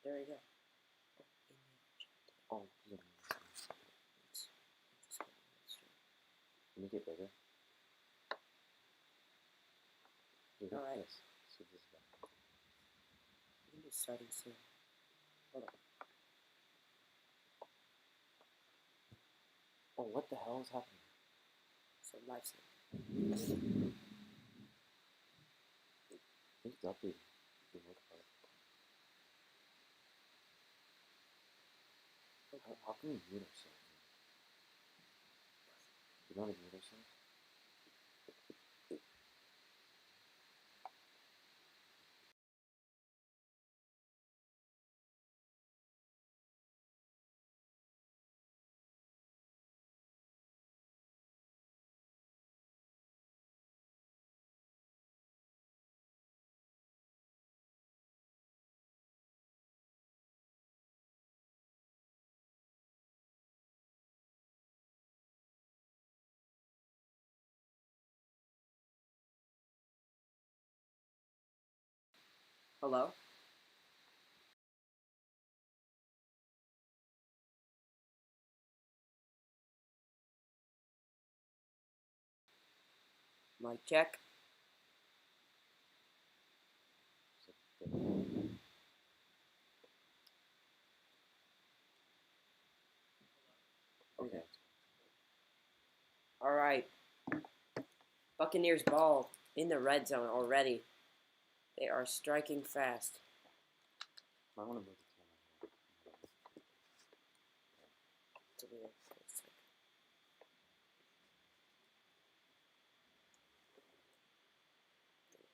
There you go. Oh, yeah. Can you get bigger? All right. Yes. See if this is better. I think it's starting soon. Hold on. Oh, what the hell is happening? So live stream. I think it's updated. How can we mute ourselves? You know how to mute ourselves? Hello? Mic check. Okay. All right. Buccaneers ball in the red zone already. They are striking fast. I want to move the camera. It's a weird.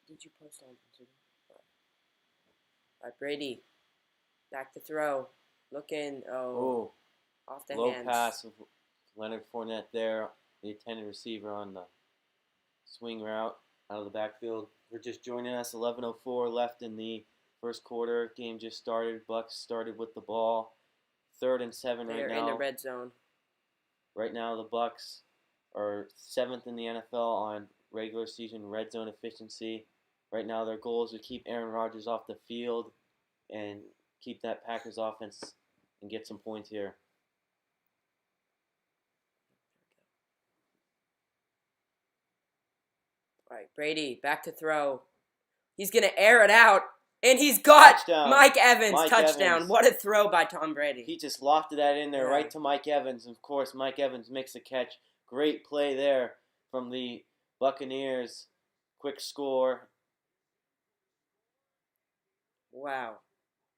Did you post on Instagram? All right, Brady. Back to throw. Looking. Oh. Off the Low hands. pass of Leonard Fournette there, the intended receiver on the swing route out of the backfield. We're just joining us. 11:04 left in the first quarter. Game just started. Bucks started with the ball. 3rd and 7 right now. They're in the red zone. Right now, the Bucks are 7th in the NFL on regular season red zone efficiency. Right now, their goal is to keep Aaron Rodgers off the field and keep that Packers offense and get some points here. All right, Brady, back to throw. He's going to air it out, and he's got Touchdown. Mike Evans. Touchdown. Evans. What a throw by Tom Brady. He just lofted that in there right to Mike Evans. Of course, Mike Evans makes a catch. Great play there from the Buccaneers. Quick score. Wow.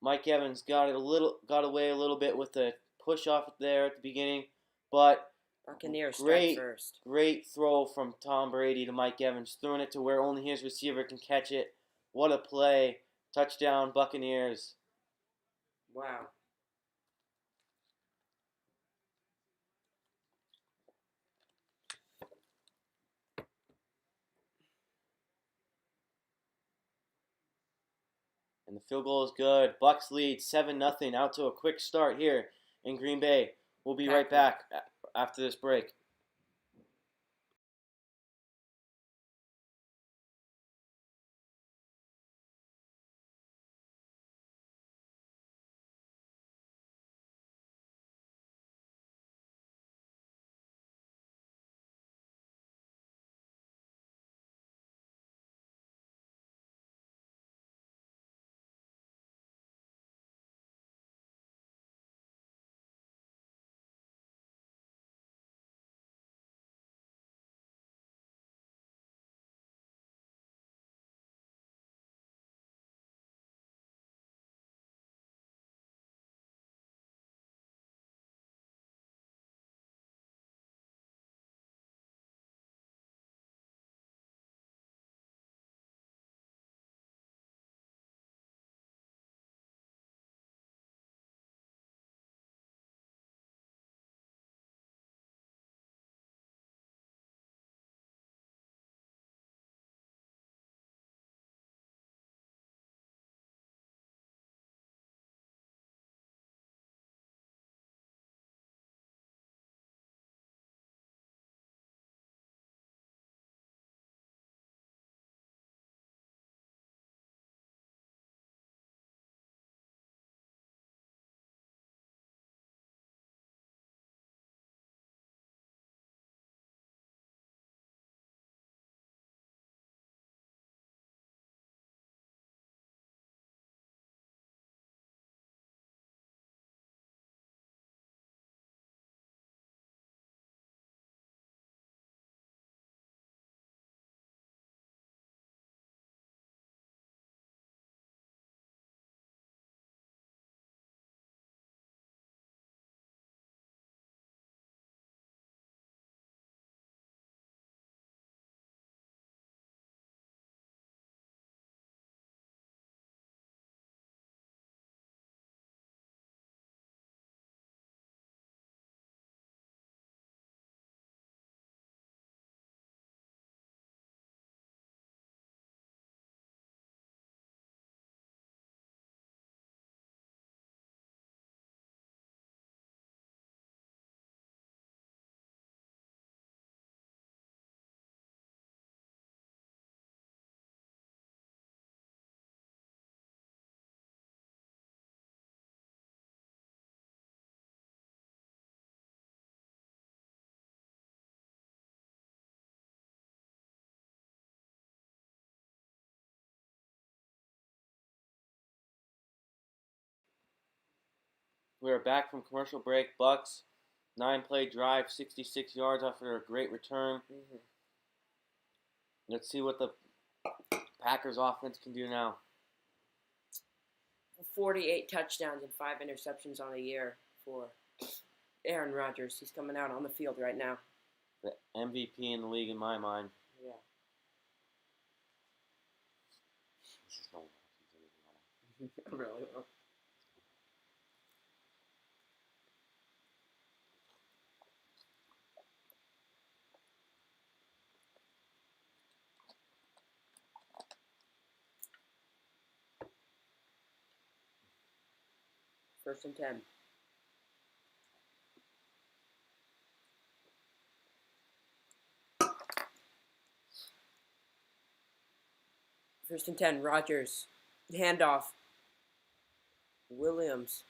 Mike Evans got away a little bit with the push off there at the beginning, but Buccaneers strike first. Great throw from Tom Brady to Mike Evans, throwing it to where only his receiver can catch it. What a play. Touchdown, Buccaneers. Wow. And the field goal is good. Bucks lead 7-0. Out to a quick start here in Green Bay. We'll be right back after this break. We are back from commercial break. Bucks, 9-play drive, 66 yards after a great return. Mm-hmm. Let's see what the Packers offense can do now. 48 touchdowns and 5 interceptions on the year for Aaron Rodgers. He's coming out on the field right now. The MVP in the league in my mind. Yeah. This is no Really? First and 10. First and 10. Rodgers. Handoff. Williams.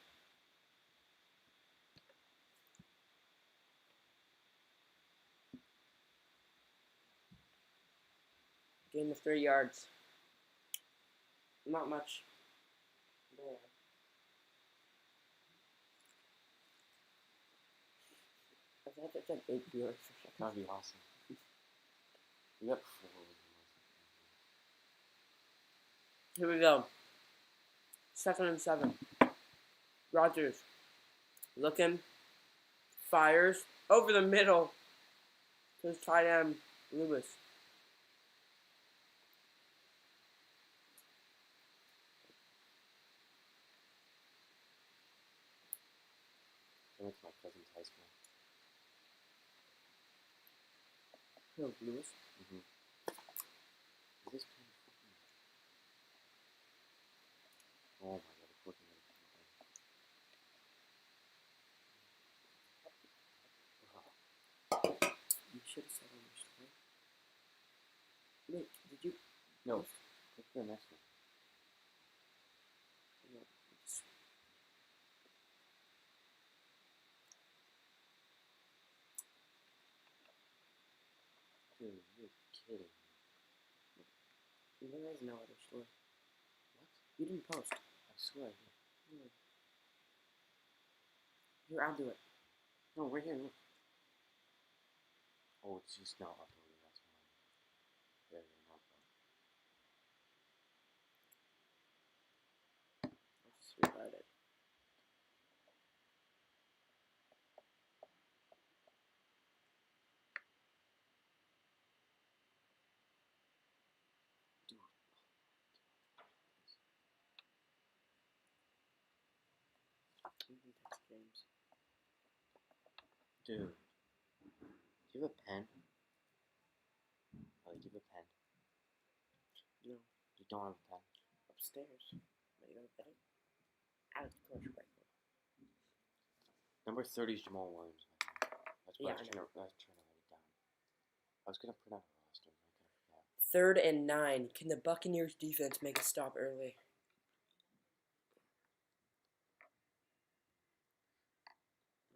Gain of 3 yards. Not much there. That's a big deal. That'd be awesome. Yep. Here we go. 2nd and 7. Rodgers. Looking. Fires. Over the middle. To his tight end, Lewis. I went to my cousin's high school. No, Lewis. Mm-hmm. Is this oh my god, it's looking like You should have said on your story. Wait, did you? no. What's the next one? No. Dude, you're kidding. There is no other story. What? You didn't post. I swear. Here, I'll do it. No, we're here. Look. Oh, it's just not uploading. That's why. There, not Let's just rewrite it. Dude. That's James. Dude. Do you have a pen? Oh, do you have a pen? No. You don't have a pen? Upstairs. Are you gonna get it? Out of the commercial break. Number 30 is Jamal Williams. That's what Yeah, I was trying to write it down. I was gonna print out a roster, but I kind of forgot. 3rd and 9. Can the Buccaneers defense make a stop early?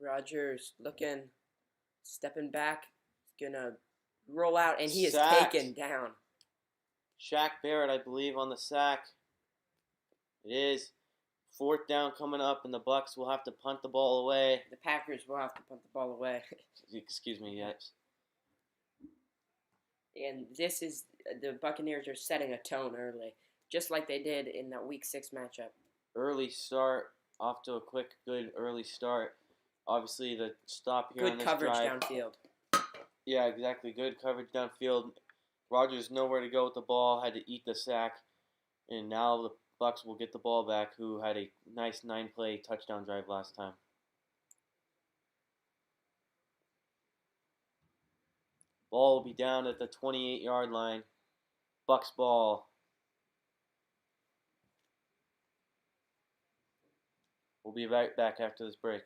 Rodgers looking, stepping back, gonna roll out, and he is Sacked. taken down. Shaq Barrett, I believe, on the sack. It is 4th down coming up, and the Bucks will have to punt the ball away. The Packers will have to punt the ball away. Excuse me, yes. And this is, the Buccaneers are setting a tone early, just like they did in that Week 6 matchup. Early start, off to a quick, good early start. Obviously, the stop here on Good this coverage drive. downfield. Yeah, exactly. Good coverage downfield. Rodgers nowhere to go with the ball, had to eat the sack, and now the Bucks will get the ball back, who had a nice 9-play touchdown drive last time. Ball will be down at the 28-yard line. Bucks ball. We'll be right back after this break.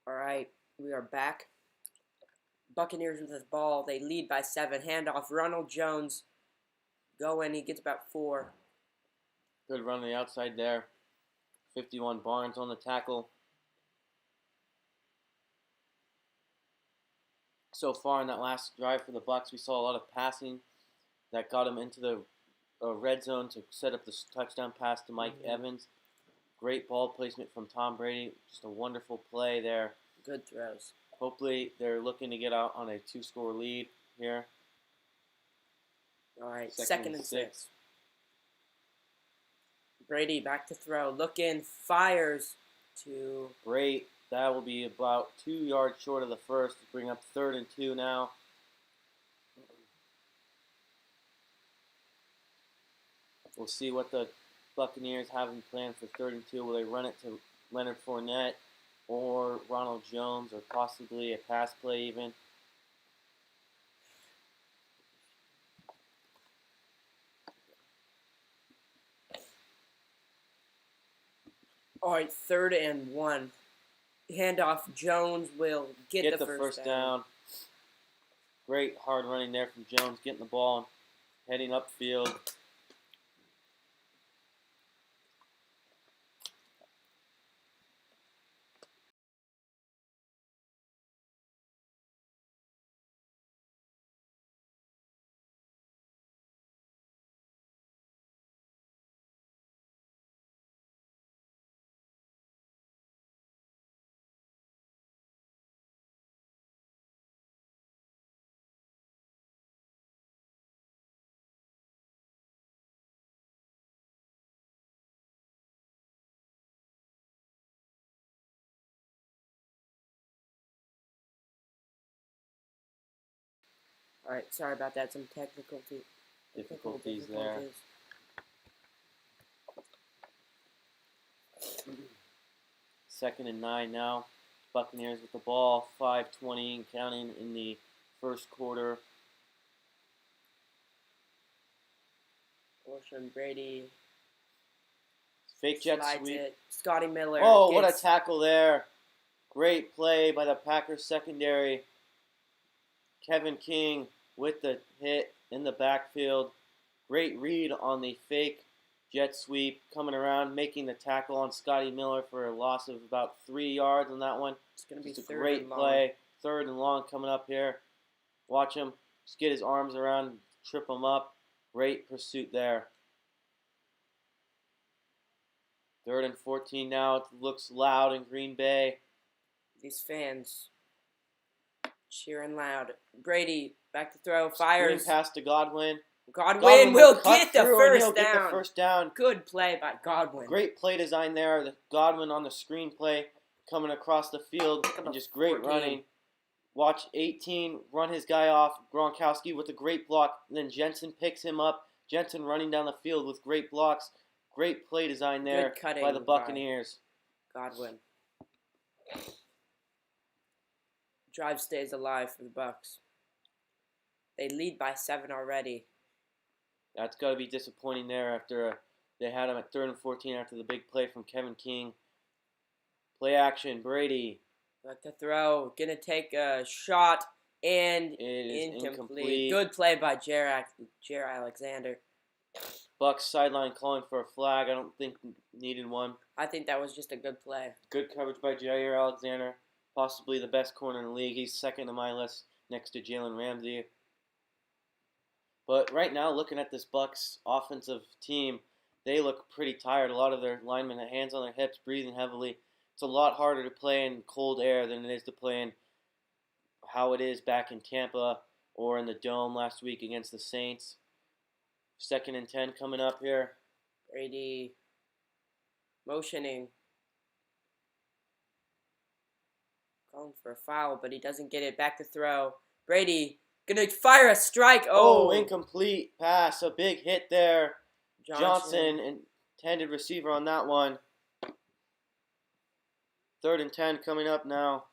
All right, we are back. Buccaneers with the ball. They lead by 7. Handoff. Ronald Jones going. He gets about 4. Good run on the outside there. 51 Barnes on the tackle. So far in that last drive for the Bucs, we saw a lot of passing that got him into the red zone to set up the touchdown pass to Mike Evans. Great ball placement from Tom Brady. Just a wonderful play there. Good throws. Hopefully they're looking to get out on a 2-score lead here. All right, second and 6. Brady back to throw. Looking, fires to... Great. That will be about 2 yards short of the first to bring up 3rd and 2 now. We'll see what the Buccaneers have in plan for 3rd and 2. Will they run it to Leonard Fournette or Ronald Jones, or possibly a pass play even? All right, 3rd and 1. Handoff. Jones will get the first down. Great hard running there from Jones, getting the ball and heading upfield. All right, sorry about that. Some Difficulties there. 2nd and 9 now. Buccaneers with the ball. 5:20 and counting in the first quarter. Motion Brady. Fake jet sweep. Scotty Miller. Oh, what a tackle there. Great play by the Packers secondary. Kevin King with the hit in the backfield. Great read on the fake jet sweep, coming around, making the tackle on Scotty Miller for a loss of about 3 yards on that one. It's going to be just a great play. 3rd and long coming up here. Watch him just get his arms around, trip him up. Great pursuit there. 3rd and 14 now. It looks loud in Green Bay. These fans cheering loud. Brady back to throw. Fires. Screen pass to Godwin. Godwin will get the first down. Good play by Godwin. Great play design there. The Godwin on the screen play coming across the field and just great 14. running. Watch 18 run his guy off. Gronkowski with a great block. And then Jensen picks him up. Jensen running down the field with great blocks. Great play design there by the Buccaneers. Godwin. Drive stays alive for the Bucs. They lead by 7 already. That's got to be disappointing there after they had him at 3rd and 14 after the big play from Kevin King. Play action, Brady. Back to throw. Gonna take a shot and it is incomplete. Good play by Jair Alexander. Bucs sideline calling for a flag. I don't think needed one. I think that was just a good play. Good coverage by Jair Alexander. Possibly the best corner in the league. He's 2nd on my list next to Jalen Ramsey. But right now, looking at this Bucs offensive team, they look pretty tired. A lot of their linemen have hands on their hips, breathing heavily. It's a lot harder to play in cold air than it is to play in how it is back in Tampa or in the Dome last week against the Saints. 2nd and 10 coming up here. Brady motioning. Calling for a foul, but he doesn't get it. Back to throw. Brady gonna fire a strike. Oh, incomplete pass. A big hit there. Johnson, intended receiver on that one. 3rd and 10 coming up now.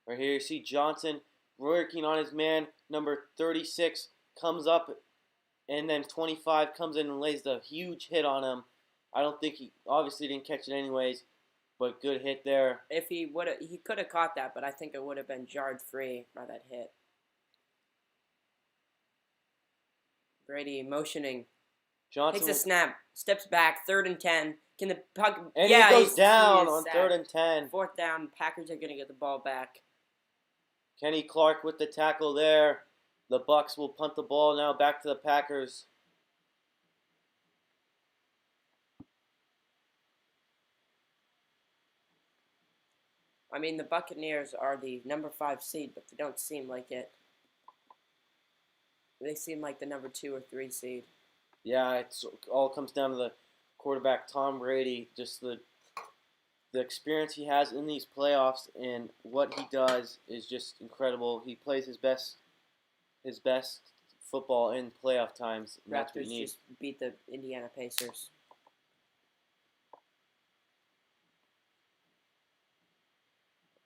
Right here you see Johnson working on his man. Number 36 comes up and then 25 comes in and lays the huge hit on him. I don't think he obviously didn't catch it anyways, but good hit there. If he would have, he could have caught that, but I think it would have been jarred free by that hit. Brady motioning. Johnson Takes a snap, steps back, 3rd and 10. Can the puck? and yeah, he goes down he on sacked. 3rd and 10. 4th down. Packers are gonna get the ball back. Kenny Clark with the tackle there. The Bucs will punt the ball now back to the Packers. I mean, the Buccaneers are the number 5 seed, but they don't seem like it. They seem like the number 2 or 3 seed. Yeah, it all comes down to the quarterback Tom Brady. Just the experience he has in these playoffs and what he does is just incredible. He plays his best football in playoff times. And that's what Raptors you need. just beat the Indiana Pacers.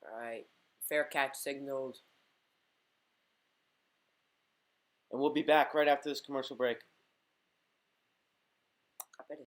All right, fair catch signaled. And we'll be back right after this commercial break. I bet it.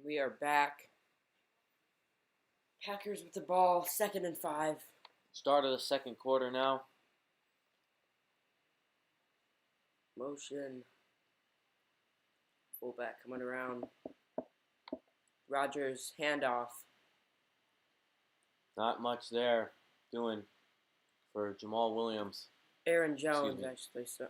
We are back. Packers with the ball, 2nd and 5. Start of the second quarter now. Motion. Fullback coming around. Rodgers, handoff. Not much there doing for Jamal Williams. Aaron Jones, actually. So.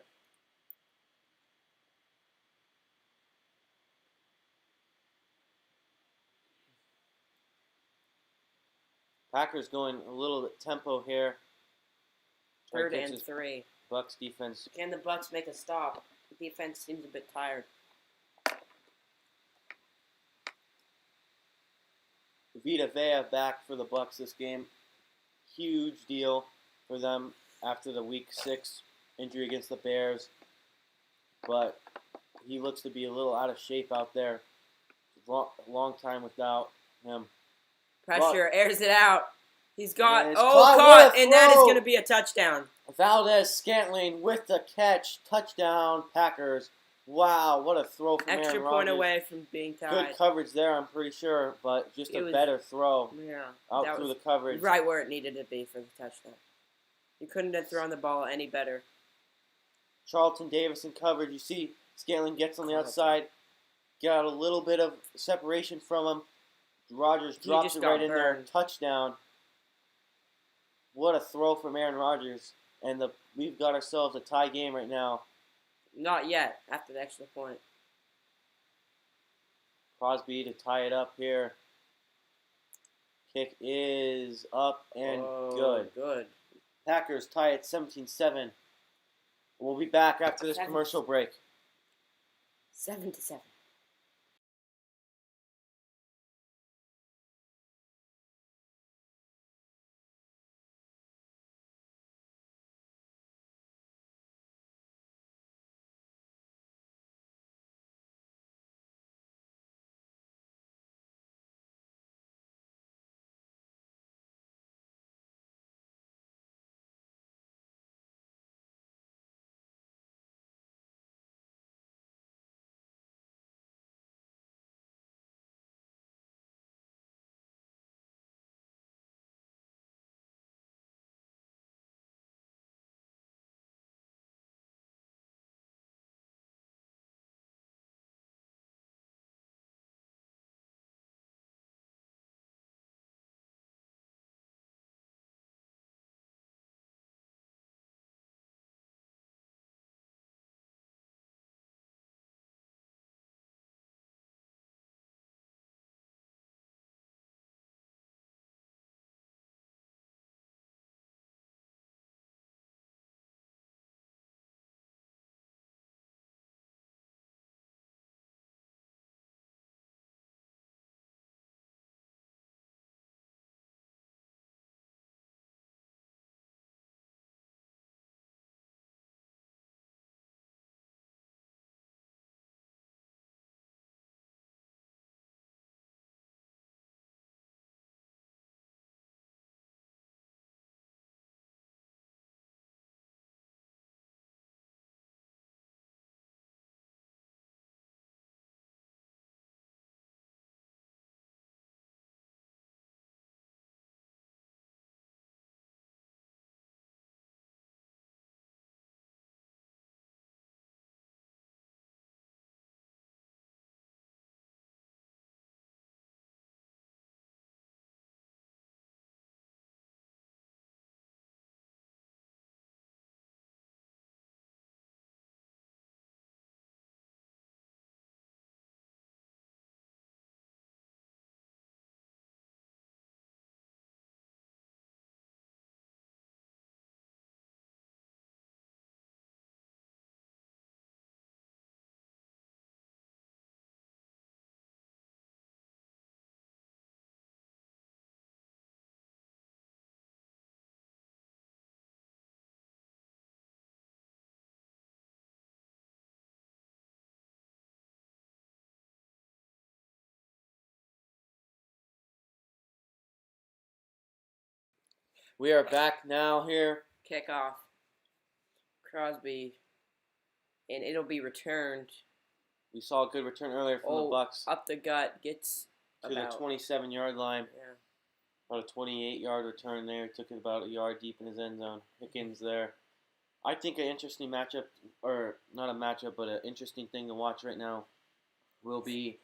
Packers going a little bit tempo here. 3rd and 3. Bucks defense. Can the Bucks make a stop? The defense seems a bit tired. Vita Vea back for the Bucks this game. Huge deal for them after the Week 6 injury against the Bears. But he looks to be a little out of shape out there. Long time without him. Pressure, airs it out. He's got, caught, and that is going to be a touchdown. Valdez-Scantling with the catch. Touchdown, Packers. Wow, what a throw from Aaron Rodgers. Extra point away from being tied. Good coverage there, I'm pretty sure, but just a better throw. Yeah. Out through the coverage. Right where it needed to be for the touchdown. You couldn't have thrown the ball any better. Charlton Davis in coverage. You see Scantling gets on the outside. Got a little bit of separation from him. Rodgers drops it right in there. Touchdown. What a throw from Aaron Rodgers. And we've got ourselves a tie game right now. Not yet, after the extra point. Crosby to tie it up here. Kick is up and good. Packers tie it 17-7. We'll be back after this commercial break. 7-7. We are back now here. Kickoff. Crosby. And it'll be returned We saw a good return earlier from the Bucs up the gut, gets to the 27-yard line. Yeah. About a 28-yard return there. Took it about a yard deep in his end zone. Higgins there. I think an interesting matchup, or not a matchup, but an interesting thing to watch right now will be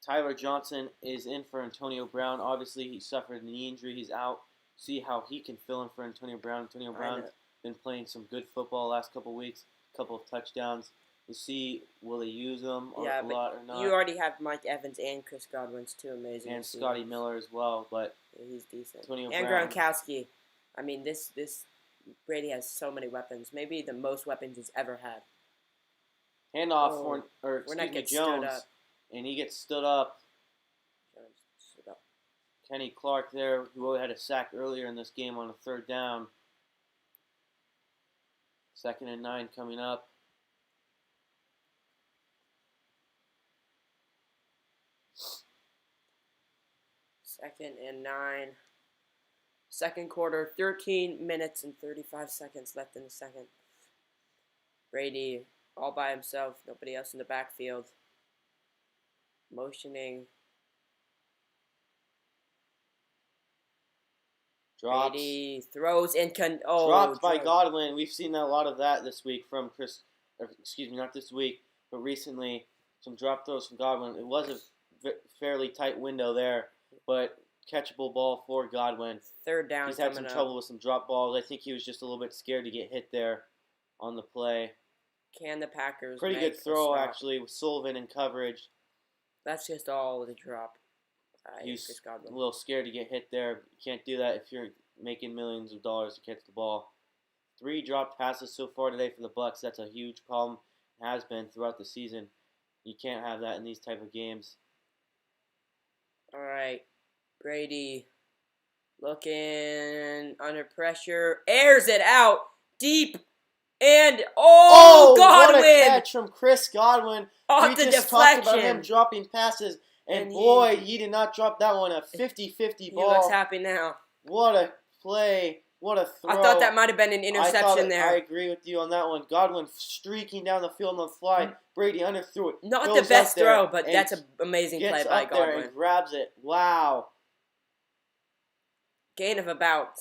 Tyler Johnson is in for Antonio Brown. Obviously, he suffered a knee injury. He's out. See how he can fill in for Antonio Brown. Antonio Brown's been playing some good football last couple of weeks, a couple of touchdowns. We'll see, will they use him a lot or not. You already have Mike Evans and Chris Godwin's two amazing and Scotty Miller as well, but yeah, he's decent. Antonio and Brown. Gronkowski. I mean, this Brady has so many weapons. Maybe the most weapons he's ever had. Handoff for Jones, and he gets stood up. Kenny Clark there, who had a sack earlier in this game on a third down. 2nd and 9 coming up. Second and 9. Second quarter, 13 minutes and 35 seconds left in the second. Brady all by himself, nobody else in the backfield. Motioning. Drops. Brady throws and dropped by Godwin. We've seen a lot of that this week from not this week, but recently. Some drop throws from Godwin. It was a fairly tight window there, but catchable ball for Godwin. Third down. He's had some trouble with some drop balls. I think he was just a little bit scared to get hit there on the play. Can the Packers Pretty good throw, actually, with Sullivan in coverage. That's just all the drop. He was a little scared to get hit there. You can't do that if you're making millions of dollars to catch the ball. 3 dropped passes so far today for the Bucs. That's a huge problem. It has been throughout the season. You can't have that in these type of games. All right. Brady looking under pressure. Airs it out deep. And, Godwin! What a catch from Chris Godwin. Off the deflection. Talked about him dropping passes. And boy, he did not drop that one. A 50-50 ball. He looks happy now. What a play. What a throw. I thought that might have been an interception there. I agree with you on that one. Godwin streaking down the field on the fly. Brady underthrew it. Not the best throw, but that's an amazing play by Godwin. Gets up there and grabs it. Wow. Gain of about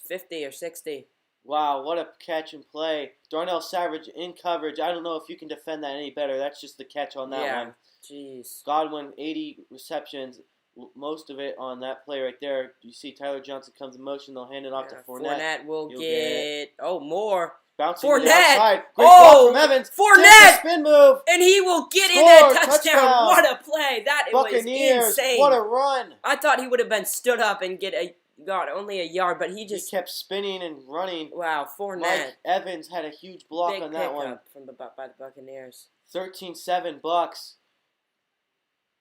50 or 60. Wow, what a catch and play. Darnell Savage in coverage. I don't know if you can defend that any better. That's just the catch on that one. Jeez. Godwin, 80 receptions. Most of it on that play right there. You see Tyler Johnson comes in motion. They'll hand it off to Fournette. Fournette will get more. Bouncing Fournette. To the outside. Great block from Evans. Fournette. Spin move. And he will get in that touchdown. What a play. That Buccaneers, was insane. What a run. I thought he would have been stood up and get only a yard, but he kept spinning and running. Wow, Fournette. Mike Evans had a huge block on that one. By the Buccaneers. 13-7 Bucs.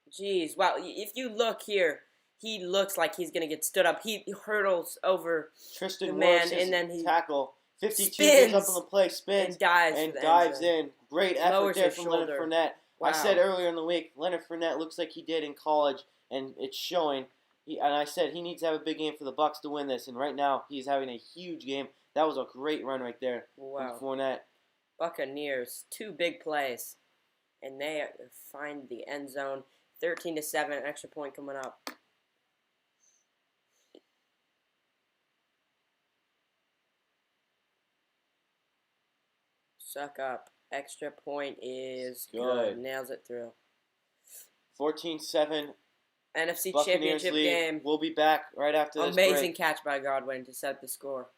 Jeez, wow. If you look here, he looks like he's going to get stood up. He hurdles over Tristan the man, and then he tackle. 52 spins gets up on the play, spins, and dives in. Great effort there from shoulder. Leonard Fournette. Wow. I said earlier in the week, Leonard Fournette looks like he did in college, and it's showing. And I said he needs to have a big game for the Bucs to win this, and right now he's having a huge game. That was a great run right there from Fournette. Buccaneers, 2 big plays, and they find the end zone. 13-7, extra point coming up. Suck up. Extra point is good. Nails it through. 14-7. NFC Buccaneers Championship lead. game. We'll be back right after this break. Amazing catch by Godwin to set the score.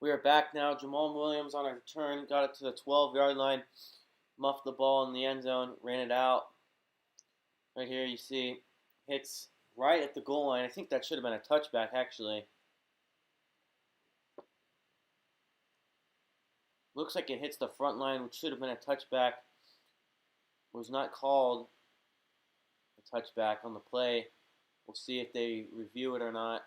We are back now. Jamal Williams on a return got it to the 12-yard line, muffed the ball in the end zone, ran it out. Right here you see hits right at the goal line. I think that should have been a touchback, actually. Looks like it hits the front line, which should have been a touchback. Was not called a touchback on the play. We'll see if they review it or not.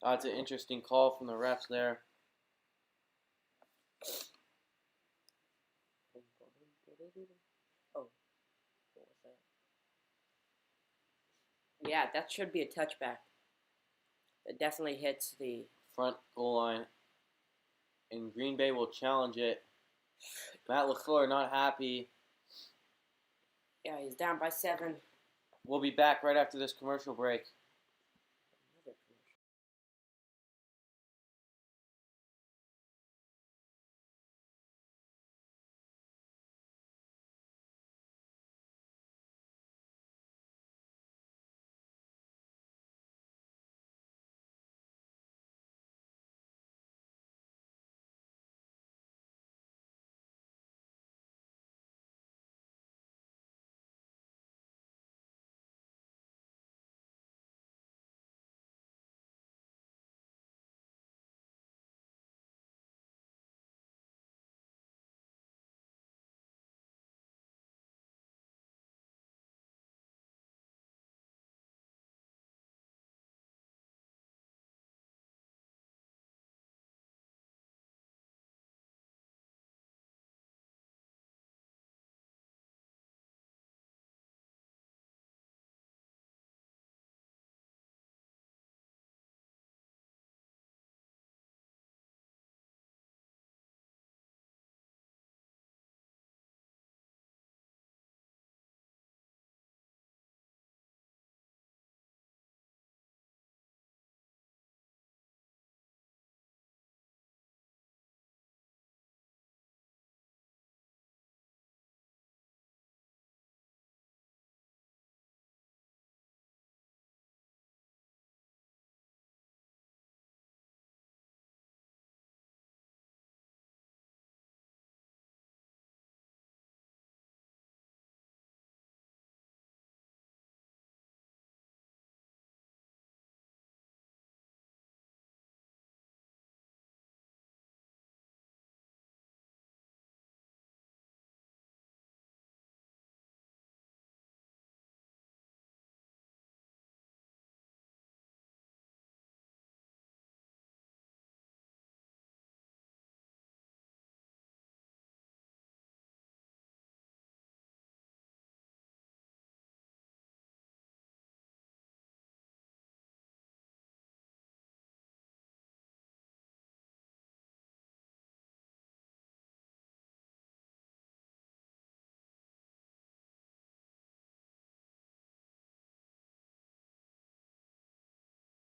It's an interesting call from the refs there. Oh, what was that? Yeah, that should be a touchback. It definitely hits the front goal line. And Green Bay will challenge it. Matt LaFleur not happy. Yeah, he's down by 7. We'll be back right after this commercial break.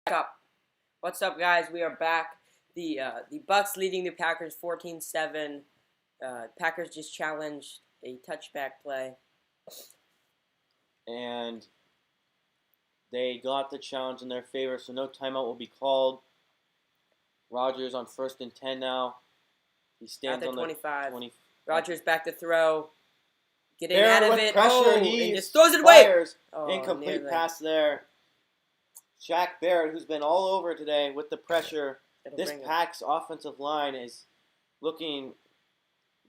Up. What's up, guys? We are back. The Bucks leading the Packers 14-7. Packers just challenged a touchback play. And they got the challenge in their favor, so no timeout will be called. Rodgers on 1st and 10 now. He stands on 25. the 20. Rodgers back to throw. Getting Barrett out of with it. pressure. He just throws it away. Incomplete nearly. pass there. Shaq Barrett, who's been all over today with the pressure. This Pack's offensive line is looking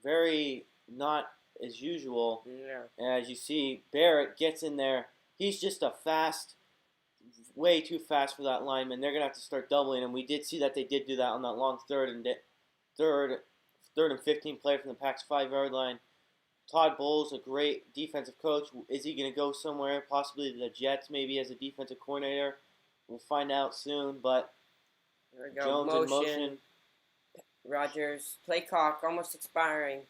very not as usual. Yeah. As you see, Barrett gets in there. He's just way too fast for that lineman. They're gonna have to start doubling him. We did see that they did do that on that long third and 15 play from the Pack's 5-yard line. Todd Bowles, a great defensive coach. Is he gonna go somewhere? Possibly the Jets, maybe as a defensive coordinator. We'll find out soon. But there we go. Jones in motion. Rodgers play clock almost expiring.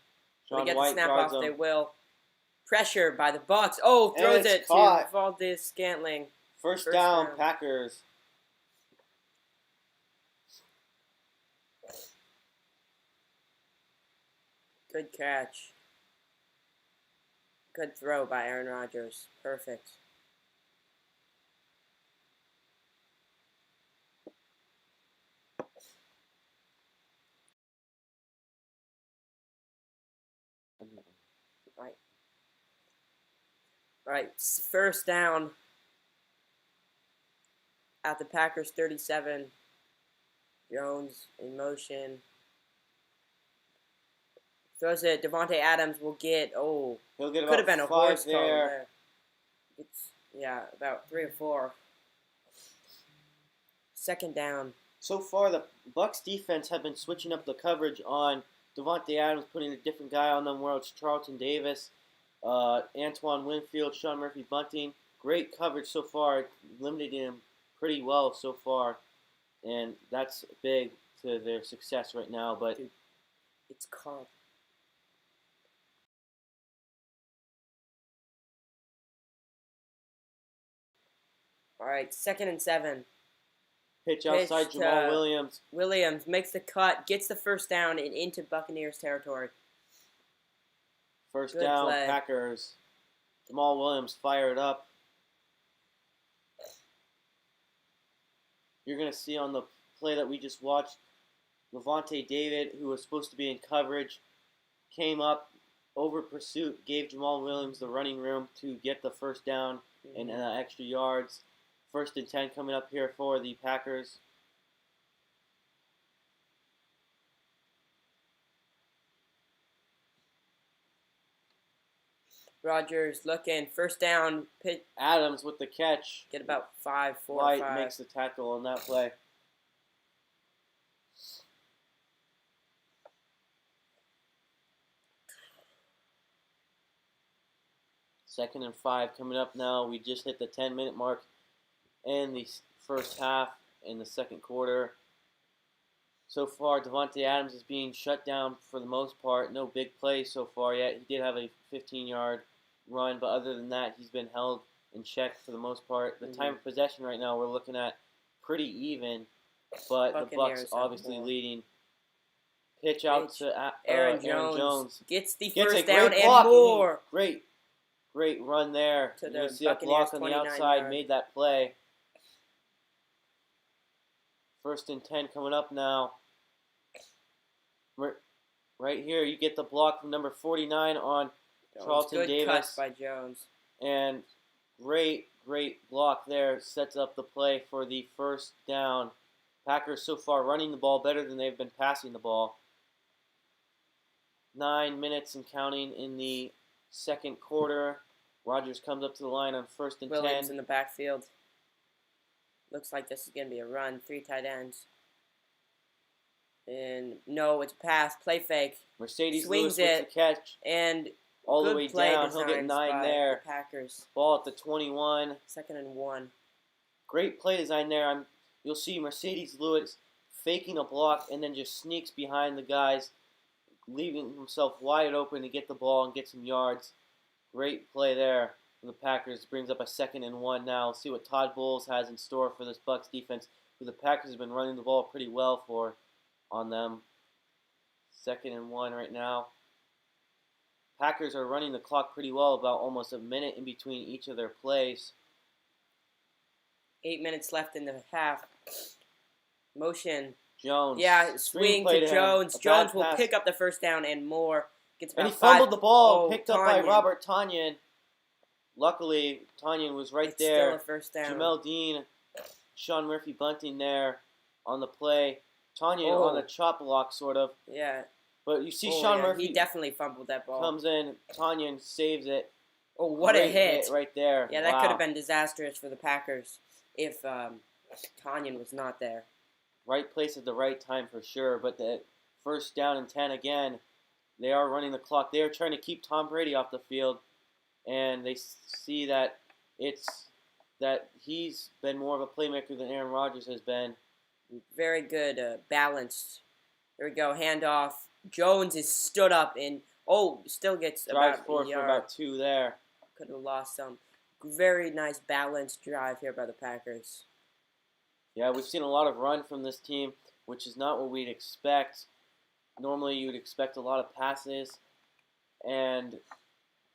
Sean When they get White the snap guards off, they him. will. Pressure by the Bucks. Oh, throws it caught. to Valdez Scantling. First down, Packers. Good catch. Good throw by Aaron Rodgers. Perfect. Right. First down at the Packers 37. Jones in motion. Throws it. Devontae Adams will get. Oh, He'll get could have about been a 5 horse collar there. there. It's about 3 or 4. Second down. So far, the Bucs defense have been switching up the coverage on Devontae Adams, putting a different guy on them, where it's Charlton Davis, Antoine Winfield, Sean Murphy Bunting. Great coverage so far, limited him pretty well so far, and that's big to their success right now. But Dude, it's called. All right, 2nd and 7. pitch outside Jamal Williams. Williams makes the cut, gets the first down, and into Buccaneers territory. First Good down, play. Packers. Jamal Williams fired up. You're going to see on the play that we just watched, Lavonte David, who was supposed to be in coverage, came up over pursuit, gave Jamal Williams the running room to get the first down and extra yards. 1st and 10 coming up here for the Packers. Rodgers looking. First down. Adams with the catch. Get about 4 or White 5. makes the tackle on that play. Second and 5 coming up now. We just hit the 10-minute mark in the first half in the second quarter. So far, Devontae Adams is being shut down for the most part. No big plays so far yet. He did have a 15-yard run, but other than that, he's been held in check for the most part. The time of possession right now, we're looking at pretty even, but Buccaneers the Bucs obviously more. leading. Pitch out to Aaron Jones. Gets the Gets first a down great and block, more. Great run there. To You're the going to see a Buccaneers block on the 29 outside, yard. made that play. 1st and 10 coming up now. Right here, you get the block from number 49 on Charlton Good Davis. cuts by Jones. And great block there. Sets up the play for the first down. Packers so far running the ball better than they've been passing the ball. 9 minutes and counting in the second quarter. Rodgers comes up to the line on 1st and 10. Williams in the backfield. Looks like this is going to be a run. 3 tight ends. And no, it's a pass. Play fake. Mercedes swings Lewis with the catch. And all good the way play down. He'll get 9 there. The Packers. Ball at the 21. 2nd and 1. Great play design there. You'll see Mercedes Lewis faking a block and then just sneaks behind the guys, leaving himself wide open to get the ball and get some yards. Great play there for the Packers. Brings up a 2nd and 1 now. See what Todd Bowles has in store for this Bucs defense, who the Packers have been running the ball pretty well for on them. 2nd and 1 right now. Packers are running the clock pretty well, about almost a minute in between each of their plays. 8 minutes left in the half. Motion. Jones. Yeah, swing to Jones. Jones will pick up the first down and more. And he fumbled the ball, Oh, picked up by Robert Tonyan. Luckily, Tonyan was right there. Still a first down. Jamel Dean, Sean Murphy Bunting there on the play. Tonyan on the chop block, sort of. Yeah. But you see Sean Murphy. He definitely fumbled that ball. Comes in, Tonyan saves it. Oh, what a hit. Right there. Yeah, that could have been disastrous for the Packers if Tonyan was not there. Right place at the right time for sure. But the first down and 10 again. They are running the clock. They are trying to keep Tom Brady off the field. And they see that he's been more of a playmaker than Aaron Rodgers has been. Very good, balanced. There we go, handoff. Jones is stood up and still gets Drives about forward a yard. for about 2 there. Could have lost some. Very nice balanced drive here by the Packers. Yeah, we've seen a lot of run from this team, which is not what we'd expect. Normally, you would expect a lot of passes,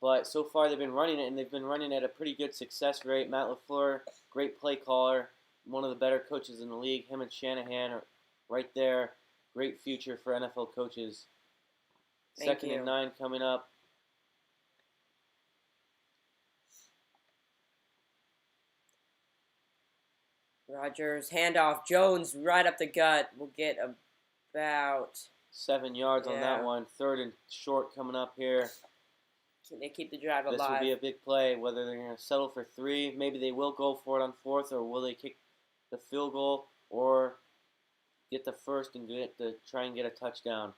But so far they've been running it, and they've been running at a pretty good success rate. Matt LaFleur, great play caller, one of the better coaches in the league. Him and Shanahan are right there. Great future for NFL coaches. Thank Second you. and 9 coming up. Rodgers, handoff. Jones right up the gut. We'll get about 7 yards on that one. Third and short coming up here. Can they keep the drive alive? This will be a big play. Whether they're going to settle for 3, maybe they will go for it on 4th, or will they kick the field goal or get the first and try and get a touchdown.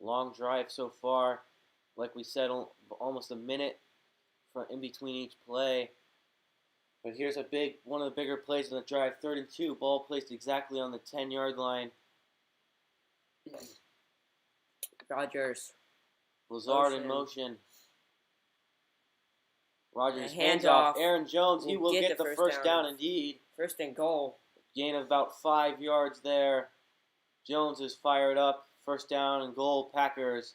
Long drive so far. Like we said, almost a minute in between each play. But here's one of the bigger plays in the drive. 3rd and 2. Ball placed exactly on the 10-yard line. Rodgers. Lazard in motion. Rodgers hands off. off. Aaron Jones, he will get the first down indeed. First and goal. Gain of about 5 yards there. Jones is fired up. First down and goal. Packers.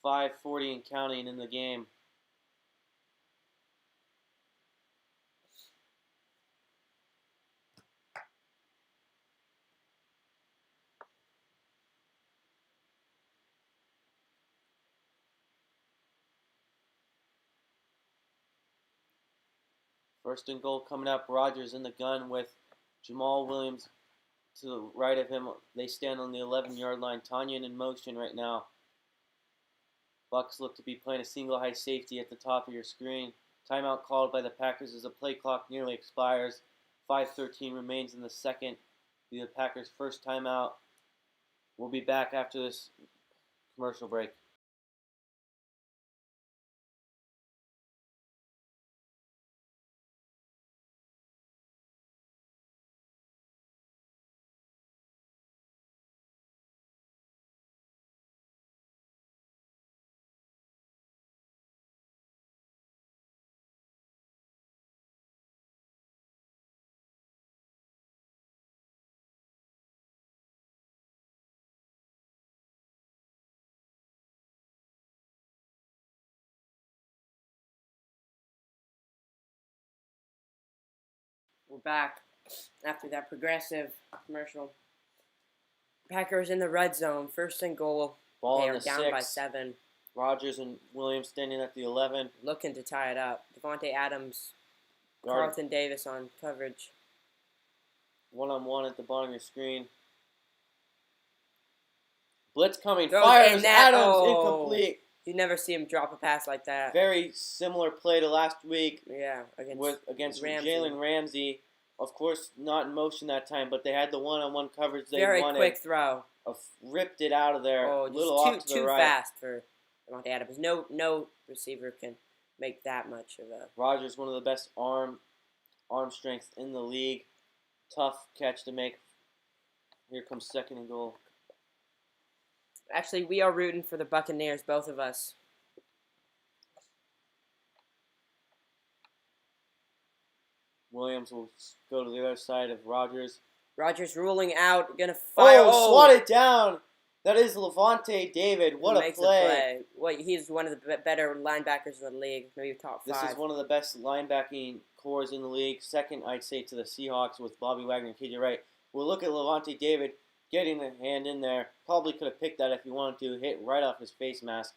5:40 and counting in the game. First and goal coming up. Rodgers in the gun with Jamal Williams to the right of him. They stand on the 11-yard line. Tanyan in motion right now. Bucks look to be playing a single high safety at the top of your screen. Timeout called by the Packers as the play clock nearly expires. 5:13 remains in the second. Be the Packers' first timeout. We'll be back after this commercial break. We're back after that progressive commercial. Packers in the red zone. First and goal. Ball they in are the down 6. by 7. Rodgers and Williams standing at the 11. Looking to tie it up. Devontae Adams. Carlton Davis on coverage. One-on-one at the bottom of your screen. Blitz coming. Throws Fires. Adams. Oh. Incomplete. You never see him drop a pass like that. Very similar play to last week. Yeah, against Jalen Ramsey. Of course, not in motion that time, but they had the one-on-one coverage they very wanted. Very quick throw. Ripped it out of there. Oh, a little off to the right. Too fast for Devontae Adams. No receiver can make that much of a. Rodgers, one of the best arm strength in the league. Tough catch to make. Here comes second and goal. Actually, we are rooting for the Buccaneers, both of us. Williams will go to the other side of Rodgers. Rodgers ruling out, gonna fire. Swatted down. That is Levante David. What a play. Well, he's one of the better linebackers in the league, maybe top 5. This is one of the best linebacking cores in the league. Second, I'd say, to the Seahawks with Bobby Wagner and KJ Wright. We'll look at Levante David getting a hand in there. Probably could have picked that if he wanted to. Hit right off his face mask.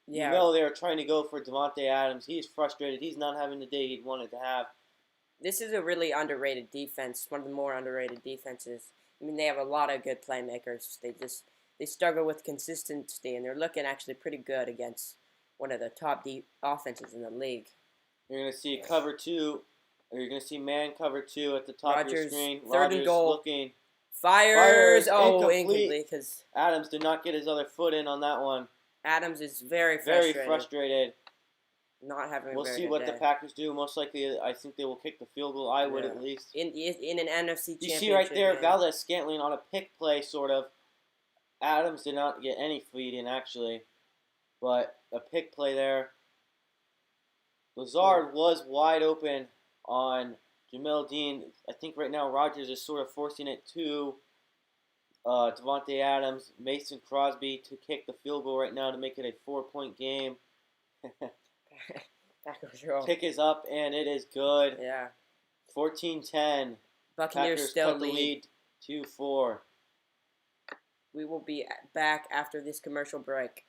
Yeah. You know they were trying to go for Devontae Adams. He's frustrated. He's not having the day he'd wanted to have. This is a really underrated defense. One of the more underrated defenses. I mean, they have a lot of good playmakers. They struggle with consistency, and they're looking actually pretty good against one of the top offenses in the league. You're going to see cover 2, or you're going to see man cover 2 at the top of your screen. Third and goal. Looking. Fires. Oh, incomplete. Because Adams did not get his other foot in on that one. Adams is very frustrated. Not having. We'll see what the Packers do. Most likely, I think they will kick the field goal. I would at least. In an NFC championship. You see right there, Valdez-Scantling on a pick play, sort of. Adams did not get any feed in, actually. But a pick play there. Lazard was wide open on Jamel Dean. I think right now Rodgers is sort of forcing it to Devontae Adams, Mason Crosby to kick the field goal right now to make it a 4-point game. Packers roll. Kick is up, and it is good. Yeah. 14-10. Buccaneers Packers still cut the lead 2-4. We will be back after this commercial break.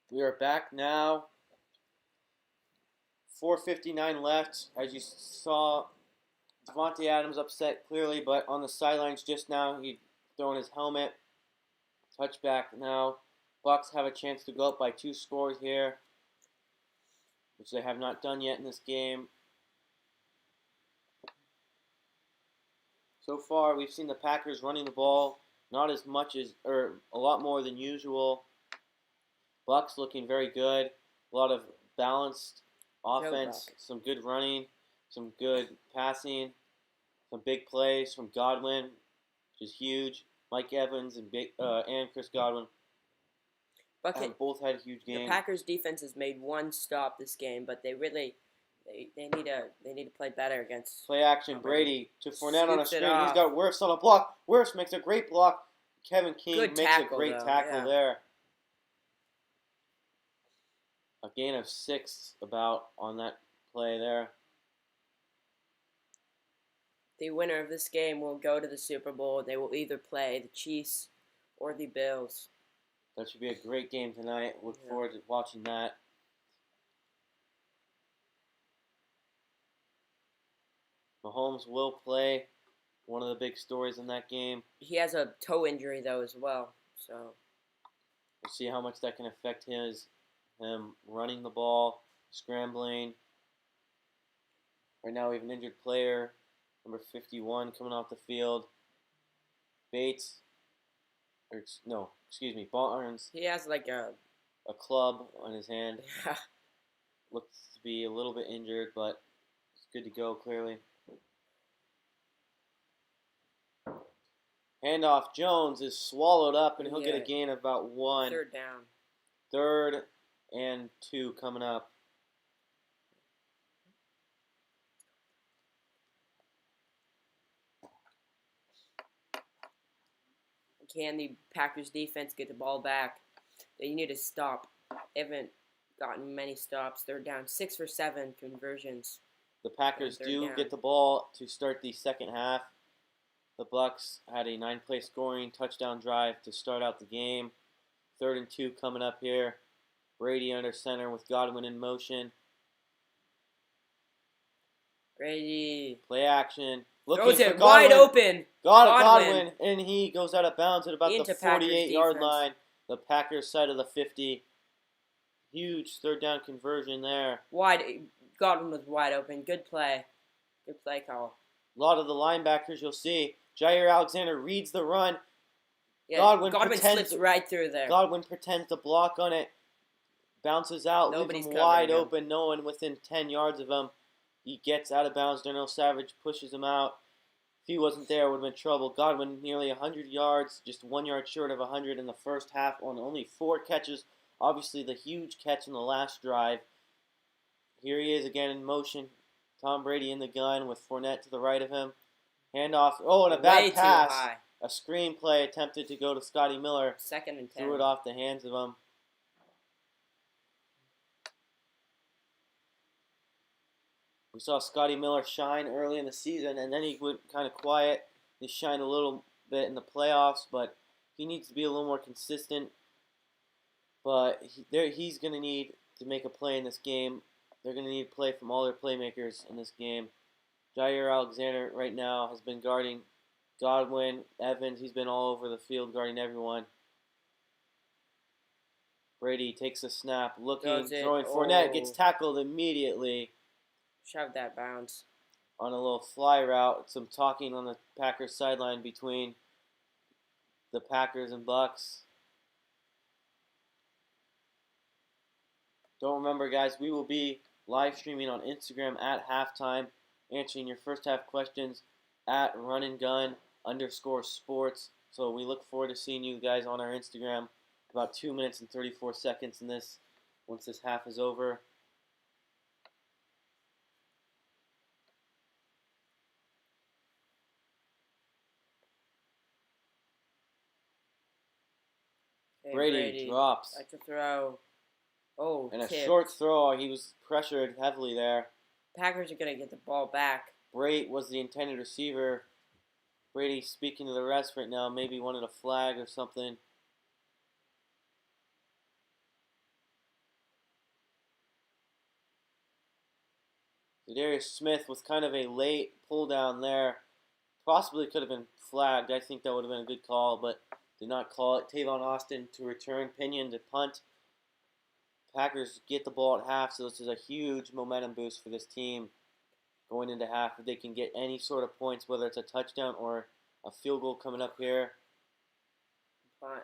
We are back now. 4:59 left. As you saw, Devontae Adams upset clearly, but on the sidelines just now, he'd thrown his helmet. Touchback now. Bucks have a chance to go up by 2 scores here, which they have not done yet in this game. So far, we've seen the Packers running the ball not as much as, or a lot more than usual. Bucks looking very good. A lot of balanced offense, some good running, some good passing, some big plays from Godwin, which is huge. Mike Evans and Chris Godwin have both had a huge game. The Packers defense has made one stop this game, but they really they need to play better against. Play action. Brady to Fournette on a screen. He's got Wirfs on a block. Wirfs makes a great block. Kevin King makes a great tackle there. A gain of 6 about on that play there. The winner of this game will go to the Super Bowl. They will either play the Chiefs or the Bills. That should be a great game tonight. Look forward to watching that. Mahomes will play. One of the big stories in that game. He has a toe injury, though, as well. So we'll see how much that can affect him running the ball, scrambling. Right now we have an injured player, number 51, coming off the field. Barnes. He has like a club on his hand. Looks to be a little bit injured, but it's good to go, clearly. Handoff. Jones is swallowed up, and he'll get a Yeah. gain of about 1. Third down. 3rd and 2 coming up. Can the Packers defense get the ball back? They need to stop. They haven't gotten many stops. They're down 6 for 7 conversions. The Packers Third do down. get the ball to start the second half. The Bucs had a 9-play scoring touchdown drive to start out the game. 3rd and 2 coming up here. Brady under center with Godwin in motion. Brady Play action. Looking throws for it Godwin. wide open. Godwin, and he goes out of bounds at about Into the 48-yard Packers line. The Packers side of the 50. Huge third down conversion there. Godwin was wide open. Good play. Good play call. A lot of the linebackers you'll see. Jair Alexander reads the run. Yeah, Godwin slips right through there. Godwin pretends to block on it. Bounces out, Nobody's leaves him wide him. open. No one within 10 yards of him. He gets out of bounds. Darnell Savage pushes him out. If he wasn't there, it would have been trouble. Godwin nearly 100 yards, just 1 yard short of 100 in the first half on only 4 catches. Obviously, the huge catch in the last drive. Here he is again in motion. Tom Brady in the gun with Fournette to the right of him. Handoff. Oh, and a bad pass. Too high. A screen play attempted to go to Scotty Miller. 2nd and 10. Threw it off the hands of him. We saw Scotty Miller shine early in the season, and then he went kind of quiet. He shined a little bit in the playoffs, but he needs to be a little more consistent. But he's going to need to make a play in this game. They're going to need a play from all their playmakers in this game. Jair Alexander right now has been guarding Godwin, Evans. He's been all over the field guarding everyone. Brady takes a snap, looking, throwing. Fournette gets tackled immediately. Shove that bounce. On a little fly route. Some talking on the Packers sideline between the Packers and Bucs. Don't remember, guys, we will be live streaming on Instagram at halftime, answering your first half questions at runandgun_sports. So we look forward to seeing you guys on our Instagram. About 2 minutes and 34 seconds in this, once this half is over. Brady drops. Like to throw. Oh, and a tipped. short throw. He was pressured heavily there. Packers are going to get the ball back. Brate was the intended receiver. Brady speaking to the refs right now. Maybe wanted a flag or something. Darius Smith was kind of a late pull down there. Possibly could have been flagged. I think that would have been a good call, but did not call it. Tavon Austin to return. Pinion to punt. Packers get the ball at half, so this is a huge momentum boost for this team going into half. If they can get any sort of points, whether it's a touchdown or a field goal coming up here. Punt.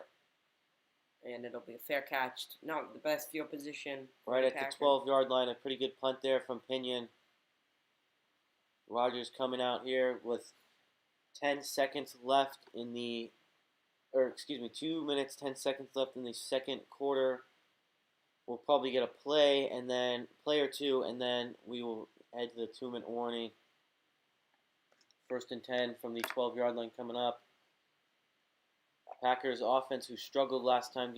And it'll be a fair catch. Not the best field position. Right at the 12-yard line. A pretty good punt there from Pinion. Rodgers coming out here with 10 seconds left in the, 2 minutes, 10 seconds left in the second quarter. We'll probably get a play or two, and then we will head to the 2-minute warning. 1st and 10 from the 12-yard line coming up. Packers offense, who struggled last time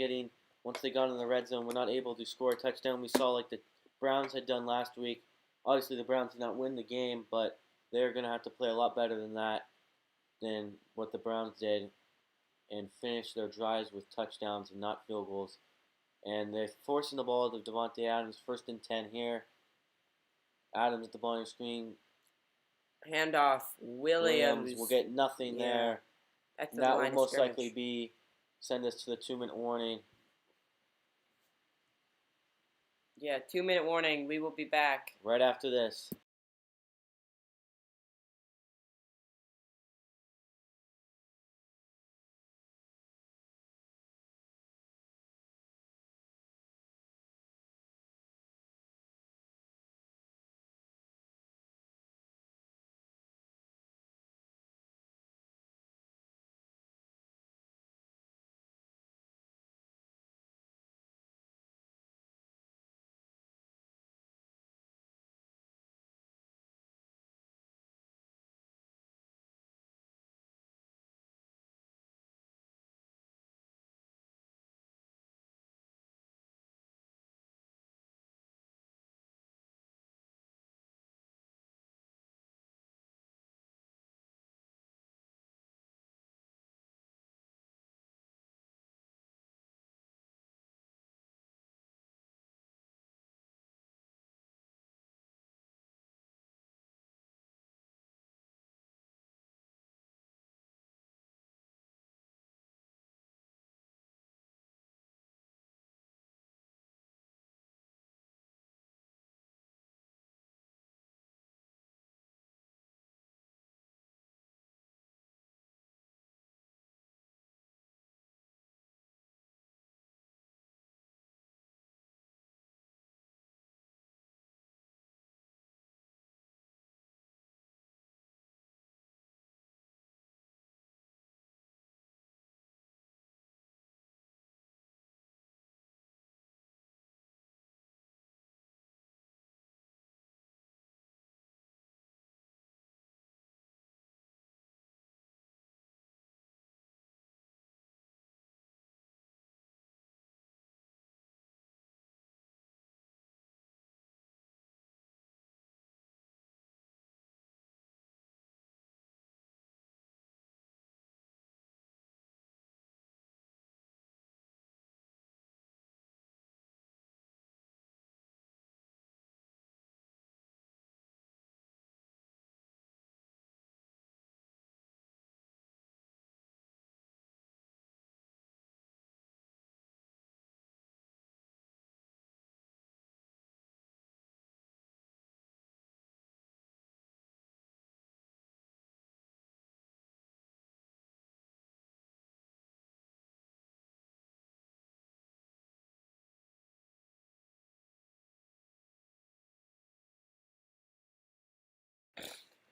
once they got in the red zone, were not able to score a touchdown. We saw like the Browns had done last week. Obviously, the Browns did not win the game, but they're going to have to play a lot better than what the Browns did and finish their drives with touchdowns and not field goals. And they're forcing the ball to Devontae Adams. 1st and 10 here. Adams at the ball on your screen. Handoff. Williams will get nothing there. And that will most likely send us to the 2-minute warning. Yeah, 2-minute warning. We will be back. Right after this.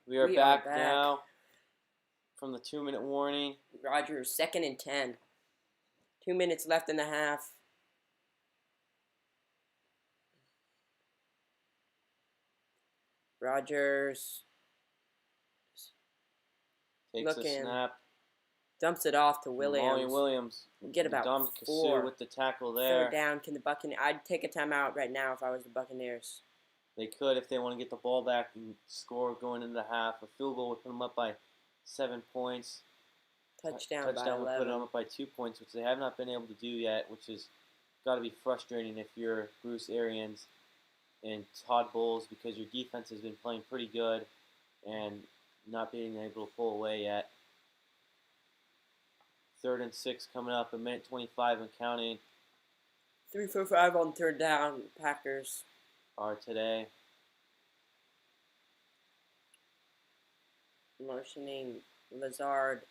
We are We are back back. now from the 2-minute warning. Rodgers, 2nd and 10. 2 minutes left in the half. Rodgers Takes looking. a snap. Dumps it off to Williams. Williams. Get about Ndamukong 4. with the tackle Third there. down. Can the Buccaneers? I'd take a timeout right now if I was the Buccaneers. They could if they want to get the ball back and score going into the half. A field goal would put them up by 7 points. Touchdown Touchdown by would 11. put them up by 2 points, which they have not been able to do yet, which has got to be frustrating if you're Bruce Arians and Todd Bowles, because your defense has been playing pretty good and not being able to pull away yet. 3rd and 6 coming up, 1:25 and counting 3 for 5 on third down. Packers. are today. Motioning Lazard.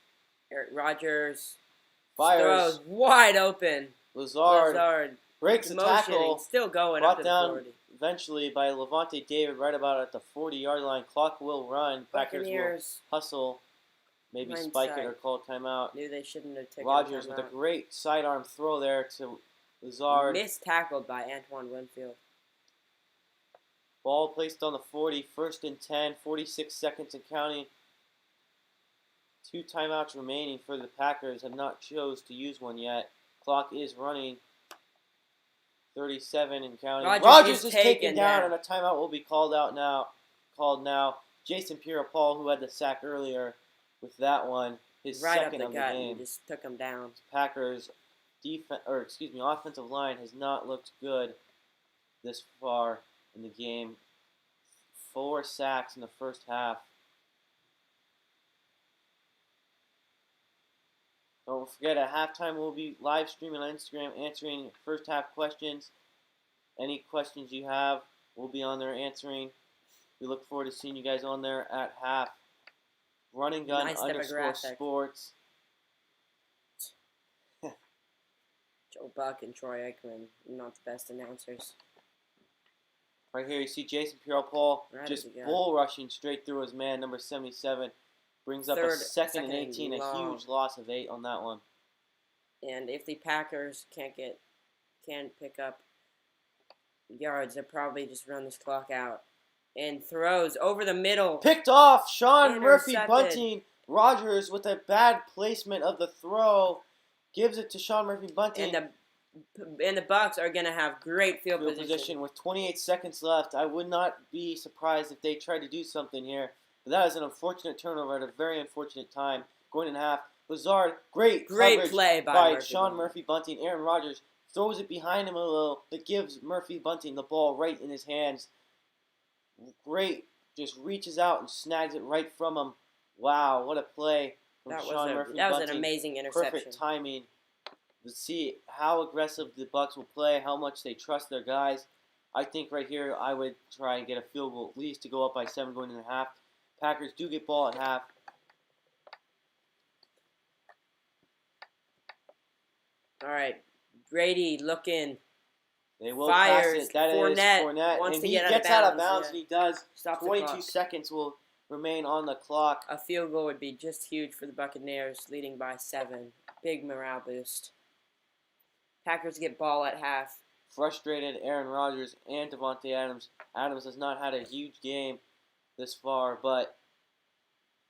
Eric Rodgers. Fires. Throws wide open. Lazard breaks the motioning, tackle. still going Brought up to the down 40. eventually by Levante David right about at the 40-yard line. Clock will run. Packers will Buccaneers hustle. Maybe hindsight. spike it or call timeout. Knew they shouldn't have taken Rodgers a with a timeout. great sidearm throw there to Lazard. Missed tackled by Antoine Winfield. Ball placed on the 40. 1st and 10. 46 seconds and counting. 2 timeouts remaining for the Packers. Have not chose to use one yet. Clock is running. 37 and counting. Rodgers is taken down, and a timeout will be called now. Jason Pierre-Paul, who had the sack earlier with that one, his Right up second the of the gut game. and just took him down. Packers offensive line has not looked good this far in the game. 4 sacks in the first half. Don't forget, at halftime we'll be live streaming on Instagram, answering first half questions. Any questions you have, we'll be on there answering. We look forward to seeing you guys on there at half. Running gun Nice _ demographic. sports. Joe Buck and Troy Aikman, not the best announcers. Right here you see Jason Pierre-Paul Right just as he got. bull rushing straight through his man, number 77. Brings up a second and 18, a huge loss of 8 on that one. And if the Packers can't pick up yards, they'll probably just run this clock out. And throws over the middle. Picked off. Sean Murphy Intercepted. Bunting. Rodgers with a bad placement of the throw. Gives it to Sean Murphy Bunting. And the Bucs are going to have great field position. With 28 seconds left. I would not be surprised if they tried to do something here. But that is an unfortunate turnover at a very unfortunate time. Going in half. Lazard, great play by Sean Murphy Bunting. Aaron Rodgers throws it behind him a little. It gives Murphy Bunting the ball right in his hands. Great. Just reaches out and snags it right from him. Wow, what a play from Sean Murphy Bunting. That was an amazing interception. Perfect timing. Let's see how aggressive the Bucs will play, how much they trust their guys. I think right here I would try and get a field goal at least to go up by 7 going into half. Packers do get ball at half. All right, Brady looking. They will fires. pass it. That Fournette is Fournette. wants And to he get gets out of bounds, and he does. Stop the 22 clock. seconds will remain on the clock. A field goal would be just huge for the Buccaneers, leading by 7. Big morale boost. Packers get ball at half. Frustrated Aaron Rodgers and Devontae Adams. Adams has not had a huge game this far, but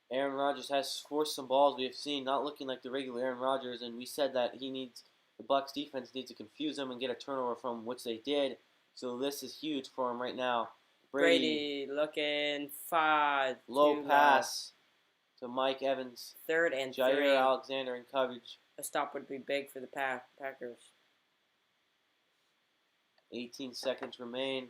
Aaron Rodgers has forced some balls we have seen, not looking like the regular Aaron Rodgers, and we said that the Bucs defense needs to confuse him and get a turnover from which they did. So this is huge for him right now. Brady looking 5. Low pass to Mike Evans. 3rd and 3. Jair Alexander in coverage. A stop would be big for the Packers. 18 seconds remain.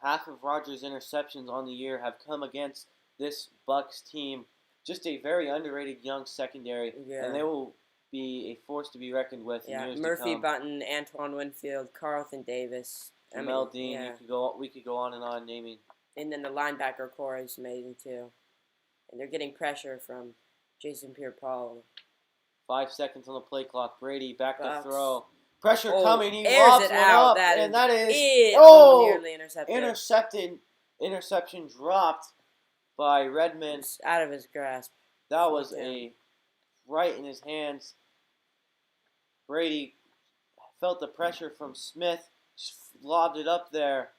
Half of Rodgers' interceptions on the year have come against this Bucs team. Just a very underrated young secondary, and they will be a force to be reckoned with in years Murphy to come. Bunting, Antoine Winfield, Carlton Davis. Jamel Dean, we could go on and on naming. And then the linebacker core is amazing too. And they're getting pressure from Jason Pierre-Paul. 5 seconds on the play clock. Brady back to Bucs. throw. Pressure coming. He airs lobs it one out. up, That and that is it. oh, Nearly intercepted. interception dropped by Redmond. It's out of his grasp. That was right in his hands. Brady felt the pressure from Smith, just lobbed it up there.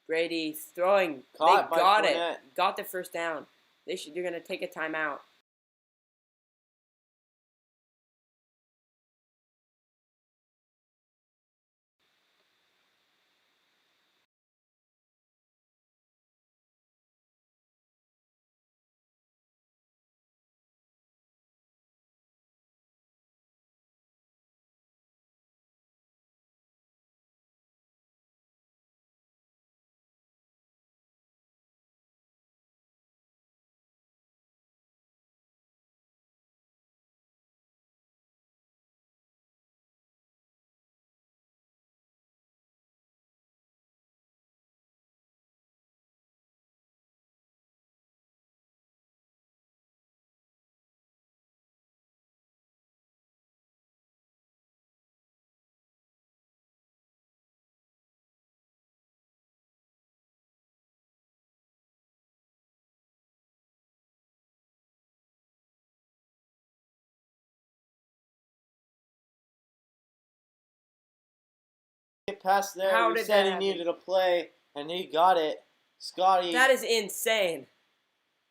Brady throwing. Caught They by got Fournette. it. Got the first down. They're gonna take a timeout. Get past there. How We did said that he happen? needed a play, and he got it. Scotty. That is insane.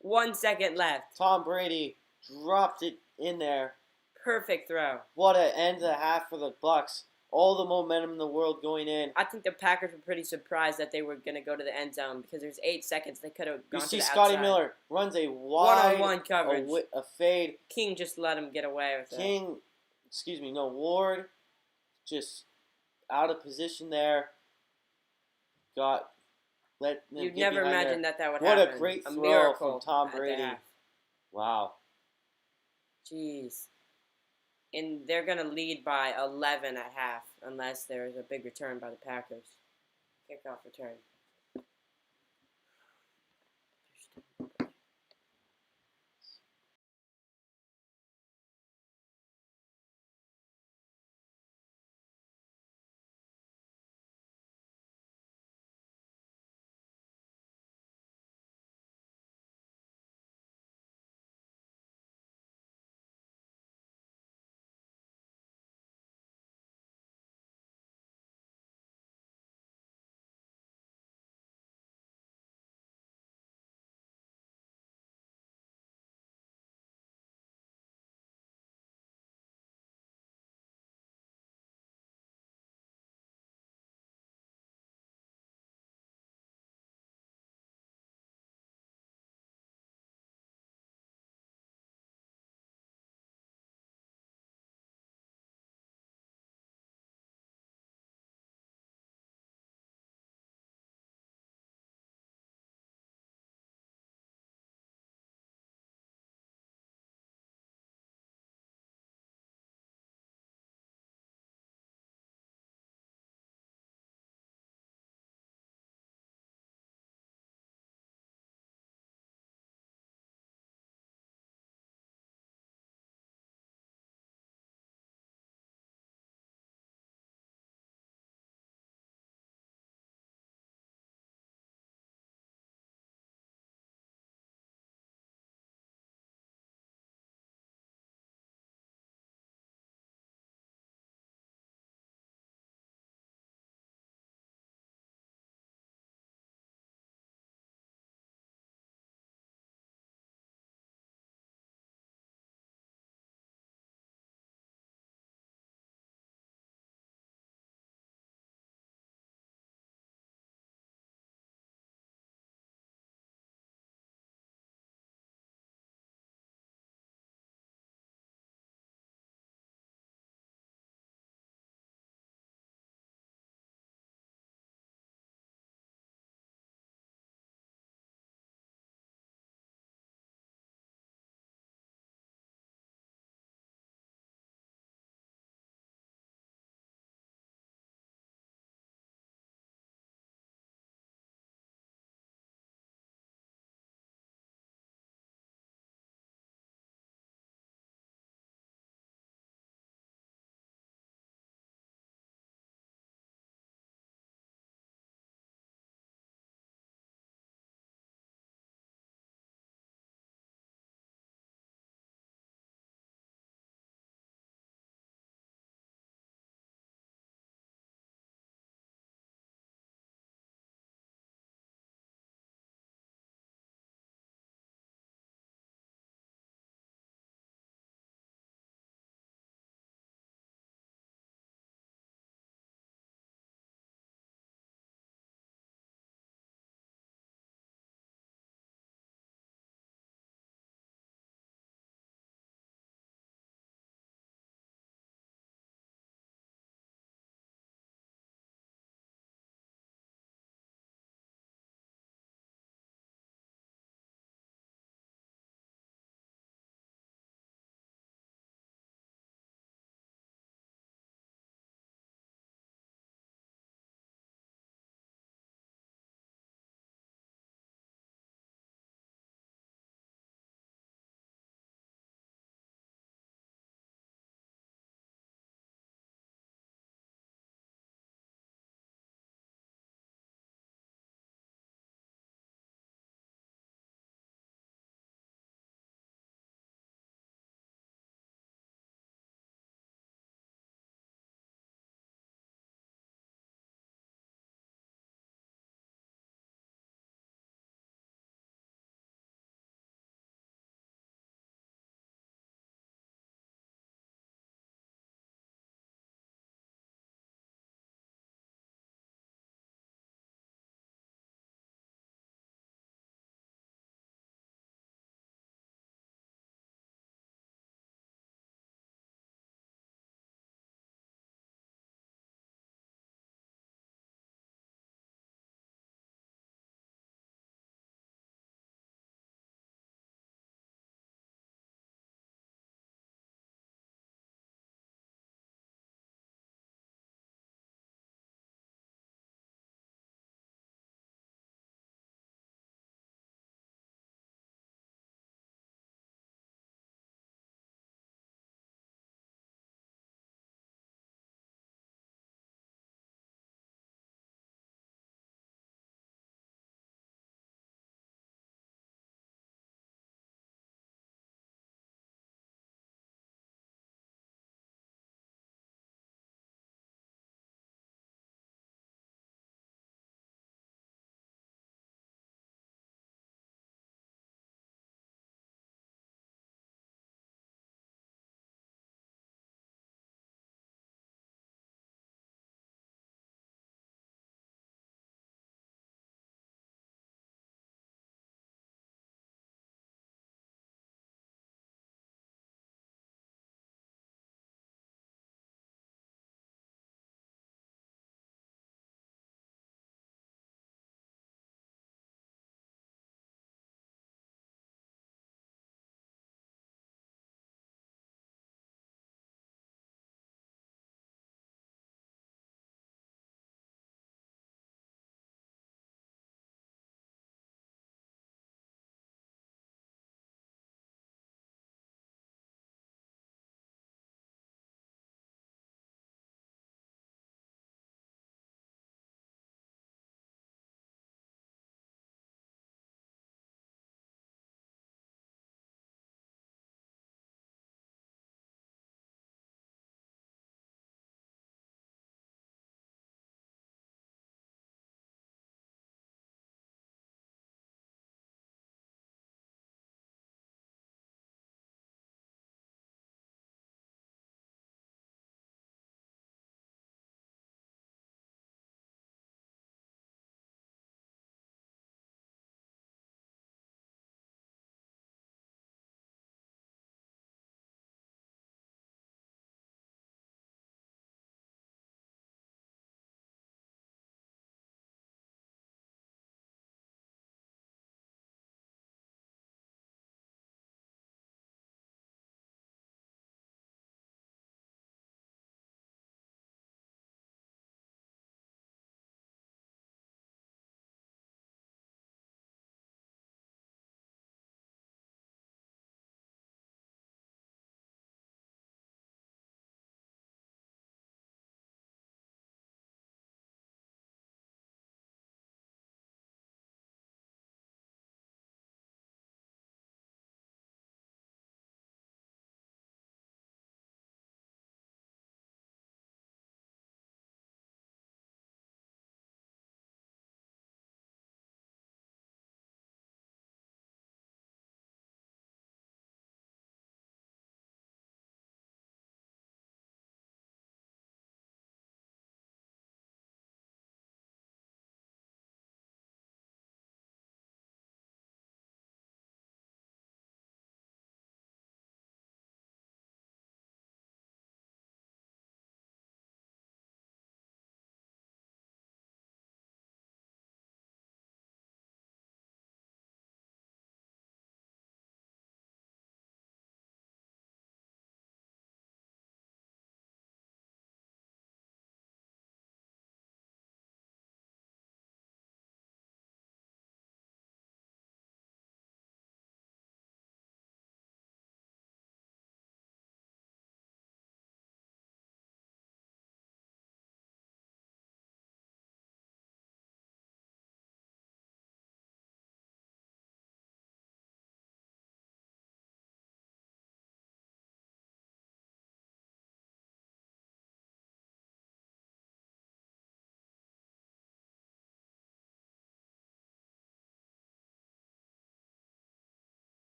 1 second left. Tom Brady dropped it in there. Perfect throw. What an end to the half for the Bucs. All the momentum in the world going in. I think the Packers were pretty surprised that they were going to go to the end zone because there's 8 seconds. They could have You gone to see the Scotty outside. Miller runs a wide One-on-one coverage. a fade. King just let him get away with it. Ward just out of position there. You'd never imagine that would what happen. What a great throw miracle from Tom at the Brady. half. Wow. Jeez. And they're going to lead by 11 at half unless there's a big return by the Packers. Kickoff return.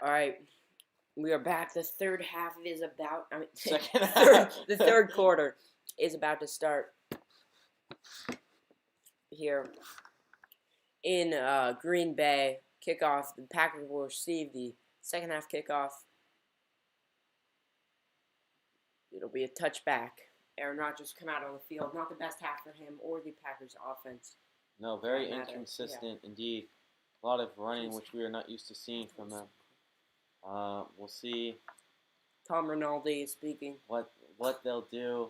All right, we are back. The third half is about. I mean, Second third, half. the third quarter is about to start here in Green Bay. Kickoff. The Packers will receive the second half kickoff. It'll be a touchback. Aaron Rodgers come out on the field. Not the best half for him or the Packers offense. No, very That matter. inconsistent indeed. A lot of running, which we are not used to seeing from them. We'll see Tom Rinaldi is speaking. what they'll do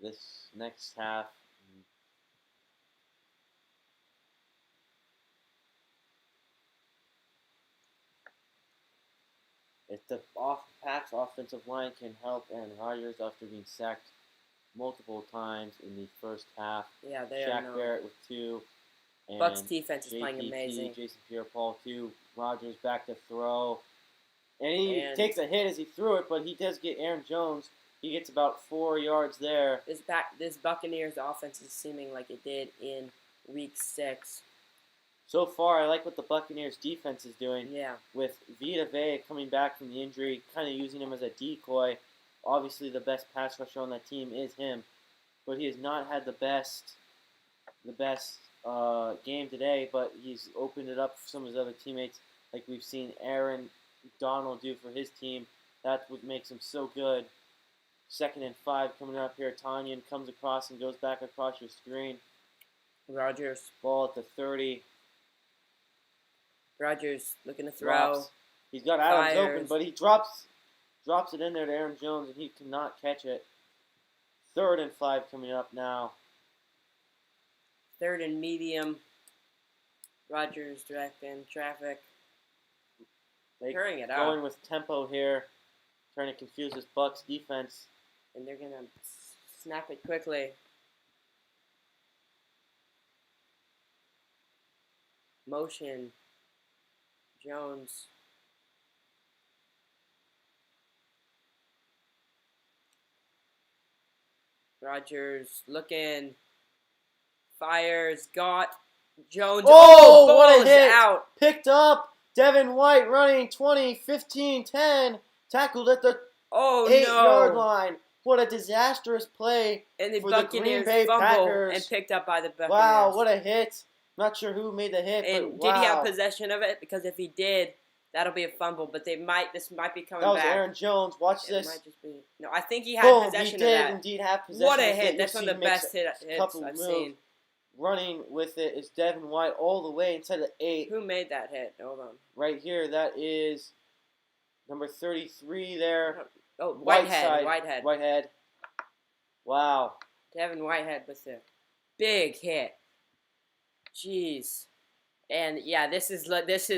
this next half. If the Packs offensive line can help Aaron Rodgers after being sacked multiple times in the first half, Yeah, they are Shaq not. Barrett with 2, and Bucks defense is playing JPP, amazing. Jason Pierre-Paul 2, Rodgers back to throw, and he And takes a hit as he threw it, but he does get Aaron Jones. He gets about 4 yards there. This Buccaneers offense is seeming like it did in Week 6. So far, I like what the Buccaneers defense is doing. Yeah. With Vita Vea coming back from the injury, kind of using him as a decoy. Obviously, the best pass rusher on that team is him, but he has not had the best game today. But he's opened it up for some of his other teammates, like we've seen Aaron Donald do for his team. That's what makes him so good. 2nd and 5 coming up here. Tanyan comes across and goes back across your screen. Rodgers Ball at the 30. Rodgers looking to throw. Drops. He's got Adams Fires. open, but he drops it in there to Aaron Jones, and he cannot catch it. 3rd and 5 coming up now. 3rd and medium. Rodgers directing traffic. Carrying it out. Going with tempo here, trying to confuse this Bucks defense. And they're going to snap it quickly. Motion. Jones. Rodgers looking. Fires. Got Jones. Oh, ball what a is hit! Out. Picked up. Devin White running 20, 15, 10. Tackled at the 8-yard line. What a disastrous play and the for Buccaneers the Green Bay fumble Packers. And picked up by the Buccaneers. Wow, what a hit. Not sure who made the hit, and but did wow. he have possession of it? Because if he did, that'll be a fumble. But this might be coming back. That was Aaron Jones. Watch It this. might just be. No, I think he had Boom, possession he did of that. indeed have possession. What a of hit. it. That's one of the best hits I've seen. Running with it is Devin White all the way inside the 8. Who made that hit? Hold on. Right here, that is number 33 there. Oh, Whitehead. Whitehead. Wow. Devin Whitehead with a big hit. Jeez. And yeah, this is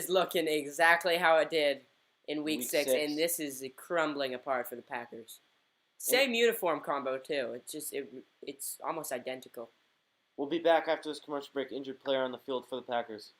looking exactly how it did in week 6, and this is crumbling apart for the Packers. Same uniform combo too. It's almost identical. We'll be back after this commercial break. Injured player on the field for the Packers.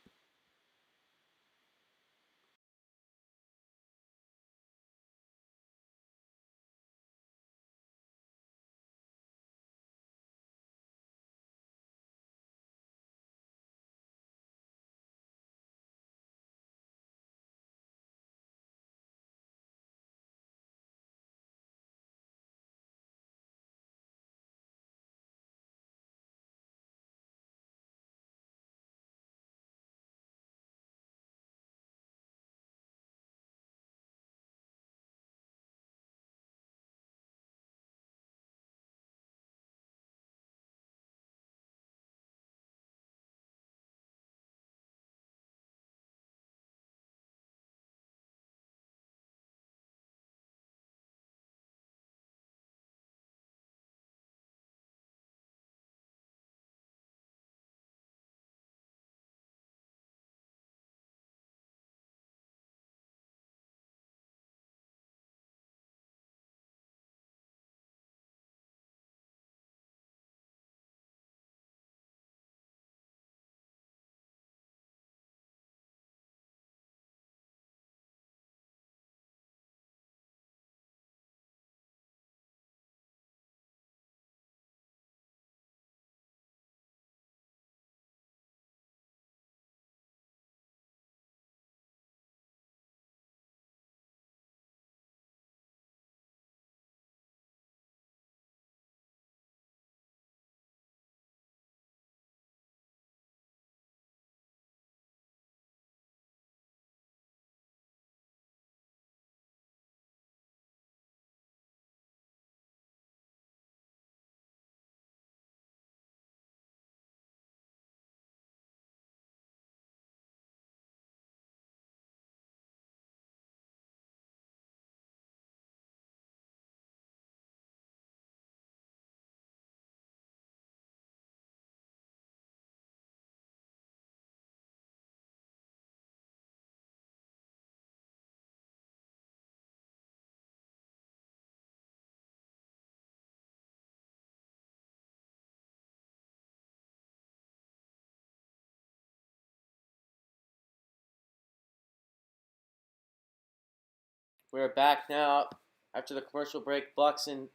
We're back now after the commercial break. Bucks in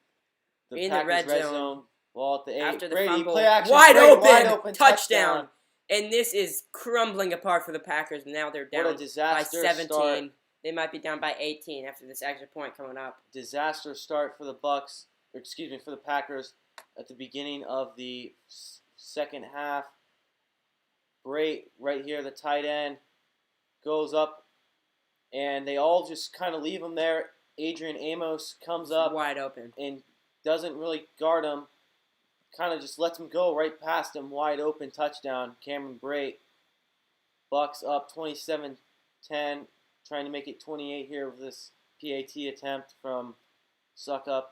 the In the Packers red zone. Ball at the 8. After the Brady, fumble, play action. wide Wide open, open touchdown. And this is crumbling apart for the Packers. Now they're down What a disaster by 17. start. They might be down by 18 after this extra point coming up. Disaster start for the Bucks. For the Packers at the beginning of the second half. Great, right here, the tight end goes up, and they all just kind of leave him there. Adrian Amos comes up wide open and doesn't really guard him. Kind of just lets him go right past him. Wide open touchdown. Cameron Brate. Bucks up 27-10. Trying to make it 28 here with this PAT attempt from Suckup.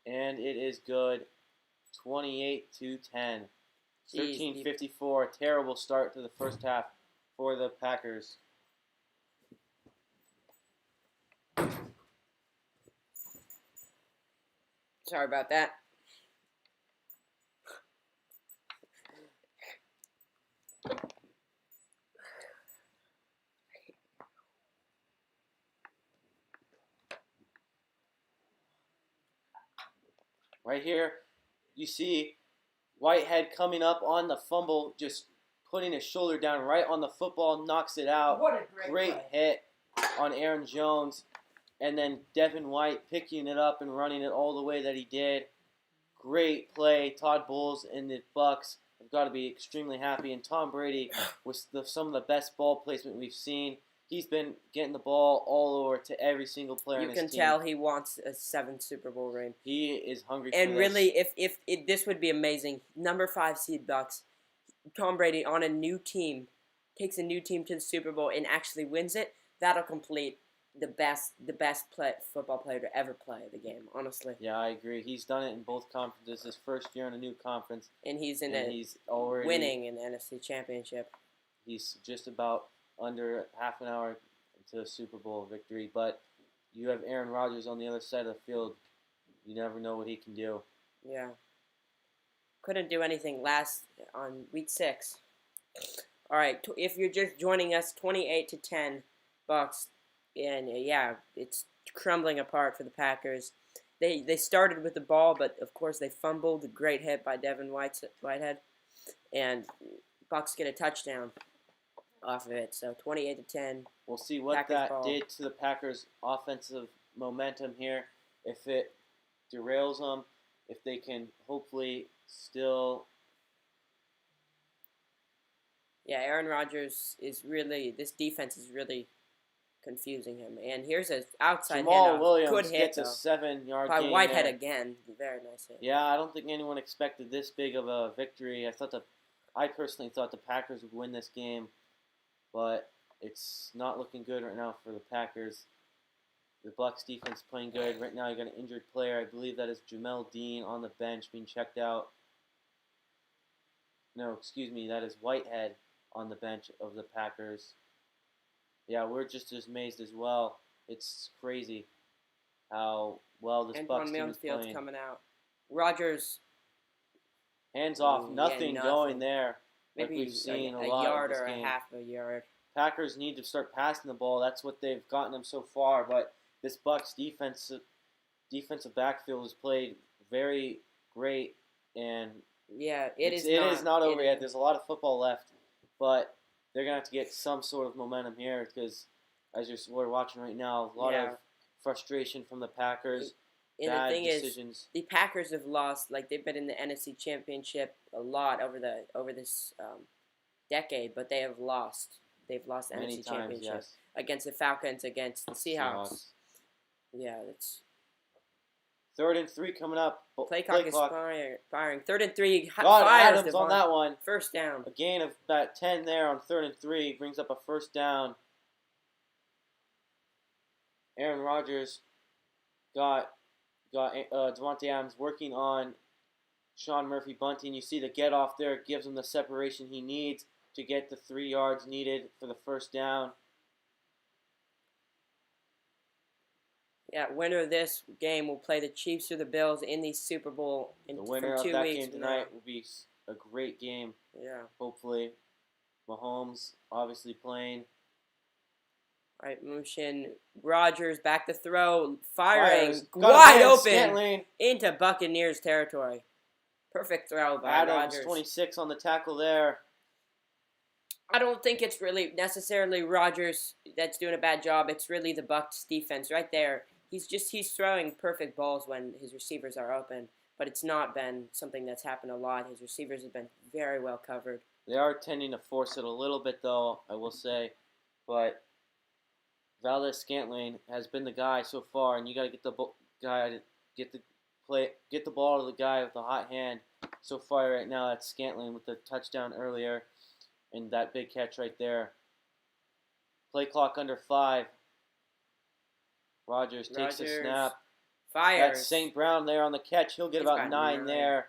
And it is good. 28-10. 13:54. Terrible start to the first half for the Packers. Sorry about that. Right here, you see Whitehead coming up on the fumble, just putting his shoulder down right on the football, knocks it out. What a great hit on Aaron Jones. And then Devin White picking it up and running it all the way that he did. Great play. Todd Bowles and the Bucks have got to be extremely happy. And Tom Brady was some of the best ball placement we've seen. He's been getting the ball all over to every single player on his team. You can tell he wants a 7th Super Bowl ring. He is hungry for this. And really, if this would be amazing. Number 5 seed Bucks. Tom Brady on a new team, takes a new team to the Super Bowl and actually wins it. That'll complete the best football player to ever play the game, honestly. Yeah, I agree. He's done it in both conferences. His first year in a new conference. And he's already winning in the NFC Championship. He's just about under half an hour to a Super Bowl victory. But you have Aaron Rodgers on the other side of the field. You never know what he can do. Yeah. Couldn't do anything on week 6. All right, if you're just joining us, 28-10 Bucks. And yeah, it's crumbling apart for the Packers. They started with the ball, but of course they fumbled. A great hit by Devin Whitehead, and Bucks get a touchdown off of it. So 28-10. We'll see what Packers that ball. did to the Packers' offensive momentum here. If it derails them, if they can hopefully still. Yeah, Aaron Rodgers is really. This defense is really confusing him. And here's an outside Jamal handoff. Williams Good hit, gets though. a 7-yard by gain Whitehead there. again. Very nice hit. Yeah, I don't think anyone expected this big of a victory. I personally thought the Packers would win this game, but it's not looking good right now for the Packers. The Bucks defense playing good. Right now you got an injured player. I believe that is Jamel Dean on the bench being checked out. No, excuse me, that is Whitehead on the bench of the Packers. Yeah, we're just as amazed as well. It's crazy how well this Bucks team is playing. coming out. Rodgers. Hands off, nothing going there. Maybe like we've seen a lot yard of this or game. a half a yard. Packers need to start passing the ball. That's what they've gotten them so far. But this Bucks defensive backfield has played very great, and yeah, it is not over yet. There's a lot of football left, but they're going to have to get some sort of momentum here because, as we're watching right now, a lot of frustration from the Packers. And bad the thing decisions. is, the Packers have lost. Like they've been in the NFC Championship a lot over this decade, but they have lost. They've lost the Many NFC times, Championship yes. against the Falcons, against the Seahawks. Yeah, it's 3rd and 3 coming up. Play clock is firing. 3rd and 3. God, fires Adams on that one. First down. A gain of about 10 there on 3rd and 3 brings up a first down. Aaron Rodgers got Devontae Adams working on Sean Murphy Bunting. You see the get off there. It gives him the separation he needs to get the 3 yards needed for the first down. Yeah, winner of this game will play the Chiefs or the Bills in the Super Bowl in The winner of that game tonight will be a great game. Yeah. Hopefully. Mahomes obviously playing. Right motion. Rodgers back to throw, Fires. firing Got a wide man, open Scantling. into Buccaneers territory. Perfect throw by Adams, Rodgers. 26 on the tackle there. I don't think it's really necessarily Rodgers that's doing a bad job. It's really the Bucs defense right there. He's throwing perfect balls when his receivers are open, but it's not been something that's happened a lot. His receivers have been very well covered. They are tending to force it a little bit, though, I will say. But Valdez Scantling has been the guy so far, and you got to get the guy to get the ball to the guy with the hot hand. So far, right now, that's Scantling with the touchdown earlier, and that big catch right there. Play clock under 5. Rodgers takes the snap. Fires. That's St. Brown there on the catch. He'll get about 9 there.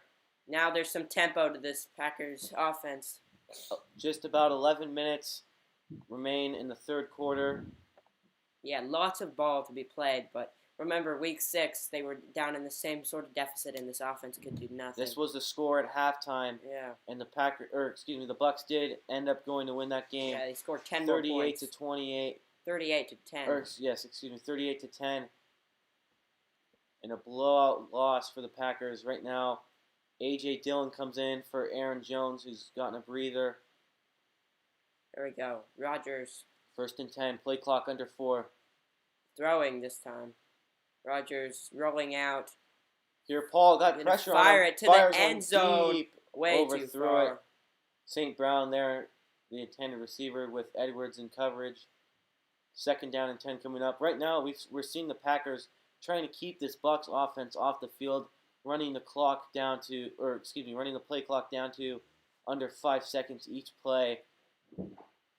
Now there's some tempo to this Packers offense. Just about 11 minutes remain in the third quarter. Yeah, lots of ball to be played, but remember, week 6, they were down in the same sort of deficit, and this offense could do nothing. This was the score at halftime. Yeah. And the Bucs did end up going to win that game. Yeah, they scored 10 more points. 38 to 28. 38 to 10. 38 to 10. And a blowout loss for the Packers right now. A.J. Dillon comes in for Aaron Jones, who's gotten a breather. There we go. Rodgers. 1st and 10. Play clock under 4. Throwing this time. Rodgers rolling out. Here, Paul got pressure on him. Fire it to the end zone. Way too far. It. St. Brown there, the intended receiver with Edwards in coverage. 2nd down and 10 coming up. Right now, we're seeing the Packers trying to keep this Bucs offense off the field, running the play clock down to under 5 seconds each play.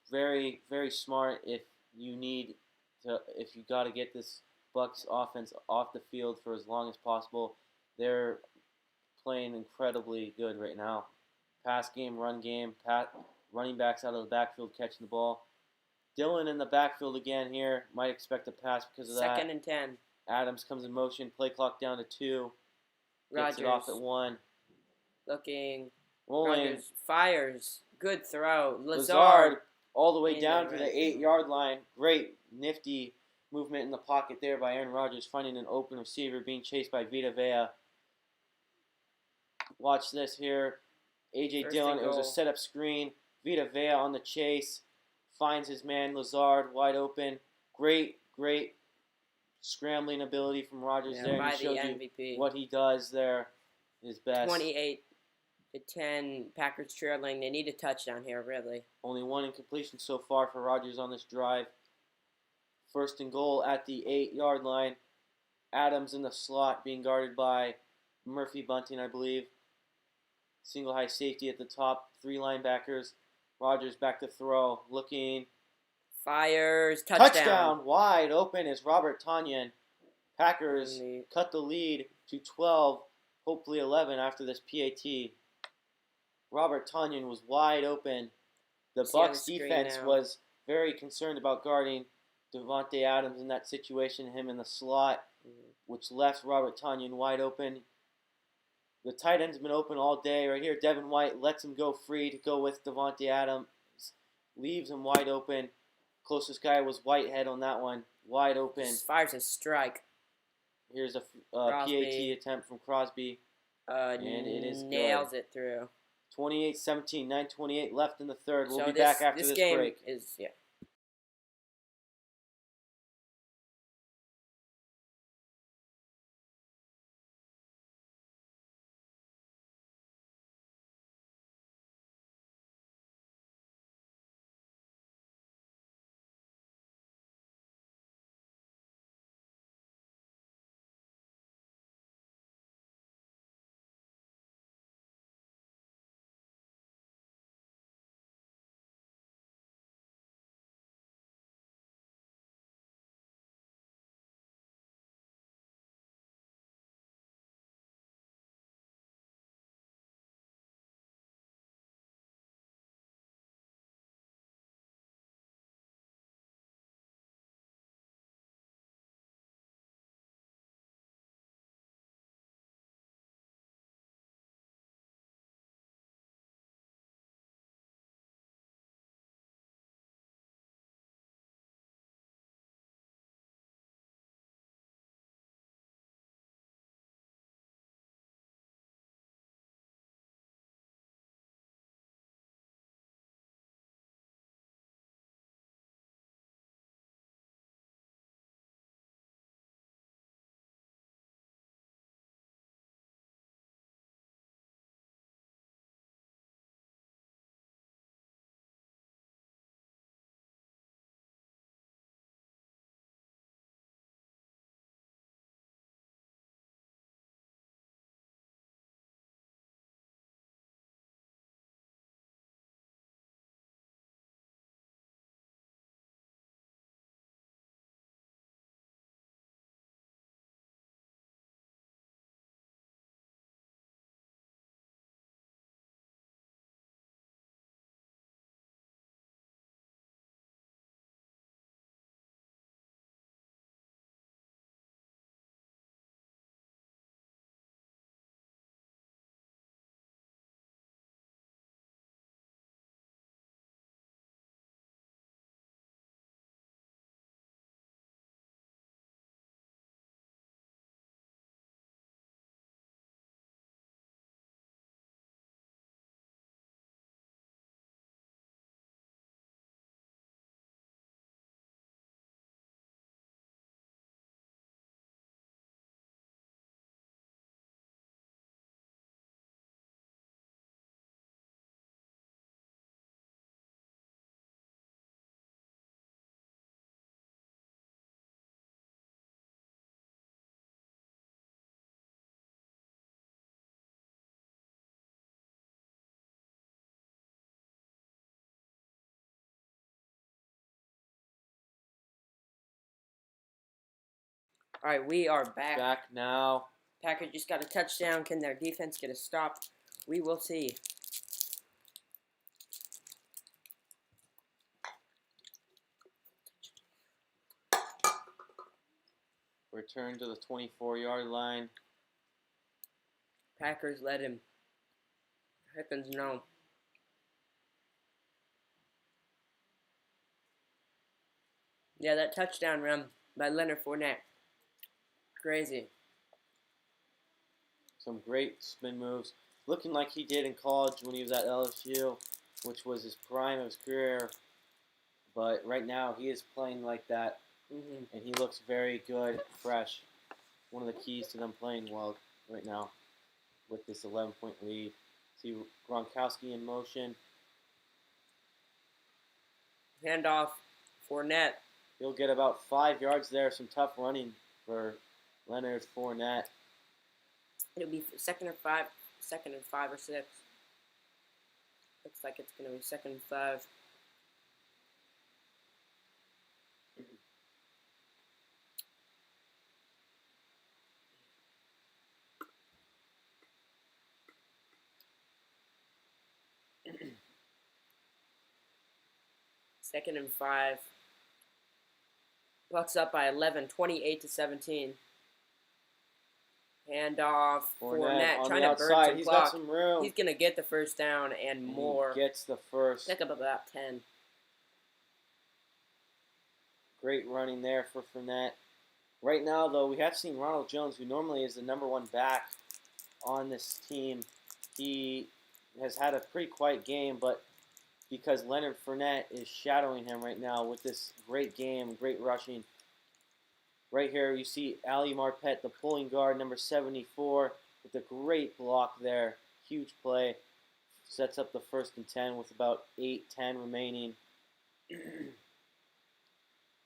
Very, very smart if you got to get this Bucs offense off the field for as long as possible. They're playing incredibly good right now. Pass game, run game, running backs out of the backfield catching the ball. Dillon in the backfield again here. Might expect a pass because of that. 2nd and 10. Adams comes in motion. Play clock down to 2. Rodgers. Gets it off at 1. Looking. Rolling. Rodgers fires. Good throw. Lazard all the way down to the 8-yard line. Great, nifty movement in the pocket there by Aaron Rodgers, finding an open receiver, being chased by Vita Vea. Watch this here. A.J. Dillon, it was a setup screen. Vita Vea on the chase. Finds his man Lazard wide open. Great scrambling ability from Rodgers there. By he showed the you MVP. what he does there. His best. 28 to 10. Packers trailing. They need a touchdown here, really. Only 1 incompletion so far for Rodgers on this drive. 1st and goal at the 8-yard line. Adams in the slot being guarded by Murphy Bunting, I believe. Single high safety at the top. 3 linebackers. Rodgers back to throw. Looking. Fires. Touchdown. Touchdown. Wide open is Robert Tonyan. Packers cut the lead to 12, hopefully 11 after this PAT. Robert Tonyan was wide open. The Bucs defense was very concerned about guarding Davante Adams in that situation, him in the slot, which left Robert Tonyan wide open. The tight end's been open all day. Right here, Devin White lets him go free to go with Davante Adams. Leaves him wide open. Closest guy was Whitehead on that one. Wide open. Just fires a strike. Here's a PAT attempt from Crosby. And it is nails good. it through. 28-17, 9:28 left in the third. We'll be back after this break. All right, we are back. Back now. Packers just got a touchdown. Can their defense get a stop? We will see. Return to the 24-yard line. Packers let him. Heckens no. Yeah, that touchdown run by Leonard Fournette. Crazy. Some great spin moves. Looking like he did in college when he was at LSU, which was his prime of his career. But right now he is playing like that, and he looks very good, fresh. One of the keys to them playing well right now with this 11-point lead. See Gronkowski in motion. Handoff. Fournette. He'll get about 5 yards there. Some tough running for Leonard Fournette. It'll be second and 5 or 6. Looks like it's going to be 2nd and 5. Second and 5. Bucks up by 11, 28-17. Handoff. Fournette on trying the to burn outside. some He's clock. got some room. He's going to get the first down and more. He gets the first. Pick up about 10. Great running there for Fournette. Right now, though, we have seen Ronald Jones, who normally is the #1 back on this team. He has had a pretty quiet game, but because Leonard Fournette is shadowing him right now with this great game, great rushing. Right here, you see Ali Marpet, the pulling guard, number 74, with a great block there. Huge play. Sets up the 1st and 10 with about 8-10 remaining.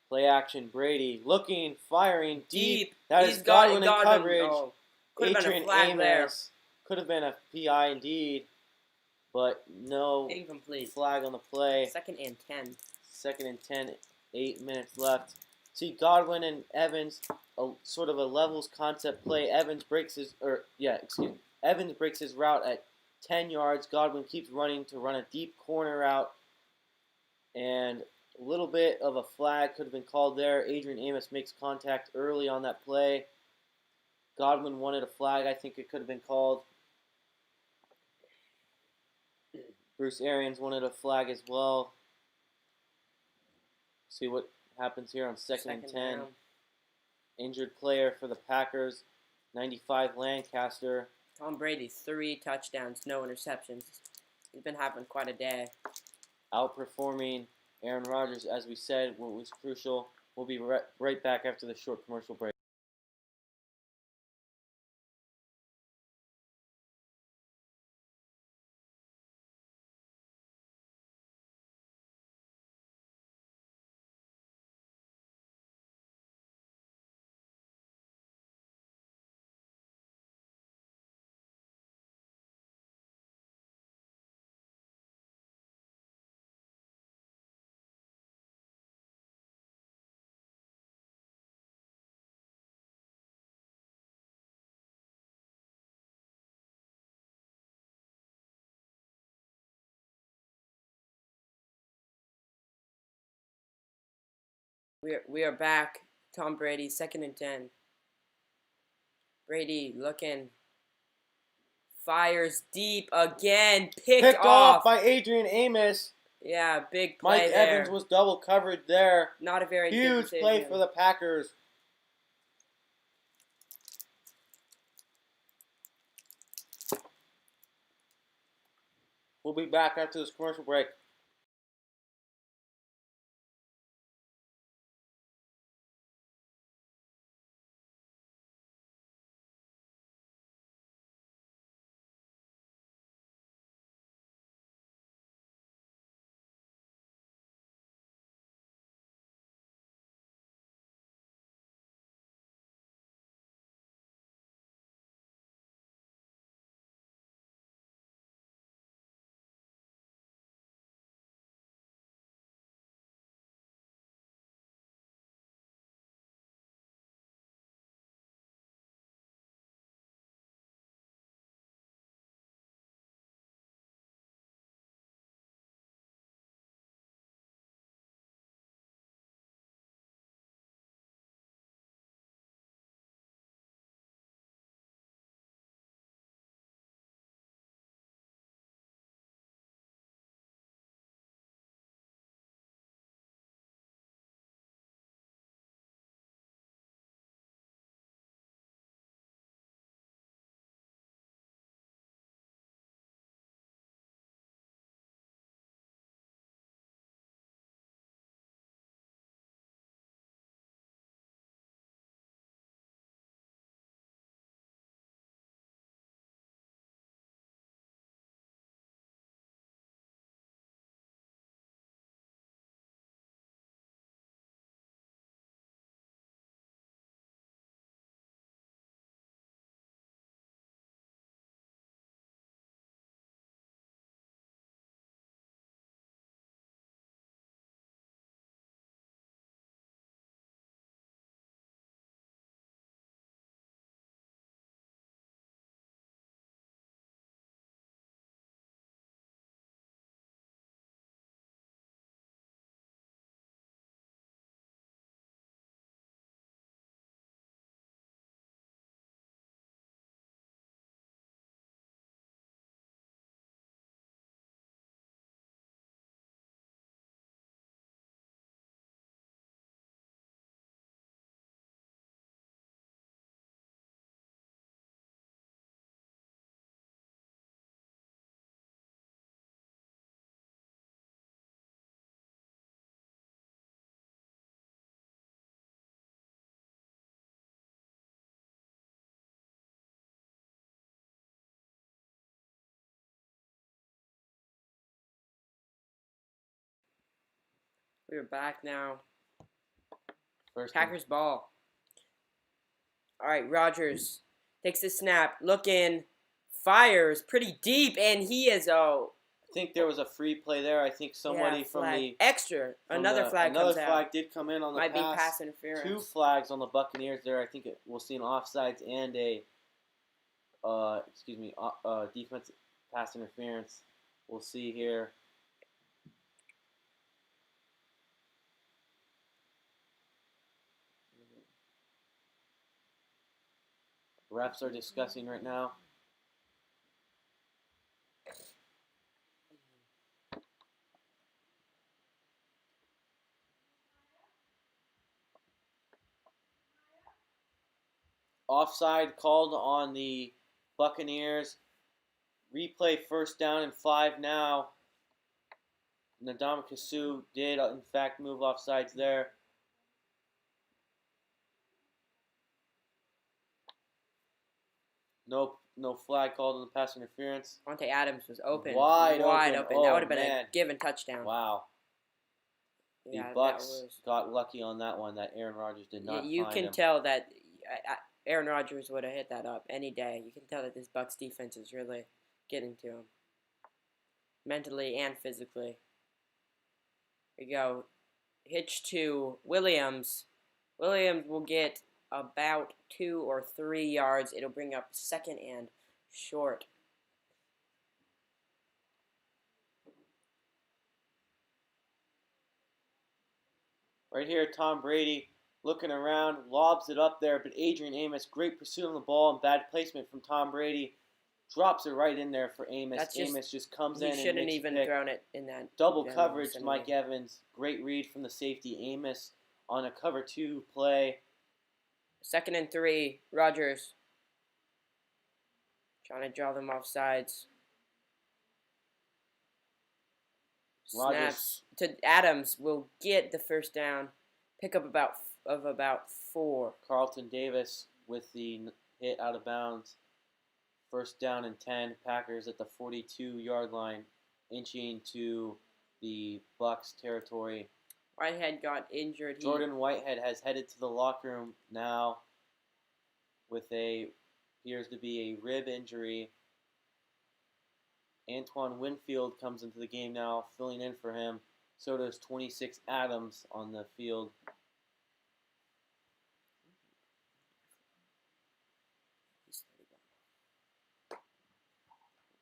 Play action, Brady looking, firing deep. That is Godwin in coverage. Oh, could have been a Adrian flag there. Amos could have been a PI indeed, but no Incomplete. flag on the play. 2nd and 10. 2nd and 10, 8 minutes left. See Godwin and Evans, sort of a levels concept play. Evans breaks his route at 10 yards. Godwin keeps running to run a deep corner route, and a little bit of a flag could have been called there. Adrian Amos makes contact early on that play. Godwin wanted a flag. I think it could have been called. Bruce Arians wanted a flag as well. See what happens here on 2nd and 10. Down. Injured player for the Packers, 95 Lancaster. Tom Brady, 3 touchdowns, no interceptions. He's been having quite a day. Outperforming Aaron Rodgers, as we said, what was crucial. We'll be right back after the short commercial break. We are back. Tom Brady, 2nd and 10. Brady looking. Fires deep again. Picked off by Adrian Amos. Yeah, big play Mike there. Evans was double covered there. Not a very good Huge decision. play for the Packers. We'll be back after this commercial break. We're back now. First Packers ball. All right, Rodgers takes the snap, looking, fires pretty deep, and he is I think there was a free play there. I think somebody from the extra. Another flag comes out. Another flag did come in on the Might pass. be pass interference. 2 flags on the Buccaneers there. I think we'll see an offsides and a defensive pass interference. We'll see here. Refs are discussing right now. Offside called on the Buccaneers. Replay first down and 5 now. Ndamukong Suh did, in fact, move offsides there. No flag called on the pass interference. Monte Adams was open. Wide open. Oh, that would have been a given touchdown. Wow. Yeah, the Bucs got lucky on that one that Aaron Rodgers did not You find can him. tell that Aaron Rodgers would have hit that up any day. You can tell that this Bucs defense is really getting to him. Mentally and physically. Here we go. Hitch to Williams. Williams will get about 2 or 3 yards. It'll bring up second and short. Right here, Tom Brady looking around, lobs it up there, but Adrian Amos, great pursuit on the ball and bad placement from Tom Brady. Drops it right in there for Amos. Amos just comes in and makes a pick. He shouldn't even thrown it in that. Double coverage, Mike Evans. Great read from the safety, Amos, on a cover 2 play. Second and 3, Rodgers. Trying to draw them off sides. Snaps to Adams will get the first down. Pick up about 4. Carlton Davis with the hit out of bounds. First down and 10. Packers at the 42-yard line, inching to the Bucs territory. Whitehead got injured. Jordan Whitehead has headed to the locker room now with appears to be a rib injury. Antoine Winfield comes into the game now, filling in for him. So does 26 Adams on the field.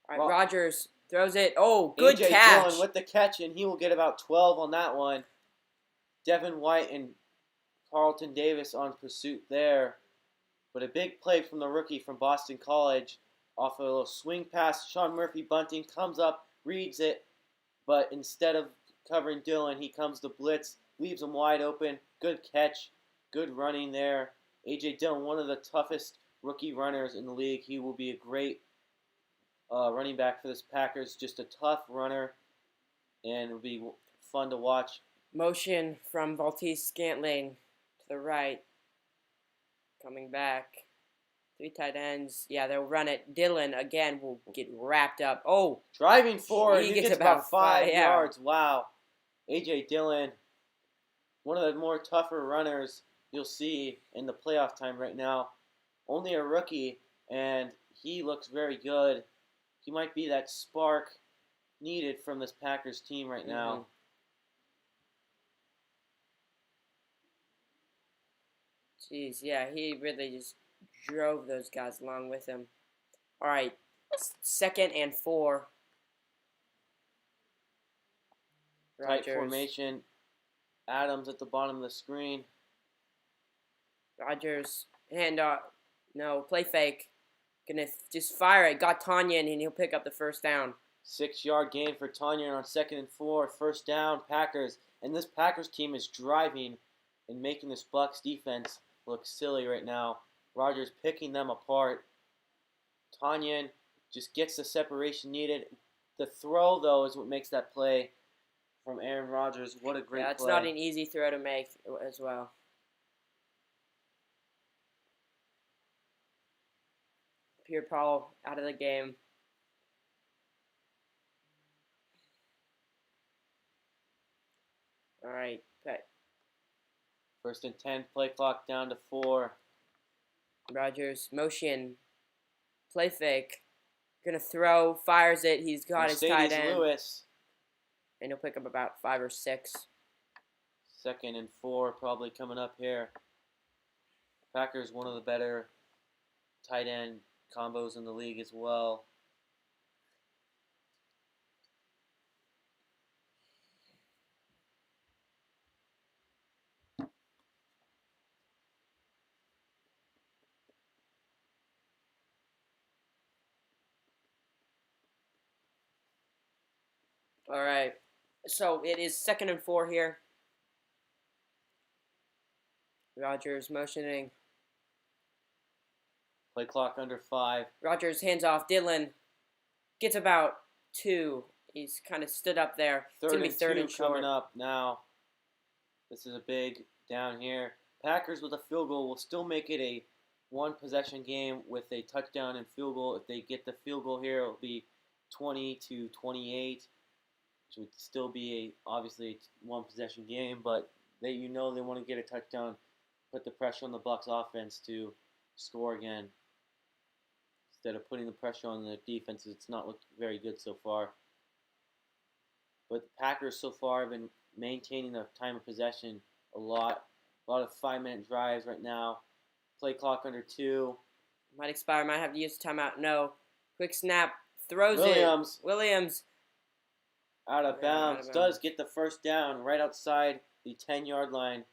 All right, Rodgers throws it. Oh, good AJ catch. Dillon with the catch, and he will get about 12 on that one. Devin White and Carlton Davis on pursuit there. But a big play from the rookie from Boston College. Off a little swing pass, Sean Murphy Bunting comes up, reads it, but instead of covering Dillon, he comes to blitz, leaves him wide open. Good catch, good running there. A.J. Dillon, one of the toughest rookie runners in the league. He will be a great running back for this Packers. Just a tough runner, and it'll be fun to watch. Motion from Valtese Scantling to the right. Coming back. 3 tight ends. Yeah, they'll run it. Dillon, again, will get wrapped up. Oh! Driving forward. He gets about 5 yeah. yards. Wow. A.J. Dillon, one of the more tougher runners you'll see in the playoff time right now. Only a rookie, and he looks very good. He might be that spark needed from this Packers team right now. Jeez, yeah, he really just drove those guys along with him. All right, second and 4. Tight formation. Adams at the bottom of the screen. Rodgers, handoff. No, play fake. Gonna just fire it. Got Tanyan, and he'll pick up the first down. 6-yard gain for Tanyan on 2nd and 4. First down, Packers. And this Packers team is driving and making this Bucs defense look silly right now. Rodgers picking them apart. Tanyan just gets the separation needed. The throw, though, is what makes that play from Aaron Rodgers. What a great play. It's not an easy throw to make as well. Pierre-Paul out of the game. All right. First and 10, play clock down to 4. Rodgers motion, play fake, gonna throw, fires it. He's got his tight Mercedes end, Lewis. and he'll pick up about 5 or 6. Second and 4 probably coming up here. Packers, one of the better tight end combos in the league as well. All right. So it is 2nd and 4 here. Rodgers motioning. Play clock under 5. Rodgers hands off. Dillon gets about 2. He's kind of stood up there. It's going to be 3rd and short. Coming up now. This is a big down here. Packers with a field goal will still make it a 1-possession game with a touchdown and field goal. If they get the field goal here, it'll be 20-28, which would still be obviously a 1-possession game, but they want to get a touchdown, put the pressure on the Bucs offense to score again. Instead of putting the pressure on the defense, it's not looked very good so far. But the Packers so far have been maintaining their time of possession a lot. A lot of 5-minute drives right now. Play clock under 2. Might expire. Might have to use timeout. No. Quick snap. Throws Williams. it. Williams. Out of bounds. Does get the first down right outside the 10-yard line.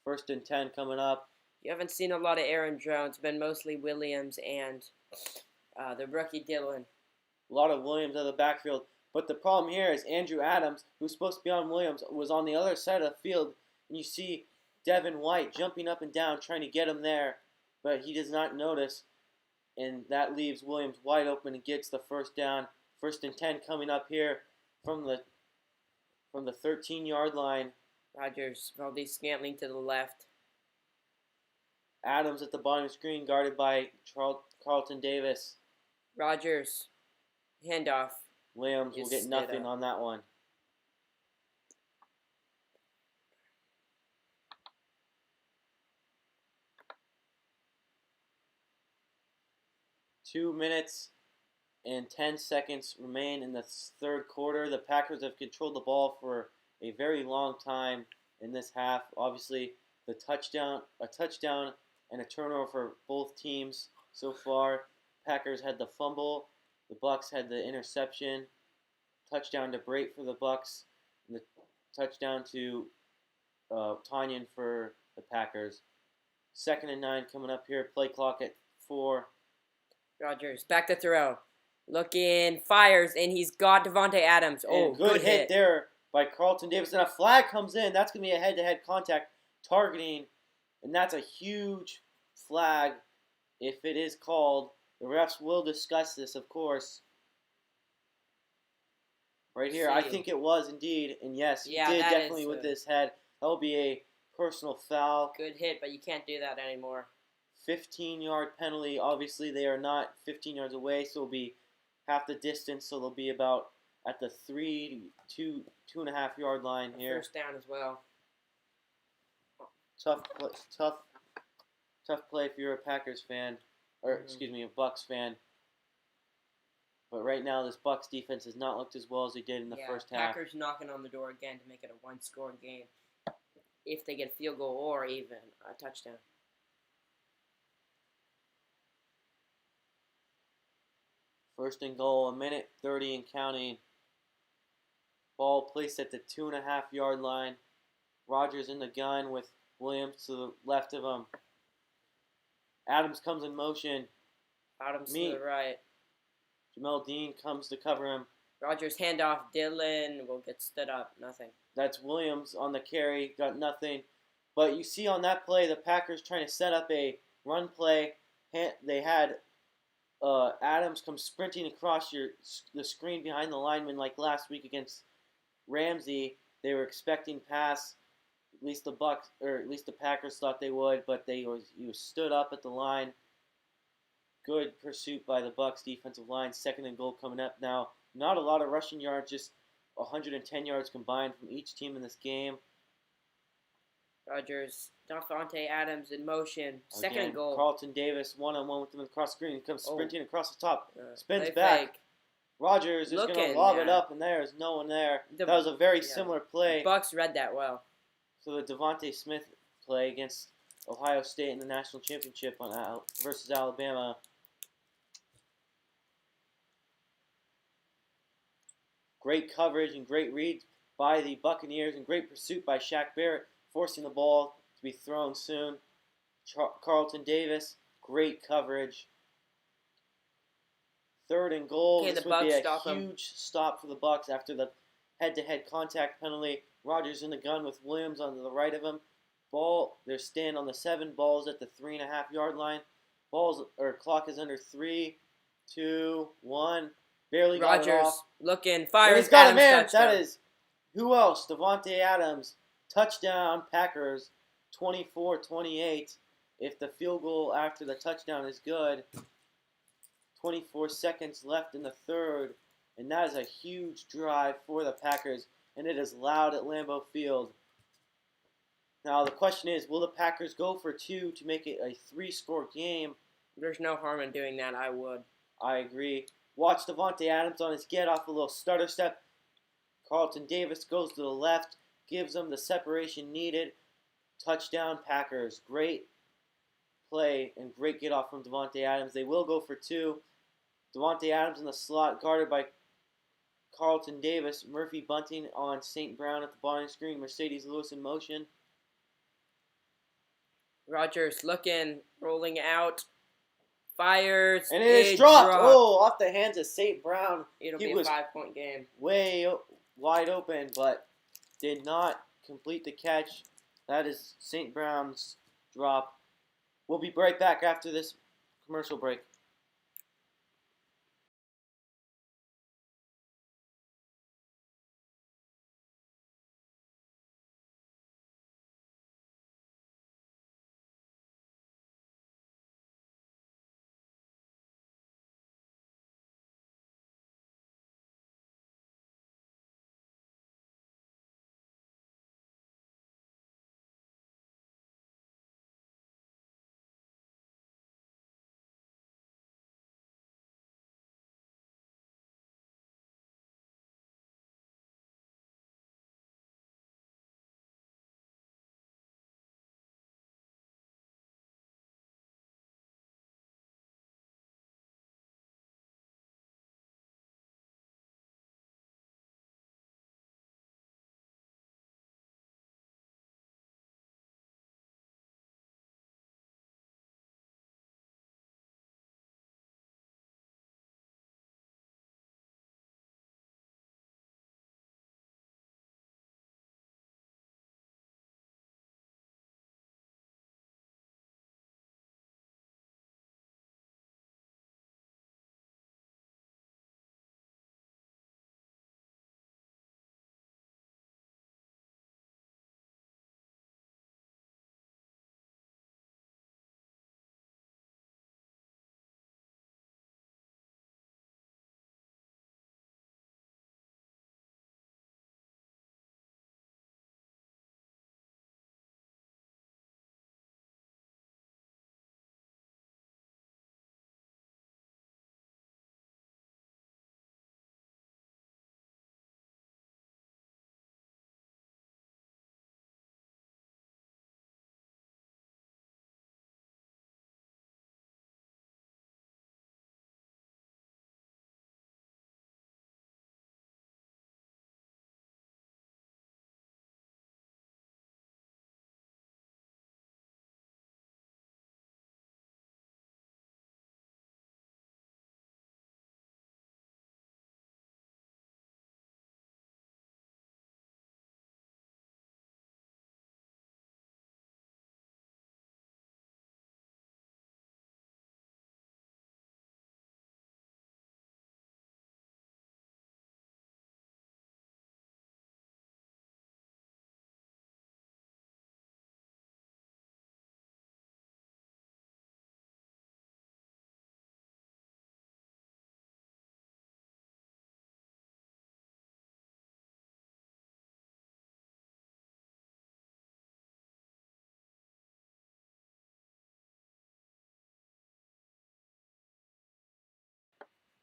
1st and 10 coming up. You haven't seen a lot of Aaron Jones. It's been mostly Williams and the rookie Dillon. A lot of Williams out of the backfield. But the problem here is Andrew Adams, who's supposed to be on Williams, was on the other side of the field. And you see Devin White jumping up and down trying to get him there. But he does not notice. And that leaves Williams wide open and gets the first down. 1st and 10 coming up here from the 13-yard line. Rodgers, Valdez-Scantling to the left. Adams at the bottom of the screen, guarded by Carlton Davis. Rodgers, handoff. Williams will get nothing on that one. Two minutes and 10 seconds remain in the third quarter. The Packers have controlled the ball for a very long time in this half. Obviously, a touchdown and a turnover for both teams so far. Packers had the fumble. The Bucs had the interception. Touchdown to Brate for the Bucs. And the touchdown to Tanyan for the Packers. 2nd and 9 coming up here. Play clock at 4. Rodgers, back to throw. Looking, fires, and he's got Devontae Adams. Oh, and good hit there by Carlton Davis. And a flag comes in. That's going to be a head-to-head contact targeting. And that's a huge flag if it is called. The refs will discuss this, of course. Right here, I think it was indeed. And yes, he did definitely with this head. That will be a personal foul. Good hit, but you can't do that anymore. 15-yard penalty. Obviously, they are not 15 yards away, so it'll be half the distance. So they'll be about at the 2.5 yard line here. First down as well. Tough play if you're a Packers fan, or excuse me, a Bucs fan. But right now, this Bucs defense has not looked as well as they did in the first half. Packers knocking on the door again to make it a 1-score game. If they get a field goal or even a touchdown. 1st and goal, 1:30 and counting. Ball placed at the 2.5 yard line. Rodgers in the gun with Williams to the left of him. Adams comes in motion. Adams to the right. Jamel Dean comes to cover him. Rodgers handoff. Dillon will get stood up. Nothing. That's Williams on the carry. Got nothing. But you see on that play, the Packers trying to set up a run play. They had Adams come sprinting across the screen behind the lineman like last week against Ramsey. They were expecting pass. At least the Packers thought they would, but you stood up at the line. Good pursuit by the Bucs defensive line. 2nd and goal coming up now. Not a lot of rushing yards, just 110 yards combined from each team in this game. Rogers, Davante Adams in motion. Second Again, and goal. Carlton Davis one-on-one with him across screen. He comes sprinting across the top. Spins Play back. fake. Rogers is going to lob it up, and there is no one there. That was a very similar play. Bucks read that well. So the Devontae Smith play against Ohio State in the national championship versus Alabama. Great coverage and great read by the Buccaneers and great pursuit by Shaq Barrett, forcing the ball to be thrown soon. Carlton Davis, great coverage. Third and goal. Okay, this would be a huge stop for the Bucks after the head-to-head contact penalty. Rogers in the gun with Williams on the right of him. Ball, they're stand on the 7. Balls at the 3.5-yard line. Clock is under 3, 2, 1. Barely got it off. Rogers looking, fires. He's got a man. That is, who else? Davante Adams. Touchdown, Packers. 24-28. If the field goal after the touchdown is good. 24 seconds left in the third, and that is a huge drive for the Packers, and it is loud at Lambeau Field. Now the question is, will the Packers go for 2 to make it a 3-score game? There's no harm in doing that. I would. I agree. Watch Davante Adams on his get off, a little stutter step. Carlton Davis goes to the left, gives them the separation needed. Touchdown, Packers. Great play and great get off from Davante Adams. They will go for 2. Davante Adams in the slot, guarded by Carlton Davis. Murphy Bunting on St. Brown at the bottom screen. Mercedes Lewis in motion. Rogers looking, rolling out, fires. And it is dropped. Oh, off the hands of St. Brown. It'll be a 5-point game. Way wide open, but did not complete the catch. That is St. Brown's drop. We'll be right back after this commercial break.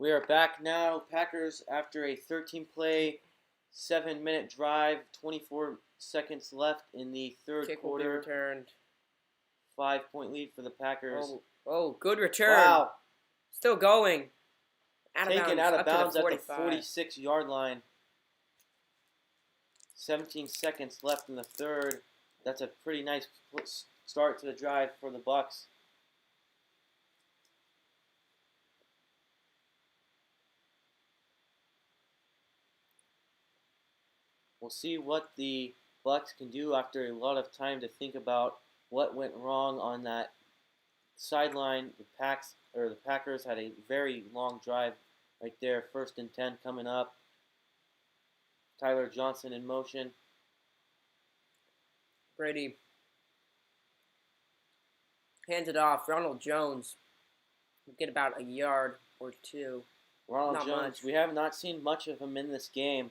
We are back now. Packers, after a 13-play, 7-minute drive, 24 seconds left in the third Kick quarter. will be returned. 5-point lead for the Packers. Oh, good return. Wow. Still going. Taken out of bounds at the 46-yard line. 17 seconds left in the third. That's a pretty nice start to the drive for the Bucs. We'll see what the Bucs can do after a lot of time to think about what went wrong on that sideline. The Packers had a very long drive right there. 1st and 10 coming up. Tyler Johnson in motion. Brady hands it off. Ronald Jones will get about a yard or two. Ronald Jones, we have not seen much of him in this game,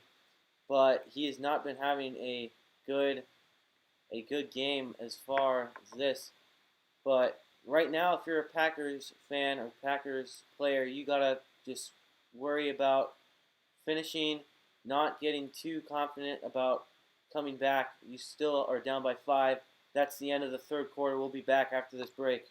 but he has not been having a good game as far as this. But right now, if you're a Packers fan or Packers player, you gotta just worry about finishing, not getting too confident about coming back. You still are down by 5. That's the end of the third quarter. We'll be back after this break.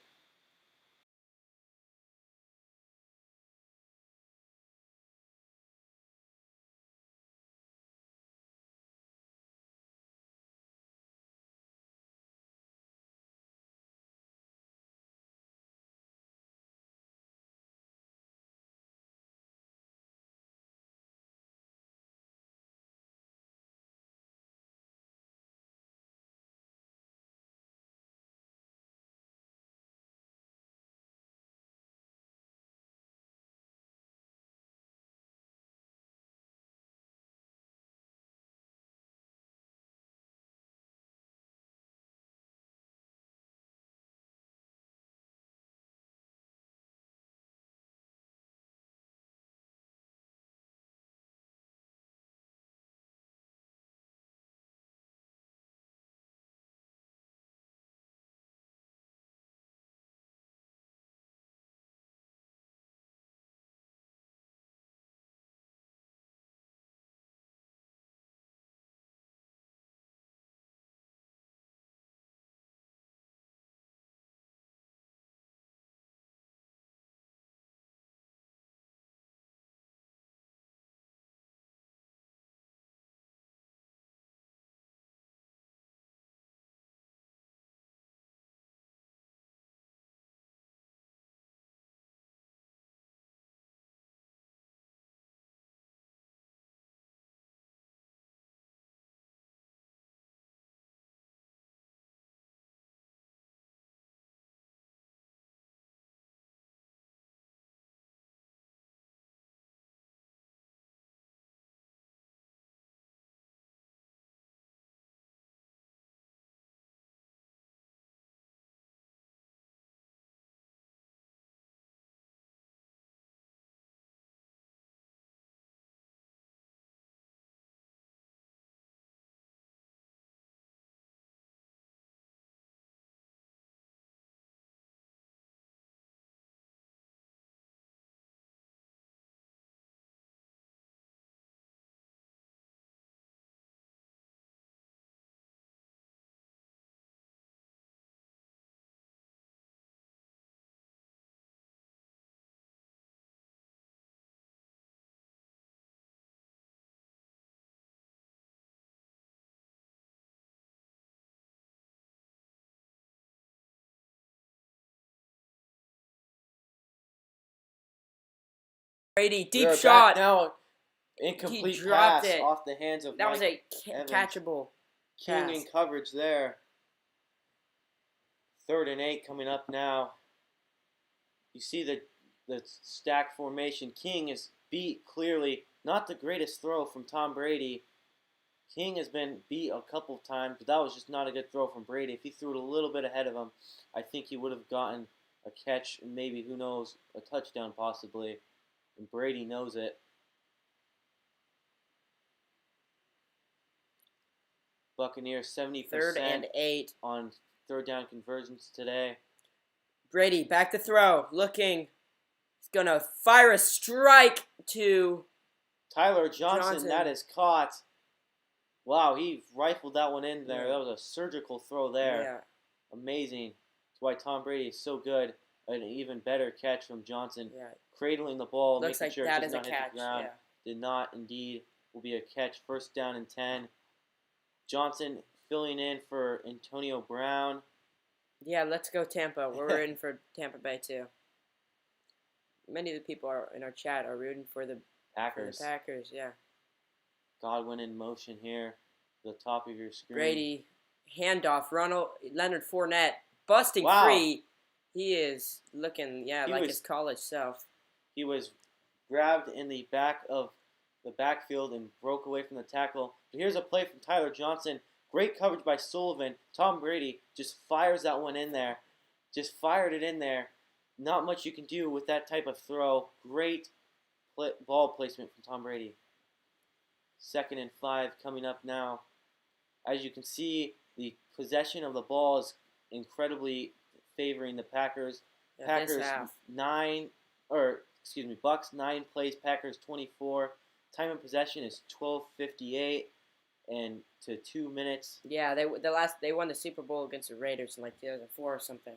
Brady, deep shot. Now, incomplete pass off the hands of That was a Evans. catchable King pass. in coverage there. 3rd and 8 coming up now. You see the stack formation. King is beat clearly. Not the greatest throw from Tom Brady. King has been beat a couple of times, but that was just not a good throw from Brady. If he threw it a little bit ahead of him, I think he would have gotten a catch and maybe, who knows, a touchdown possibly. And Brady knows it. Buccaneers 70% 3rd and 8 on 3rd down conversions today. Brady back to throw, looking. He's gonna fire a strike to Tyler Johnson, Johnson. that is caught. Wow, he rifled that one in there. Yeah. That was a surgical throw there. Yeah. Amazing. That's why Tom Brady is so good. An even better catch from Johnson. Yeah. Cradling the ball, Looks making like sure that it does is a not hit catch. the ground. Yeah. Did not indeed. Will be a catch. First down and 10. Johnson filling in for Antonio Brown. Yeah, let's go Tampa. We're in for Tampa Bay too. Many of the people in our chat are rooting for the Packers. Yeah. Godwin in motion here. The top of your screen. Brady, handoff. Leonard Fournette busting free. He is looking, like his college self. He was grabbed in the back of the backfield and broke away from the tackle. But here's a play from Tyler Johnson. Great coverage by Sullivan. Tom Brady just fires that one in there. Just fired it in there. Not much you can do with that type of throw. Great ball placement from Tom Brady. 2nd and 5 coming up now. As you can see, the possession of the ball is incredibly favoring the Packers. Yeah, Packers Bucks 9 plays, Packers 24. Time of possession is 12:58 and to 2 minutes. Yeah, they won the Super Bowl against the Raiders in like 2004 or something.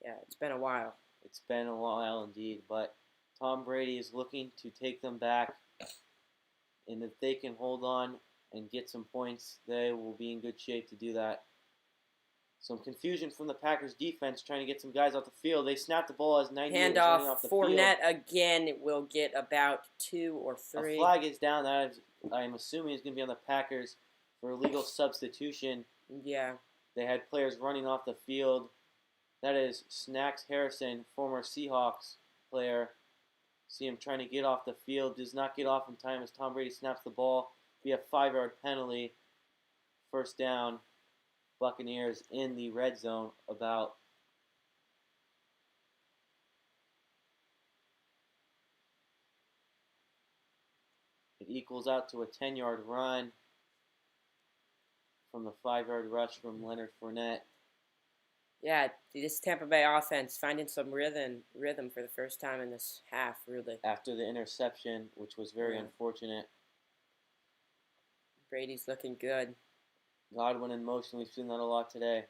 Yeah, it's been a while. It's been a while indeed, but Tom Brady is looking to take them back, and if they can hold on and get some points, they will be in good shape to do that. Some confusion from the Packers defense trying to get some guys off the field. They snapped the ball as 98 was running off the field. Fournette again will get about 2 or 3. A flag is down. I'm assuming is going to be on the Packers for illegal substitution. Yeah. They had players running off the field. That is Snacks Harrison, former Seahawks player. See him trying to get off the field. Does not get off in time as Tom Brady snaps the ball. Be a 5-yard penalty. First down. Buccaneers in the red zone about. It equals out to a 10-yard run from the 5-yard rush from Leonard Fournette. Yeah, this Tampa Bay offense finding some rhythm for the first time in this half, really. After the interception, which was very unfortunate. Brady's looking good. Godwin in motion. We've seen that a lot today.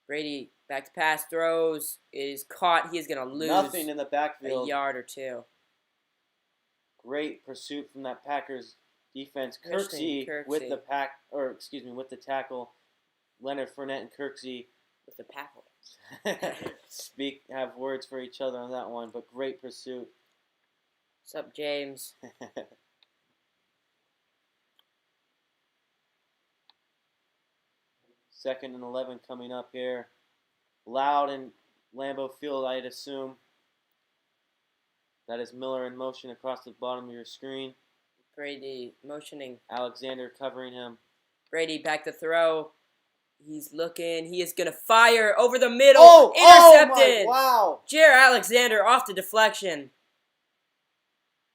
Brady back to pass throws is caught. He is going to lose nothing in the backfield. A yard or 2. Great pursuit from that Packers defense. Kirksey with the tackle. Leonard Fournette and Kirksey with the tackle. have words for each other on that one, but great pursuit. What's up, James? 2nd and 11 coming up here. Loud in Lambeau Field, I'd assume. That is Miller in motion across the bottom of your screen. Brady motioning. Alexander covering him. Brady back to throw. He's looking. He is going to fire over the middle. Intercepted. Wow. Jair Alexander off the deflection.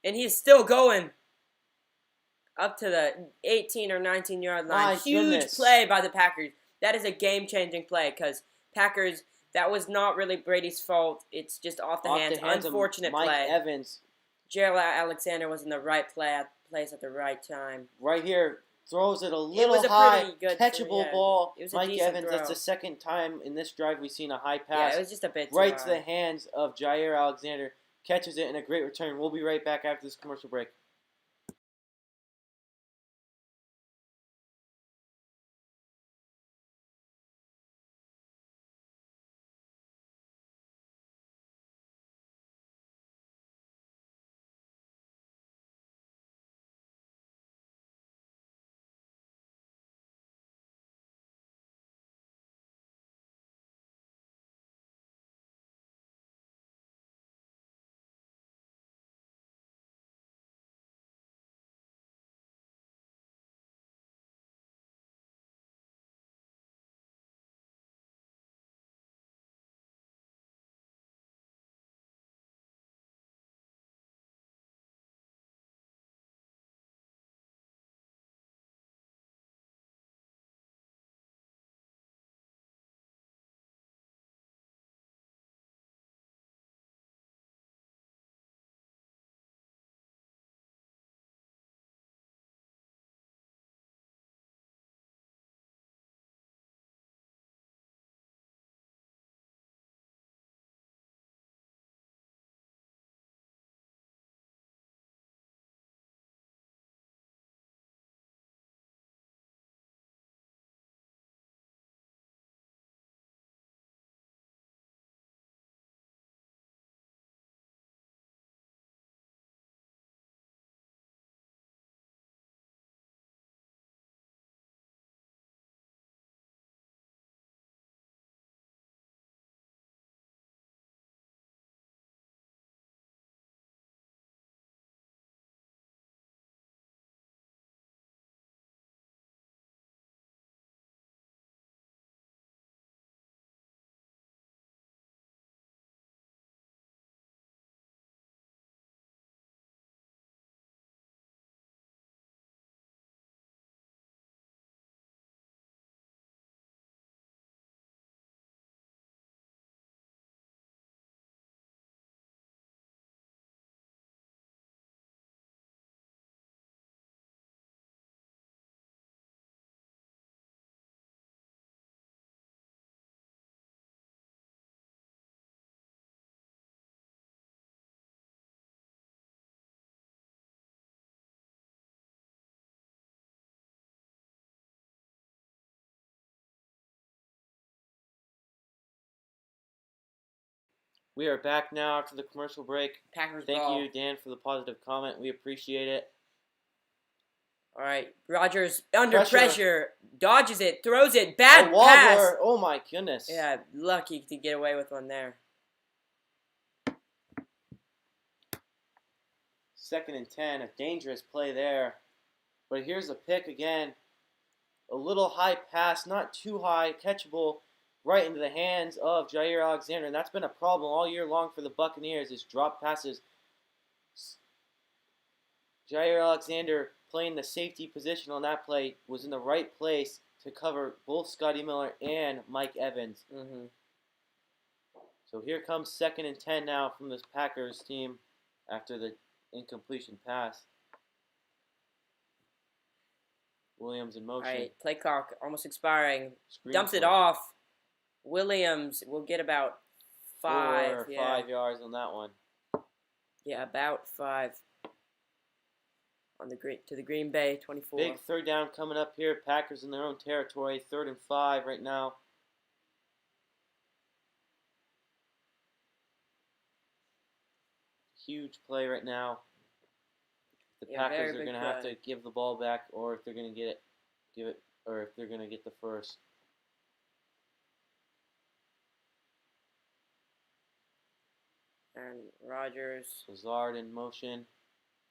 And he's still going up to the 18 or 19-yard line. Huge play by the Packers. That is a game-changing play because Packers, that was not really Brady's fault. It's just off the hands. Unfortunate Mike play. Evans. Jair Alexander was in the right place at the right time. Right here. Throws it a little high, catchable ball. Mike Evans, that's the second time in this drive we've seen a high pass. Yeah, it was just a bit right to the hands of Jair Alexander. Catches it in a great return. We'll be right back after this commercial break. We are back now after the commercial break. Packers Thank ball. you, Dan, for the positive comment. We appreciate it. All right, Rodgers under Pressure. pressure, dodges it, throws it, bad A pass. wobbler. Oh my goodness. Yeah, lucky to get away with one there. 2nd and 10, a dangerous play there. But here's a pick again. A little high pass, not too high, catchable, right into the hands of Jair Alexander. And that's been a problem all year long for the Buccaneers, is drop passes. Jair Alexander, playing the safety position on that play, was in the right place to cover both Scotty Miller and Mike Evans. Mm-hmm. So here comes 2nd and 10 now from this Packers team after the incompletion pass. Williams in motion. All right, play clock almost expiring. Screen Dumps it play. off. Williams will get about 5. 4 or 5 yards on that one. Yeah, about 5. On the Green Bay 24. Big 3rd down coming up here. Packers in their own territory. 3rd and 5 right now. Huge play right now. The Packers are going to have to give the ball back, or if they're going to or if they're going to get the first. And Rodgers. Lazard in motion.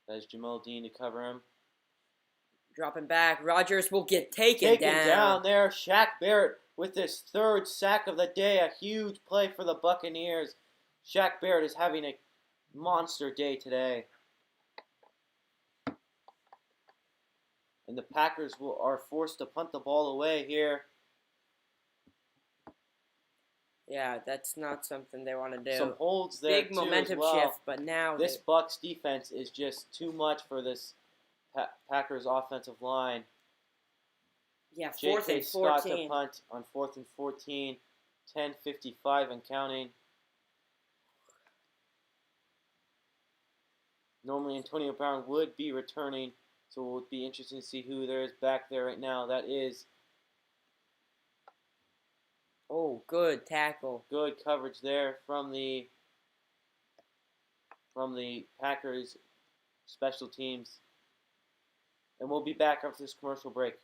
That is Jamal Dean to cover him. Dropping back. Rodgers will get taken down there. Shaq Barrett with his 3rd sack of the day. A huge play for the Buccaneers. Shaq Barrett is having a monster day today. And the Packers are forced to punt the ball away here. Yeah, that's not something they want to do. Some holds there. Big momentum shift, but now this Bucs defense is just too much for this Packers offensive line. Yeah, 4th and 14. Scott to punt on 4th and 14, 10:55 and counting. Normally Antonio Brown would be returning, so it would be interesting to see who there is back there right now. That is. Oh, good tackle. Good coverage there from the Packers special teams. And we'll be back after this commercial break.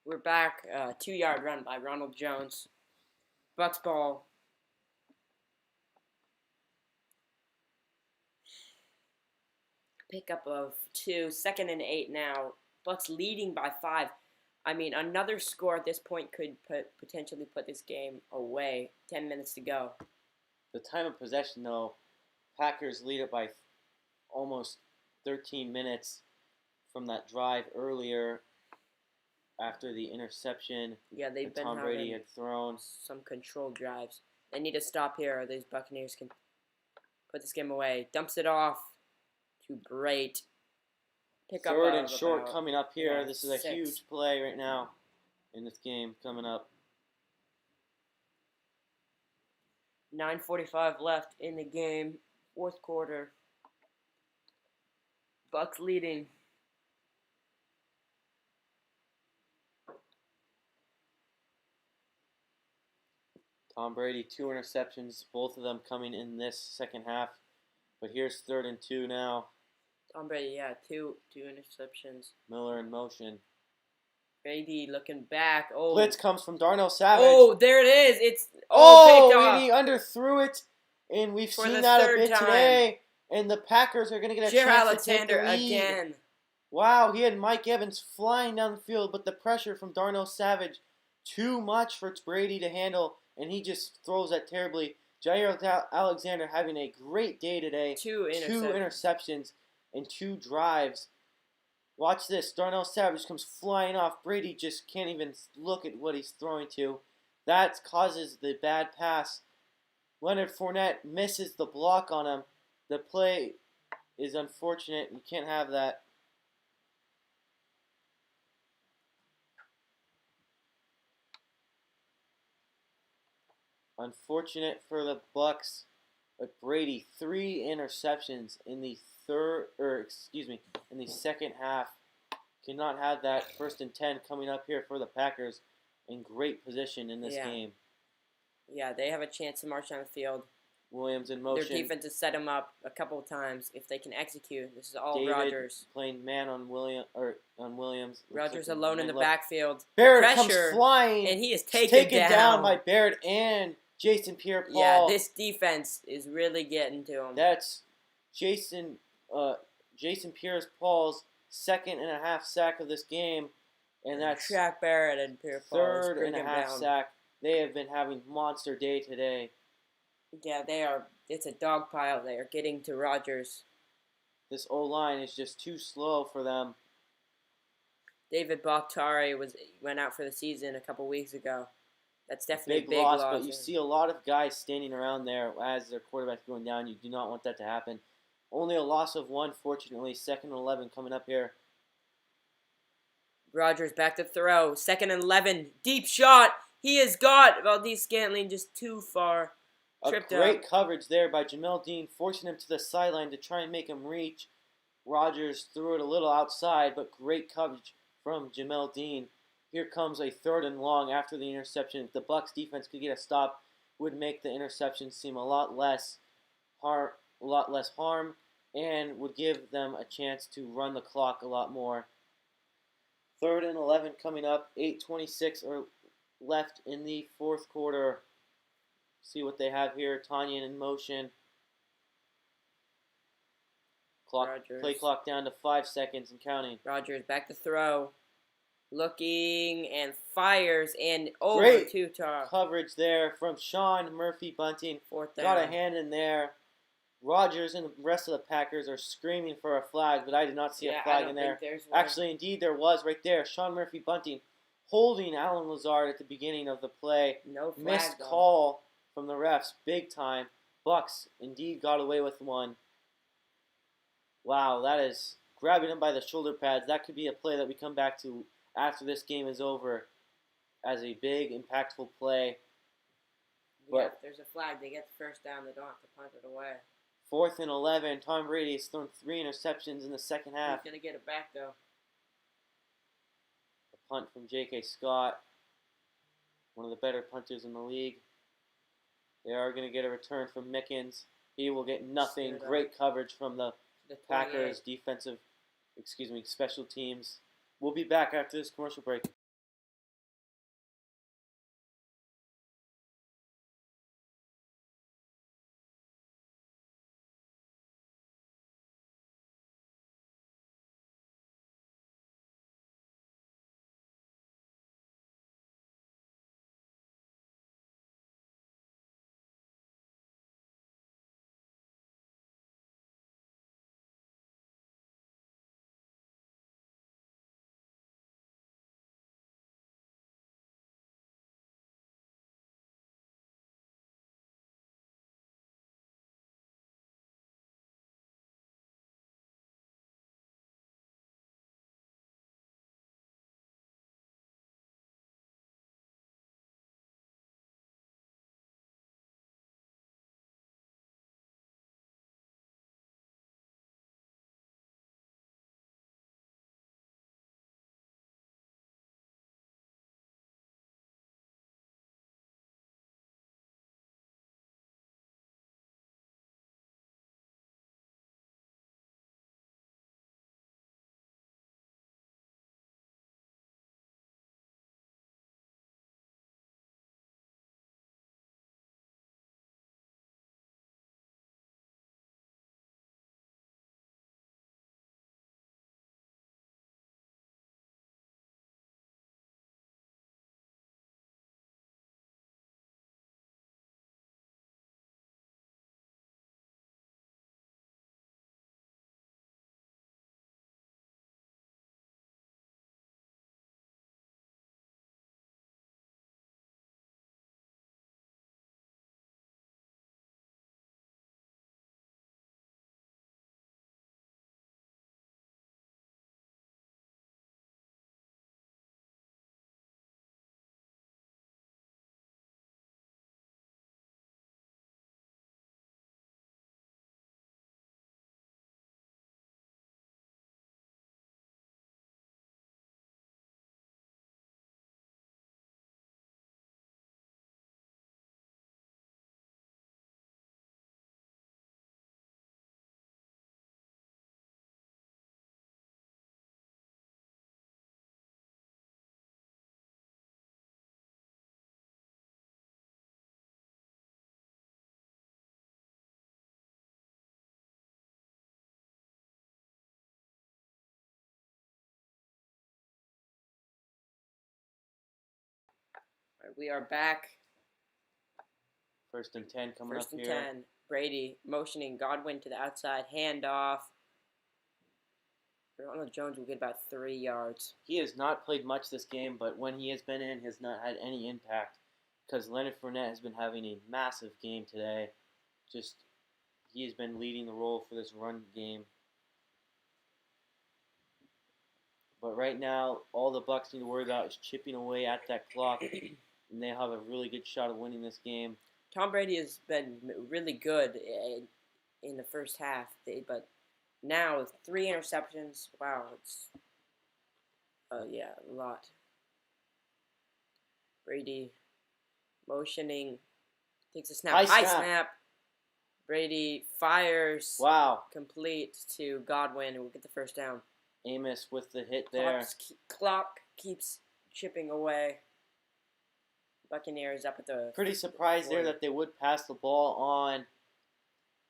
We're back. 2-yard run by Ronald Jones. Bucks ball. Pickup of 2. 2nd and 8 now. Bucks leading by 5. I mean, another score at this point could potentially put this game away. 10 minutes to go. The time of possession, though, Packers lead it by almost 13 minutes from that drive earlier after the interception Yeah, they've been Tom Brady having had thrown. some controlled drives. They need to stop here, or these Buccaneers can put this game away. Dumps it off to Brate. Third and short coming up here. Yeah, this is a 6. huge play right now in this game coming up. 9:45 left in the game. 4th quarter. Bucks leading. Tom Brady, 2 interceptions, both of them coming in this second half. But here's 3rd and 2 now. Tom Brady, yeah, two interceptions. Miller in motion. Brady looking back. Oh, Blitz comes from Darnell Savage. Oh, there it is. It's picked off. And he underthrew it, and we've For seen the that a third bit time. today. And the Packers are going to get a Jair chance to take the Alexander lead. again. Wow, he had Mike Evans flying down the field, but the pressure from Darnell Savage, too much for Brady to handle, and he just throws that terribly. Jair Alexander having a great day today. 2 Two interceptions and 2 drives. Watch this. Darnell Savage comes flying off. Brady just can't even look at what he's throwing to. That causes the bad pass. Leonard Fournette misses the block on him. The play is unfortunate. You can't have that. Unfortunate for the Bucks, but Brady 3 interceptions in the in the second half. Cannot have that. 1st and 10 coming up here for the Packers in great position in this game. Yeah, they have a chance to march down the field. Williams in motion. Their defense has set them up a couple of times. If they can execute, this is all David Rodgers. Playing man on Williams. Rodgers alone in the backfield. Barrett Pressure, comes flying. and he is taken down by Barrett and Jason Pierre-Paul. Yeah, this defense is really getting to him. That's Jason Pierre-Paul's 2.5 sack of this game, and that's Shaq Barrett and Pierre-Paul. 3.5 sack. They have been having monster day today. Yeah, they are. It's a dog pile. They are getting to Rodgers. This O-line is just too slow for them. David Bakhtiari went out for the season a couple weeks ago. That's definitely big a big loss, loss. but you see a lot of guys standing around there as their quarterback's going down. You do not want that to happen. Only a loss of 1, fortunately. 2nd and 11 coming up here. Rodgers back to throw. 2nd and 11. Deep shot. He has got Valdes-Scantling just too far. Tripped A great up. coverage there by Jamel Dean, forcing him to the sideline to try and make him reach. Rodgers threw it a little outside, but great coverage from Jamel Dean. Here comes a 3rd and long after the interception. If the Bucs defense could get a stop, would make the interception seem a lot less harm, and would give them a chance to run the clock a lot more. 3rd and 11 coming up. 8:26 are left in the 4th quarter. See what they have here. Tanyan in motion. Play clock down to 5 seconds and counting. Rodgers back to throw. Looking and fires and over Great to Tar. Coverage there from Sean Murphy-Bunting. 4th down. Got a hand in there. Rodgers and the rest of the Packers are screaming for a flag, but I did not see a flag in there. Actually, indeed, there was right there. Sean Murphy-Bunting holding Alan Lazard at the beginning of the play. No flag. Missed call from the refs, big time. Bucks indeed got away with one. Wow, that is grabbing him by the shoulder pads. That could be a play that we come back to after this game is over as a big, impactful play. Yeah, if there's a flag, they get the 1st down. They don't have to punt it away. 4th and 11. Tom Brady has thrown 3 interceptions in the second half. He's going to get it back, though. A punt from J.K. Scott, one of the better punters in the league. They are going to get a return from Mickens. He will get nothing. Great coverage from the Packers special teams. We'll be back after this commercial break. We are back. 1st and 10 coming First up and here. 10. Brady motioning Godwin to the outside. Handoff. Ronald Jones will get about 3 yards. He has not played much this game, but when he has been in, has not had any impact because Leonard Fournette has been having a massive game today. He has been leading the role for this run game. But right now, all the Bucs need to worry about is chipping away at that clock, and they have a really good shot of winning this game. Tom Brady has been really good in the first half, but now with 3 interceptions, wow, it's a lot. Brady motioning, takes a snap, high snap. Brady fires. Wow. Complete to Godwin, and we'll get the first down. Amos with the hit there. Clock keeps chipping away. Buccaneers up at the... Pretty surprised there that they would pass the ball on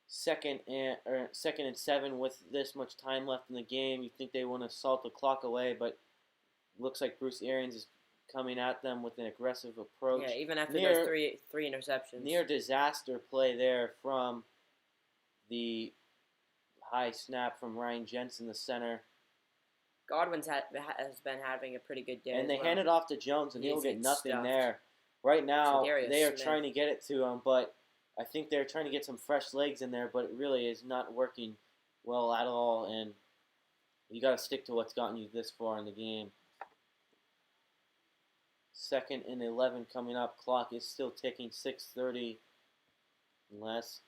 second and 7 with this much time left in the game. You think they want to salt the clock away, but looks like Bruce Arians is coming at them with an aggressive approach. Yeah, even after those three interceptions. Near disaster play there from the high snap from Ryan Jensen, the center. Godwin's has been having a pretty good day. And they hand it off to Jones, and he'll get nothing stuffed. there. Right now, they are Smith. trying to get it to him, but I think they're trying to get some fresh legs in there, but it really is not working well at all, and you got to stick to what's gotten you this far in the game. 2nd and 11 coming up. Clock is still ticking. 6:30 less.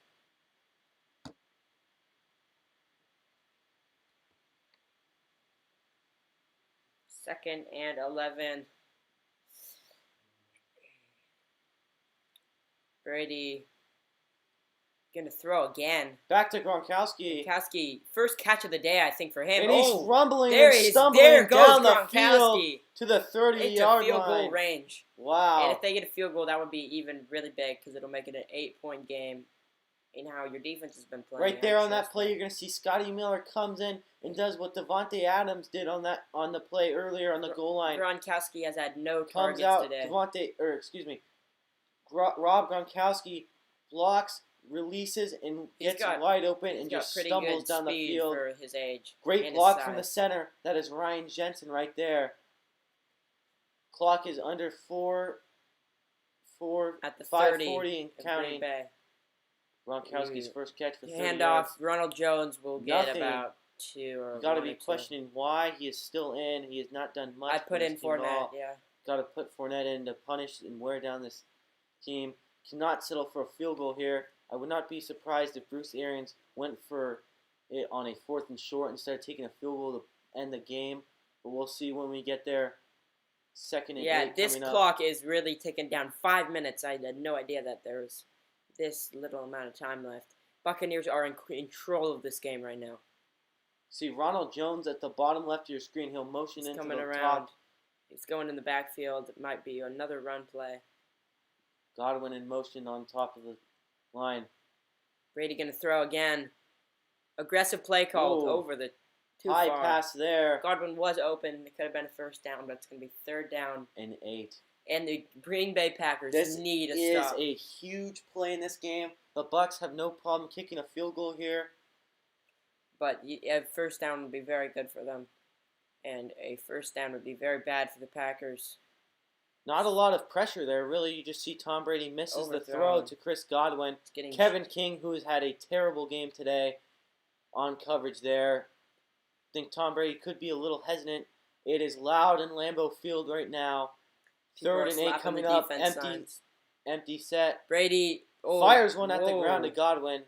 Second and 11. Brady gonna throw again. Back to Gronkowski. Gronkowski, first catch of the day, I think, for him. And he's rumbling and stumbling down the field to the 30-yard line. Into field goal range. Wow. And if they get a field goal, that would be even really big because it'll make it an 8-point game in how your defense has been playing. Right there on that play, you're going to see Scotty Miller comes in and does what Devontae Adams did on the play earlier on the goal line. Gronkowski has had no targets today. Rob Gronkowski blocks, releases, and gets wide open and just stumbles down the field. For his age. Great block from the center. That is Ryan Jensen right there. Clock is under 5:40 and counting. Gronkowski's first catch for 30 yards. Handoff. Ronald Jones will get about 2 or. You got to be questioning why he is still in. He has not done much. I put in Fournette. Yeah. Got to put Fournette in to punish and wear down this team. Cannot settle for a field goal here. I would not be surprised if Bruce Arians went for it on a 4th and short instead of taking a field goal to end the game. But we'll see when we get there. 2nd and 8 Yeah, this clock is really ticking down. 5 minutes. I had no idea that there was this little amount of time left. Buccaneers are in control of this game right now. See Ronald Jones at the bottom left of your screen. He'll motion into coming the around. top. He's going in the backfield. It might be another run play. Godwin in motion on top of the line. Brady going to throw again. Aggressive play called over the too far. High pass there. Godwin was open. It could have been a first down, but it's going to be 3rd down. And 8. And the Green Bay Packers need a stop. This is a huge play in this game. The Bucs have no problem kicking a field goal here. But a first down would be very good for them. And a first down would be very bad for the Packers. Not a lot of pressure there, really. You just see Tom Brady misses the throw to Chris Godwin. Kevin King, who has had a terrible game today, on coverage there. I think Tom Brady could be a little hesitant. It is loud in Lambeau Field right now. 3rd and 8 coming up. Empty set. Brady fires one at the ground to Godwin.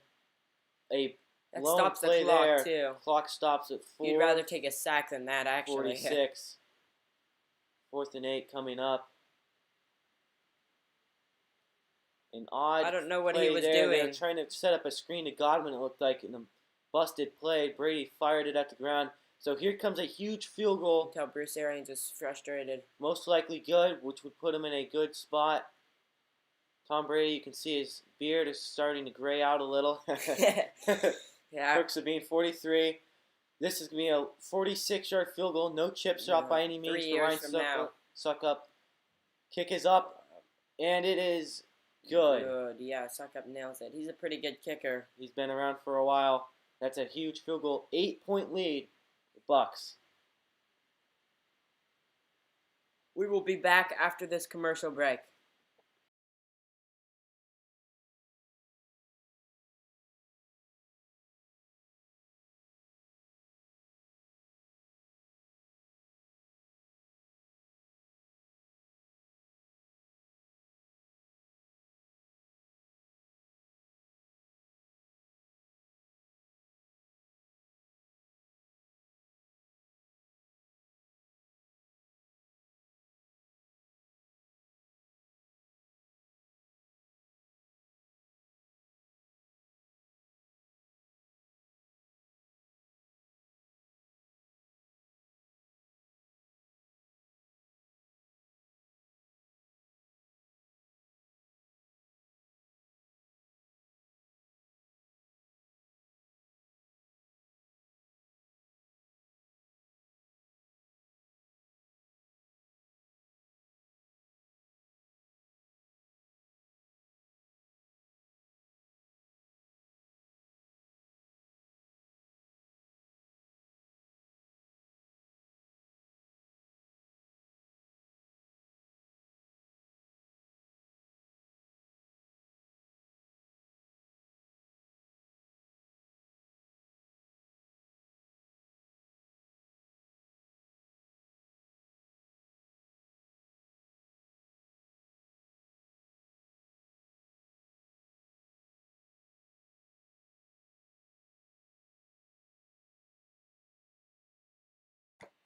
That stops the clock there. too. Clock stops at 4. You'd rather take a sack than that, actually. 46. 4th and 8 coming up. An odd I don't know what play he was there. doing. They were trying to set up a screen to Godwin, it looked like, in a busted play. Brady fired it at the ground. So here comes a huge field goal. Until Bruce Arians is frustrated. Most likely good, which would put him in a good spot. Tom Brady, you can see his beard is starting to gray out a little. Yeah. Crooks Sabine, 43. This is going to be a 46-yard field goal. No chip shot by any means for Ryan Suckup. Kick is up. And it is good. Good. Yeah, Suckup nails it. He's a pretty good kicker. He's been around for a while. That's a huge field goal. 8-point lead. The Bucks. We will be back after this commercial break.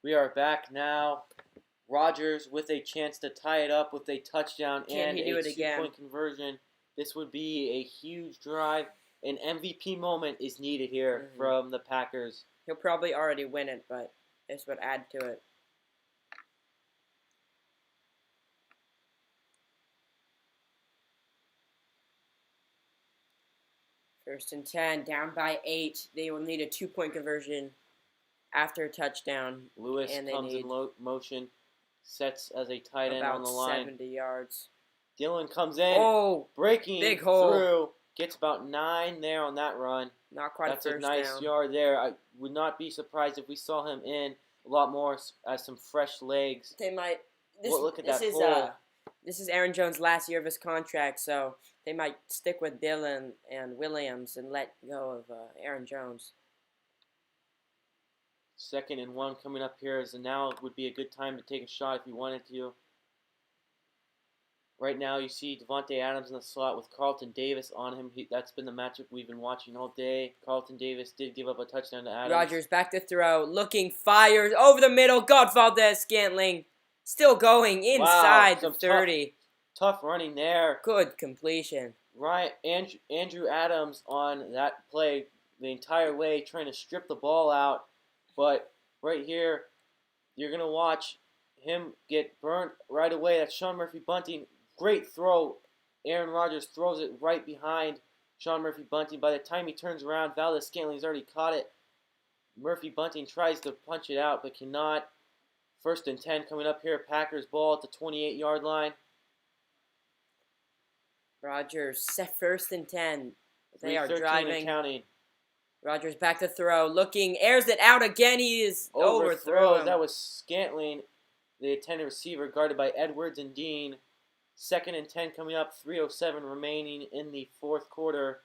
We are back now. Rodgers with a chance to tie it up with a touchdown Can and he do a it again? 2-point conversion. This would be a huge drive. An MVP moment is needed here from the Packers. He'll probably already win it, but this would add to it. First and 10, down by 8. They will need a 2-point conversion after a touchdown. Lewis and they comes need in motion, sets as a tight end about on the line. 70 yards. Dillon comes in, Oh, breaking big hole. through. Gets about 9 there on that run. Not quite That's a first a nice down. yard there. I would not be surprised if we saw him in a lot more as some fresh legs. They might. Look at that hole. This is Aaron Jones' last year of his contract, so they might stick with Dillon and Williams and let go of Aaron Jones. 2nd and 1 coming up here, as now would be a good time to take a shot if you wanted to. Right now, you see Davante Adams in the slot with Carlton Davis on him. That's been the matchup we've been watching all day. Carlton Davis did give up a touchdown to Adams. Rodgers back to throw, looking, fires over the middle. God, Valdez-Scantling still going inside the 30. Tough running there. Good completion. Right, Andrew Adams on that play the entire way, trying to strip the ball out. But right here, you're going to watch him get burnt right away. That's Sean Murphy-Bunting. Great throw. Aaron Rodgers throws it right behind Sean Murphy-Bunting. By the time he turns around, Valdez-Scantling's already caught it. Murphy-Bunting tries to punch it out, but cannot. 1st and 10 coming up here. Packers ball at the 28-yard line. Rodgers set 1st and 10. They are 3:13 driving. and counting. Rodgers back to throw, looking, airs it out again. He is overthrown. That was Scantling, the intended receiver, guarded by Edwards and Dean. 2nd and 10 coming up, 3:07 remaining in the 4th quarter.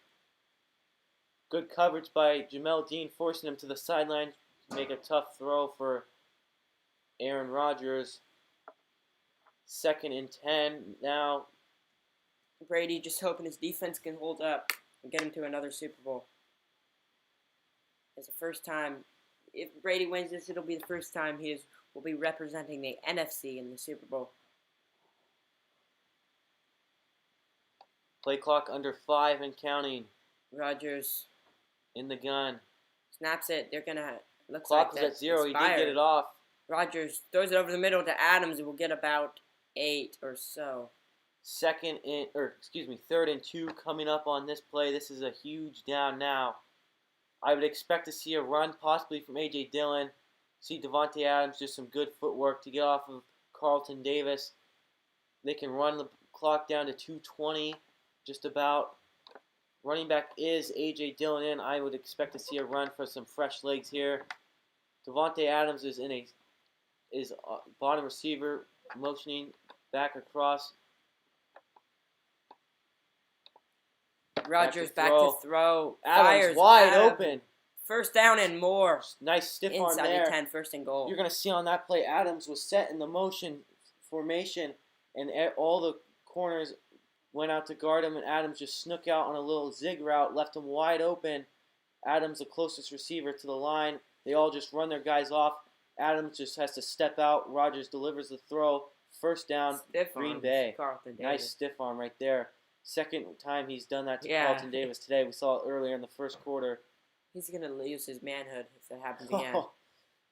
Good coverage by Jamel Dean, forcing him to the sideline to make a tough throw for Aaron Rodgers. 2nd and 10 now. Brady just hoping his defense can hold up and get him to another Super Bowl. It's the first time, if Brady wins this, it'll be the first time will be representing the NFC in the Super Bowl. Play clock under 5 and counting. Rodgers in the gun. Snaps it. They're gonna Clock was at 0. He did get it off. Rodgers throws it over the middle to Adams, and will get about 8 or so. 3rd and 2 coming up on this play. This is a huge down now. I would expect to see a run possibly from A.J. Dillon. See Davante Adams, just some good footwork to get off of Carlton Davis. They can run the clock down to 2:20, just about. Running back is A.J. Dillon in. I would expect to see a run for some fresh legs here. Devontae Adams is bottom receiver, motioning back across. Rodgers back to throw. Adams Fires wide open. First down and more. Nice stiff arm Inside there. the 10, first and goal. You're going to see on that play, Adams was set in the motion formation, and all the corners went out to guard him, and Adams just snook out on a little zig route, left him wide open. Adams, the closest receiver to the line. They all just run their guys off. Adams just has to step out. Rodgers delivers the throw. First down, Stiff Green arms, Bay. Carlton Davis. Nice stiff arm right there. Second time he's done that to Yeah. Carlton Davis today. We saw it earlier in the first quarter. He's going to lose his manhood if that happens again.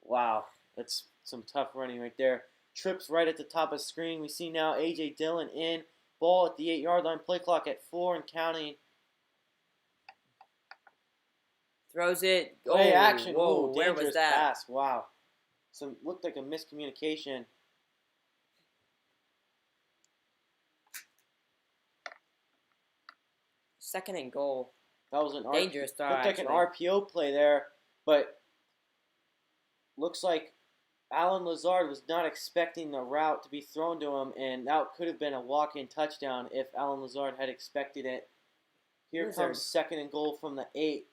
Wow. That's some tough running right there. Trips right at the top of the screen. We see now A.J. Dillon in. Ball at the 8-yard line. Play clock at 4 and counting. Throws it. Play action. Whoa, where dangerous was that? pass. Wow. Looked like a miscommunication. Second and goal. That was an dangerous throw. Looked like an RPO play there, but looks like Alan Lazard was not expecting the route to be thrown to him, and that could have been a walk-in touchdown if Alan Lazard had expected it. Here comes second and goal from the 8.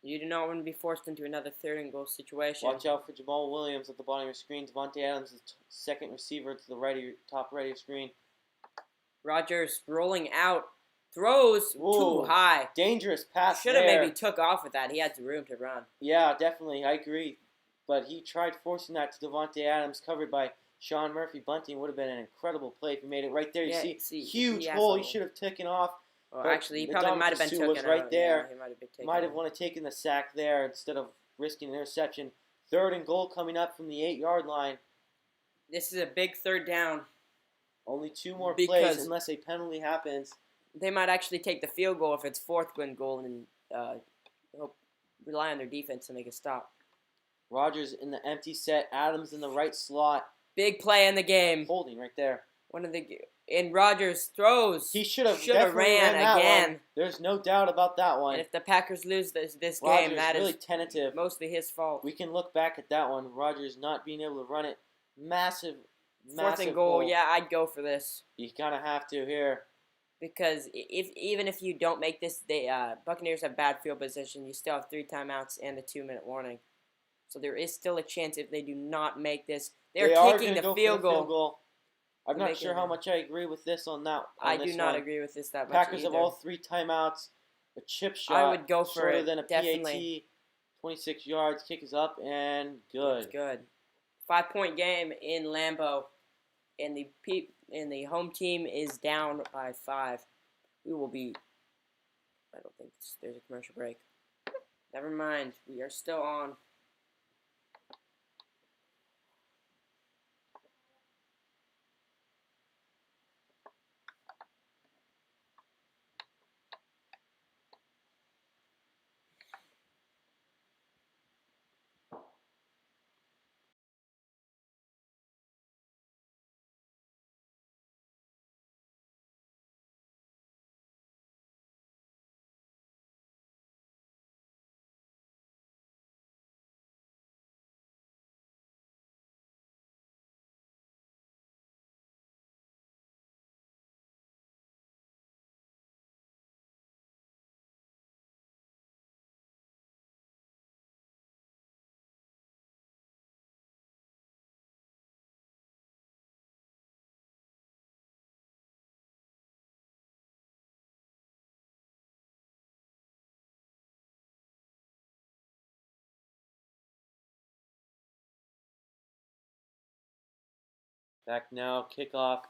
You do not want to be forced into another third and goal situation. Watch out for Jamal Williams at the bottom of your screen. Devontae Adams, the second receiver to the right of your top right of your screen. Rodgers rolling out. Throws too high. Dangerous pass Should have maybe took off with that. He had the room to run. Yeah, definitely. I agree. But he tried forcing that to Devontae Adams, covered by Sean Murphy. Bunting would have been an incredible play if he made it right there. You see huge hole. He should have taken off. Well, actually, he probably might have been taken was right there. Yeah, he might have been taken might have wanted taking the sack there instead of risking an interception. Third and goal coming up from the 8-yard line. This is a big third down. Only 2 more plays unless a penalty happens. They might actually take the field goal if it's fourth and goal and rely on their defense to make a stop. Rodgers in the empty set. Adams in the right slot. Big play in the game. Holding right there. And Rodgers throws. He should have ran again. One. There's no doubt about that one. And if the Packers lose this Rodgers game, that really is tentative. Mostly his fault. We can look back at that one. Rodgers not being able to run it. Massive fourth and goal. Yeah, I'd go for this. You kind of have to here. Because even if you don't make this, Buccaneers have bad field position. You still have 3 timeouts and the 2-minute warning. So there is still a chance if they do not make this. They're kicking the field goal. I'm not sure how much I agree with this on that. I do not agree with this that much. Packers have all 3 timeouts. A chip shot. I would go for it. Shorter than a definitely. PAT. 26 yards. Kick is up and good. It's good. 5-point game in Lambeau. And the home team is down by 5. We will be. I don't think there's a commercial break. Never mind. We are still on. Back now, kickoff.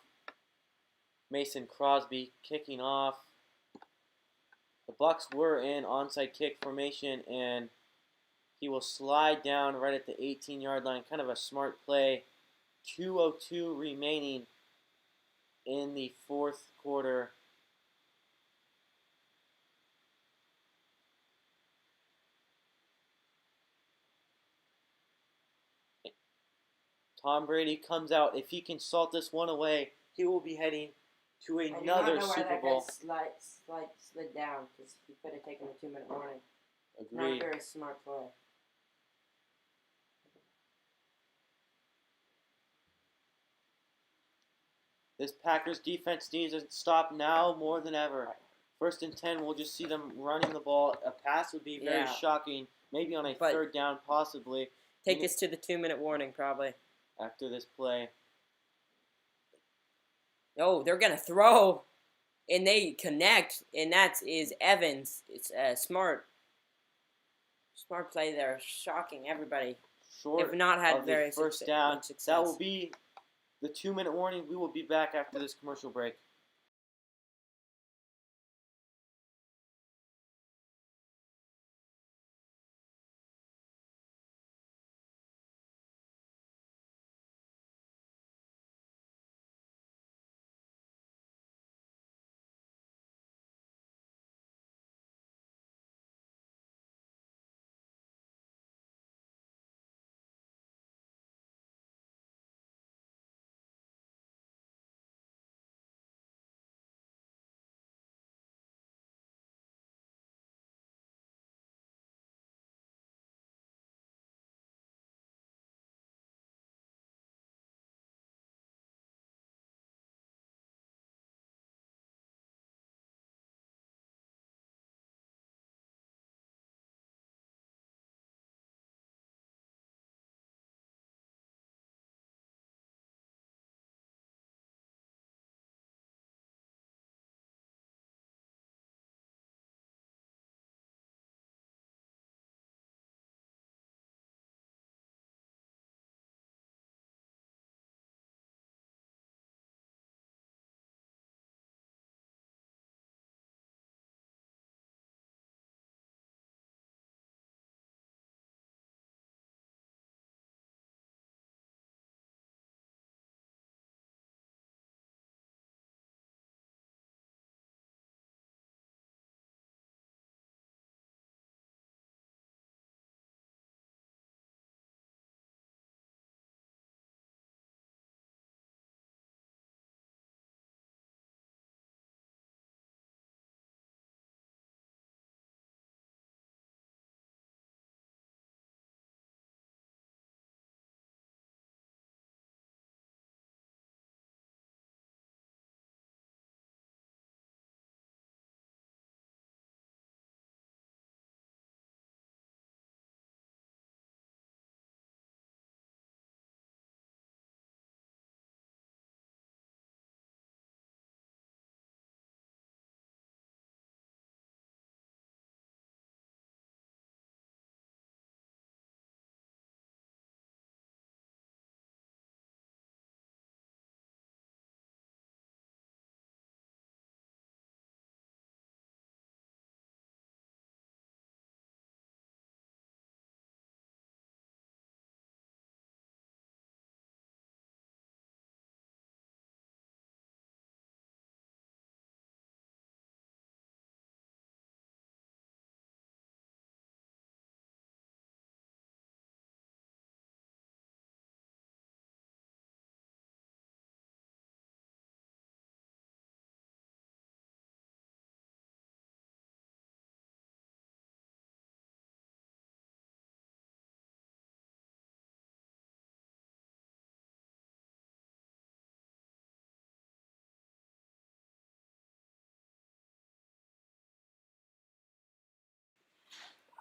Mason Crosby kicking off. The Bucs were in onside kick formation, and he will slide down right at the 18-yard line. Kind of a smart play. 2:02 remaining in the fourth quarter. Tom Brady comes out. If he can salt this one away, he will be heading to I do not another know why Super that Bowl. guy slid down because he could have taken the 2-minute warning. Not a Agreed. very smart play. This Packers defense needs to stop now more than ever. 1st and 10, we'll just see them running the ball. A pass would be very shocking. Maybe on a But 3rd down, possibly. Take us to the 2-minute warning, probably. After this play. Oh, they're going to throw. And they connect. And that is Evans. It's smart. Smart play there. Shocking everybody. Short If not had of the very 1st down. much success. That will be the 2-minute warning. We will be back after this commercial break.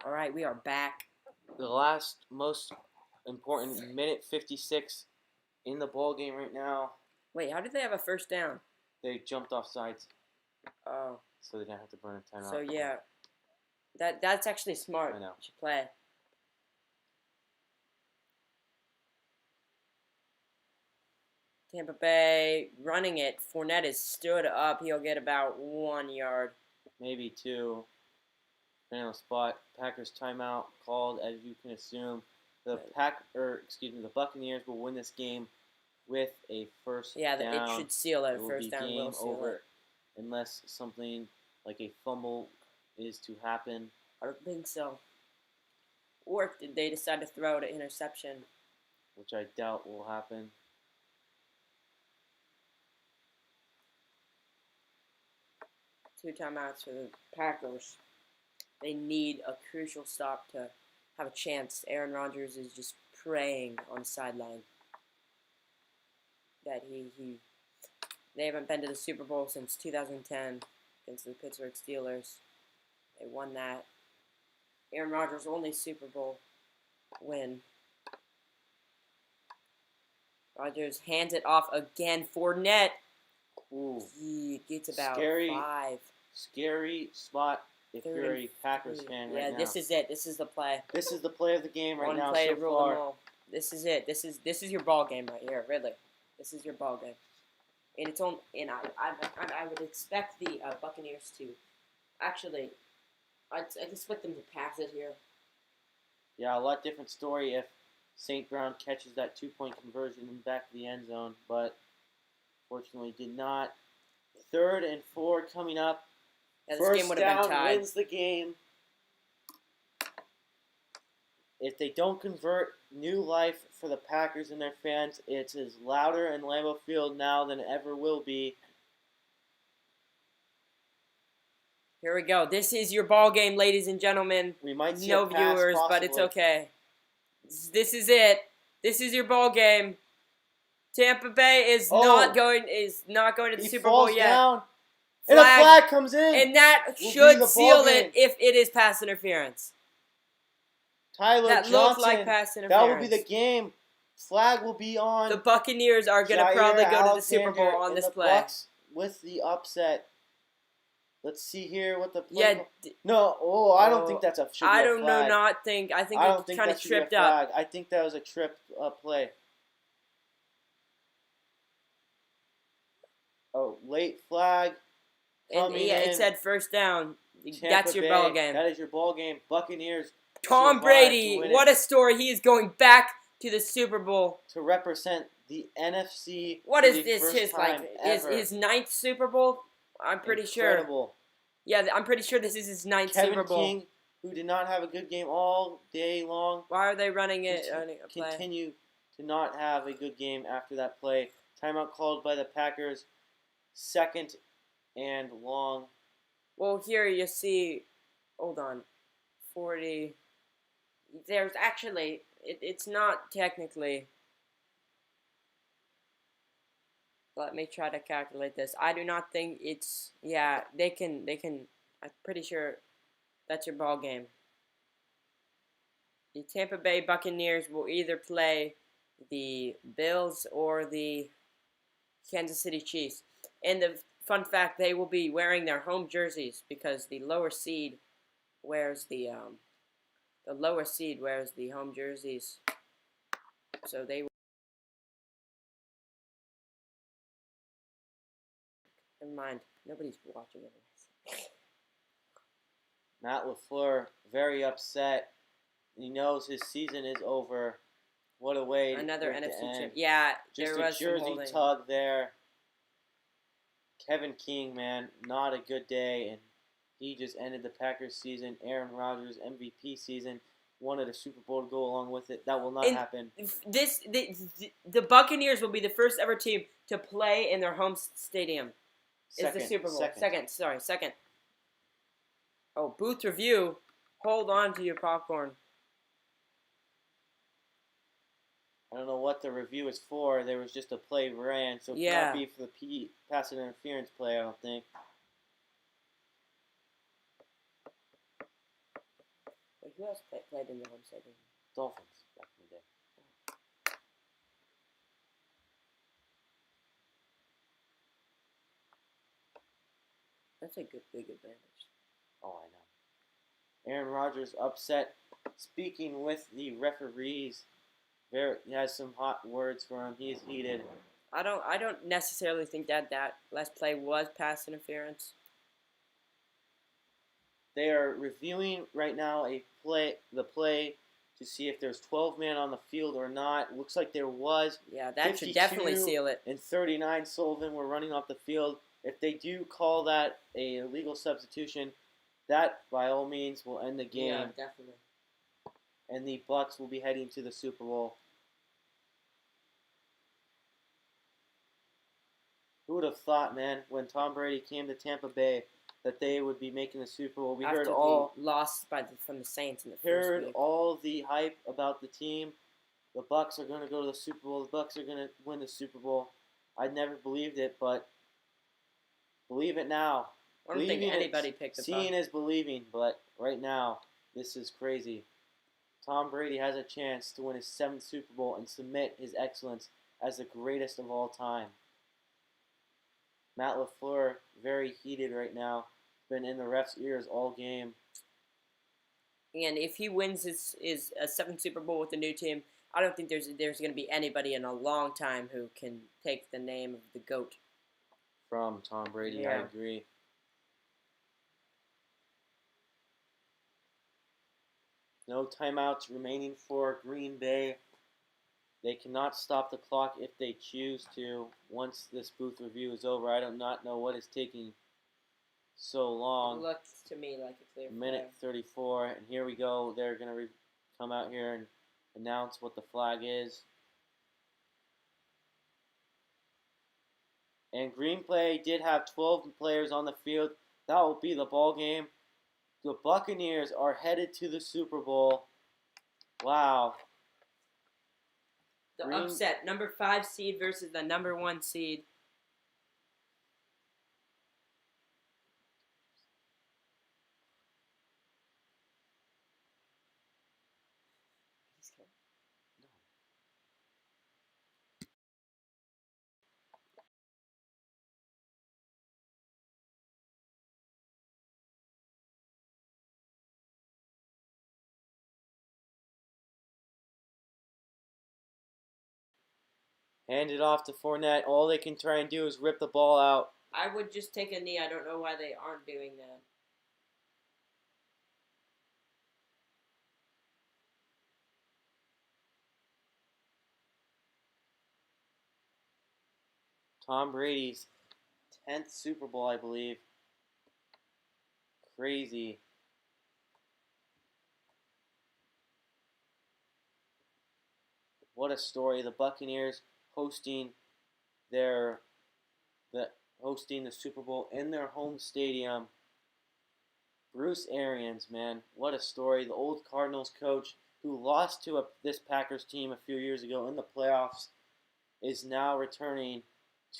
All right, we are back. The last most important minute 56 in the ball game right now. Wait, how did they have a 1st down? They jumped off sides. Oh. So they didn't have to burn a timeout. So, yeah. That's actually smart. I know. You should play. Tampa Bay running it. Fournette is stood up. He'll get about 1 yard. Maybe 2. Depending on the spot. Packers timeout called, as you can assume. The Buccaneers will win this game with a 1st down. Yeah, it should seal it. It will 1st be down game will seal over it. unless something like a fumble is to happen. I don't think so. Or if they decide to throw to interception. Which I doubt will happen. 2 timeouts for the Packers. They need a crucial stop to have a chance. Aaron Rodgers is just praying on the sideline that they haven't been to the Super Bowl since 2010 against the Pittsburgh Steelers. They won that. Aaron Rodgers' only Super Bowl win. Rodgers hands it off again. Fournette. Ooh, He gets about scary, 5. scary spot if Third you're and a Packers 3. fan Yeah, right now. this is it. This is the play. This is the play of the game right One now play so to rule them far. all. This is it. This is your ball game right here. Really, this is your ball game. And it's on. And I would expect the Buccaneers to actually. I'd expect them to pass it here. Yeah, a lot different story if St. Brown catches that 2-point conversion in the back of the end zone, but fortunately did not. 3rd and 4 coming up. Yeah, this First game would have down been tied. wins the game. If they don't convert, new life for the Packers and their fans. It's as louder in Lambeau Field now than it ever will be. Here we go. This is your ball game, ladies and gentlemen. We might see No a pass, viewers, but it's possibly. okay. This is it. This is your ball game. Tampa Bay is not going to the He Super Bowl falls yet. down, and a flag comes in. And that Will be should the seal ball it game. if it is pass interference. Tyler That Johnson. looked like pass interference. That will be the game. Flag will be on. The Buccaneers are going to Jair probably go to the Super Alexander Bowl on and this the play. Bucs with the upset. Let's see here what the play. Yeah. No, I don't think that's a. Should be I a don't know. flag. I think I don't it think kind that of should be a tripped up. flag. I think that was a tripped play. Oh, late flag. And yeah, it said first down. Tampa That's your Bay. ball game. That is your ball game. Buccaneers. Tom survive Brady, to win what it, a story. He is going back to the Super Bowl. to represent the NFC. What for is the this? first His time ever. his 9th Super Bowl? I'm pretty sure. Incredible. Yeah, I'm pretty sure this is his 9th Kevin Super Bowl. King, who did not have a good game all day long, Why are they running it? Play? continue to not have a good game after that play. Timeout called by the Packers. 2nd and long. Well, here you see. Hold on, 40. There's actually. It's not technically. Let me try to calculate this. I do not think it's. Yeah, they can. I'm pretty sure that's your ball game. The Tampa Bay Buccaneers will either play the Bills or the Kansas City Chiefs. And the fun fact, they will be wearing their home jerseys because the lower seed wears the home jerseys. So they will. Never mind. Nobody's watching it. Matt LaFleur, very upset. He knows his season is over. What a way Another for it to NFC end. champ. Yeah, Just there a was some jersey holding. tug there. Kevin King, man, not a good day, and he just ended the Packers season. Aaron Rodgers MVP season, wanted a Super Bowl to go along with it. That will not happen. The Buccaneers will be the first ever team to play in their home stadium. Second, is the Super Bowl. Second. Second. Oh, booth review. Hold on to your popcorn. I don't know what the review is for. There was just a play ran, so it cannot be for the pass interference play, I don't think. Wait, who else played in the home stadium? Dolphins back in the day. That's a good, big advantage. Oh, I know. Aaron Rodgers upset. Speaking with the referees, he has some hot words for him. He is heated. I don't necessarily think that last play was pass interference. They are reviewing right now the play to see if there's 12 men on the field or not. Looks like there was. Yeah, that should definitely seal it. And 39 Sullivan were running off the field. If they do call that a legal substitution, that by all means will end the game. Yeah, definitely. And the Bucs will be heading to the Super Bowl. Who would have thought, man, when Tom Brady came to Tampa Bay, that they would be making the Super Bowl. We After heard they all lost from the Saints in the first heard week. all the hype about the team. The Bucs are going to go to the Super Bowl. The Bucs are going to win the Super Bowl. I never believed it, but believe it now. I don't think anybody picked the Seeing Bucs. is believing, but right now, this is crazy. Tom Brady has a chance to win his 7th Super Bowl and submit his excellence as the greatest of all time. Matt LaFleur, very heated right now. Been in the ref's ears all game. And if he wins his 7th Super Bowl with the new team, I don't think there's going to be anybody in a long time who can take the name of the GOAT. From Tom Brady, Yeah. I agree. No timeouts remaining for Green Bay. They cannot stop the clock if they choose to. Once this booth review is over, I do not know what is taking so long. It looks to me like a clear Minute 34, and here we go. They're going to come out here and announce what the flag is. And Green Bay did have 12 players on the field. That will be the ball game. The Buccaneers are headed to the Super Bowl. Wow. The upset, number 5 seed versus the number 1 seed. Hand it off to Fournette. All they can try and do is rip the ball out. I would just take a knee. I don't know why they aren't doing that. Tom Brady's 10th Super Bowl, I believe. Crazy. What a story. The Buccaneers hosting the Super Bowl in their home stadium. Bruce Arians, man, what a story. The old Cardinals coach who lost to this Packers team a few years ago in the playoffs is now returning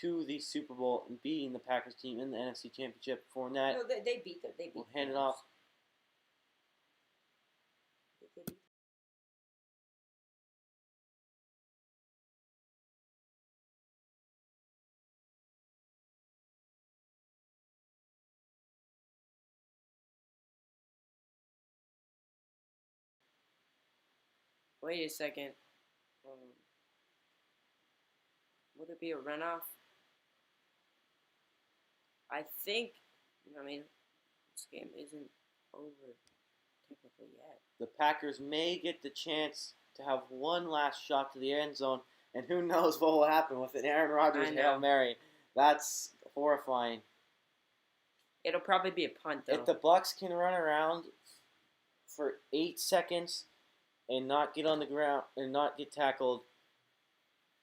to the Super Bowl and beating the Packers team in the NFC Championship. Fournette. No, they beat them. They beat We'll hand it off. Wait a second. Would it be a runoff? I think. I mean, this game isn't over technically yet. The Packers may get the chance to have one last shot to the end zone, and who knows what will happen with an Aaron Rodgers Hail Mary. That's horrifying. It'll probably be a punt, though. If the Bucs can run around for 8 seconds and not get on the ground and not get tackled,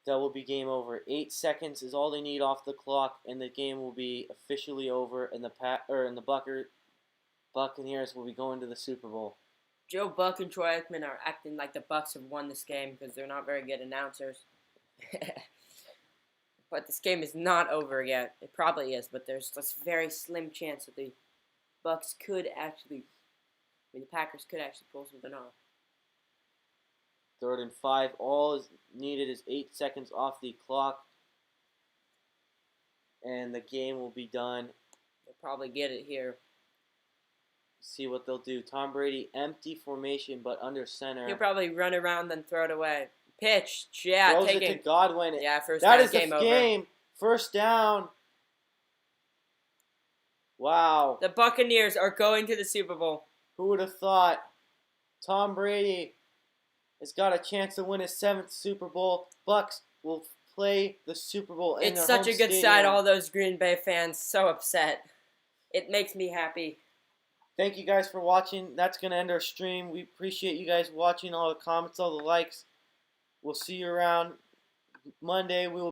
that will be game over. 8 seconds is all they need off the clock, and the game will be officially over, and the Buccaneers will be going to the Super Bowl. Joe Buck and Troy Aikman are acting like the Bucs have won this game because they're not very good announcers. But this game is not over yet. It probably is, but there's this very slim chance that the Packers could actually pull something off. 3rd and 5. All is needed is 8 seconds off the clock, and the game will be done. They'll probably get it here. See what they'll do. Tom Brady, empty formation, but under center. He'll probably run around and throw it away. Pitch, yeah, throws it to Godwin. Yeah, first that down, is game the over. game. First down. Wow. The Buccaneers are going to the Super Bowl. Who would have thought? Tom Brady has got a chance to win his 7th Super Bowl. Bucs will play the Super Bowl in It's their such home a good stadium. sight. All those Green Bay fans so upset. It makes me happy. Thank you guys for watching. That's going to end our stream. We appreciate you guys watching, all the comments, all the likes. We'll see you around Monday. We will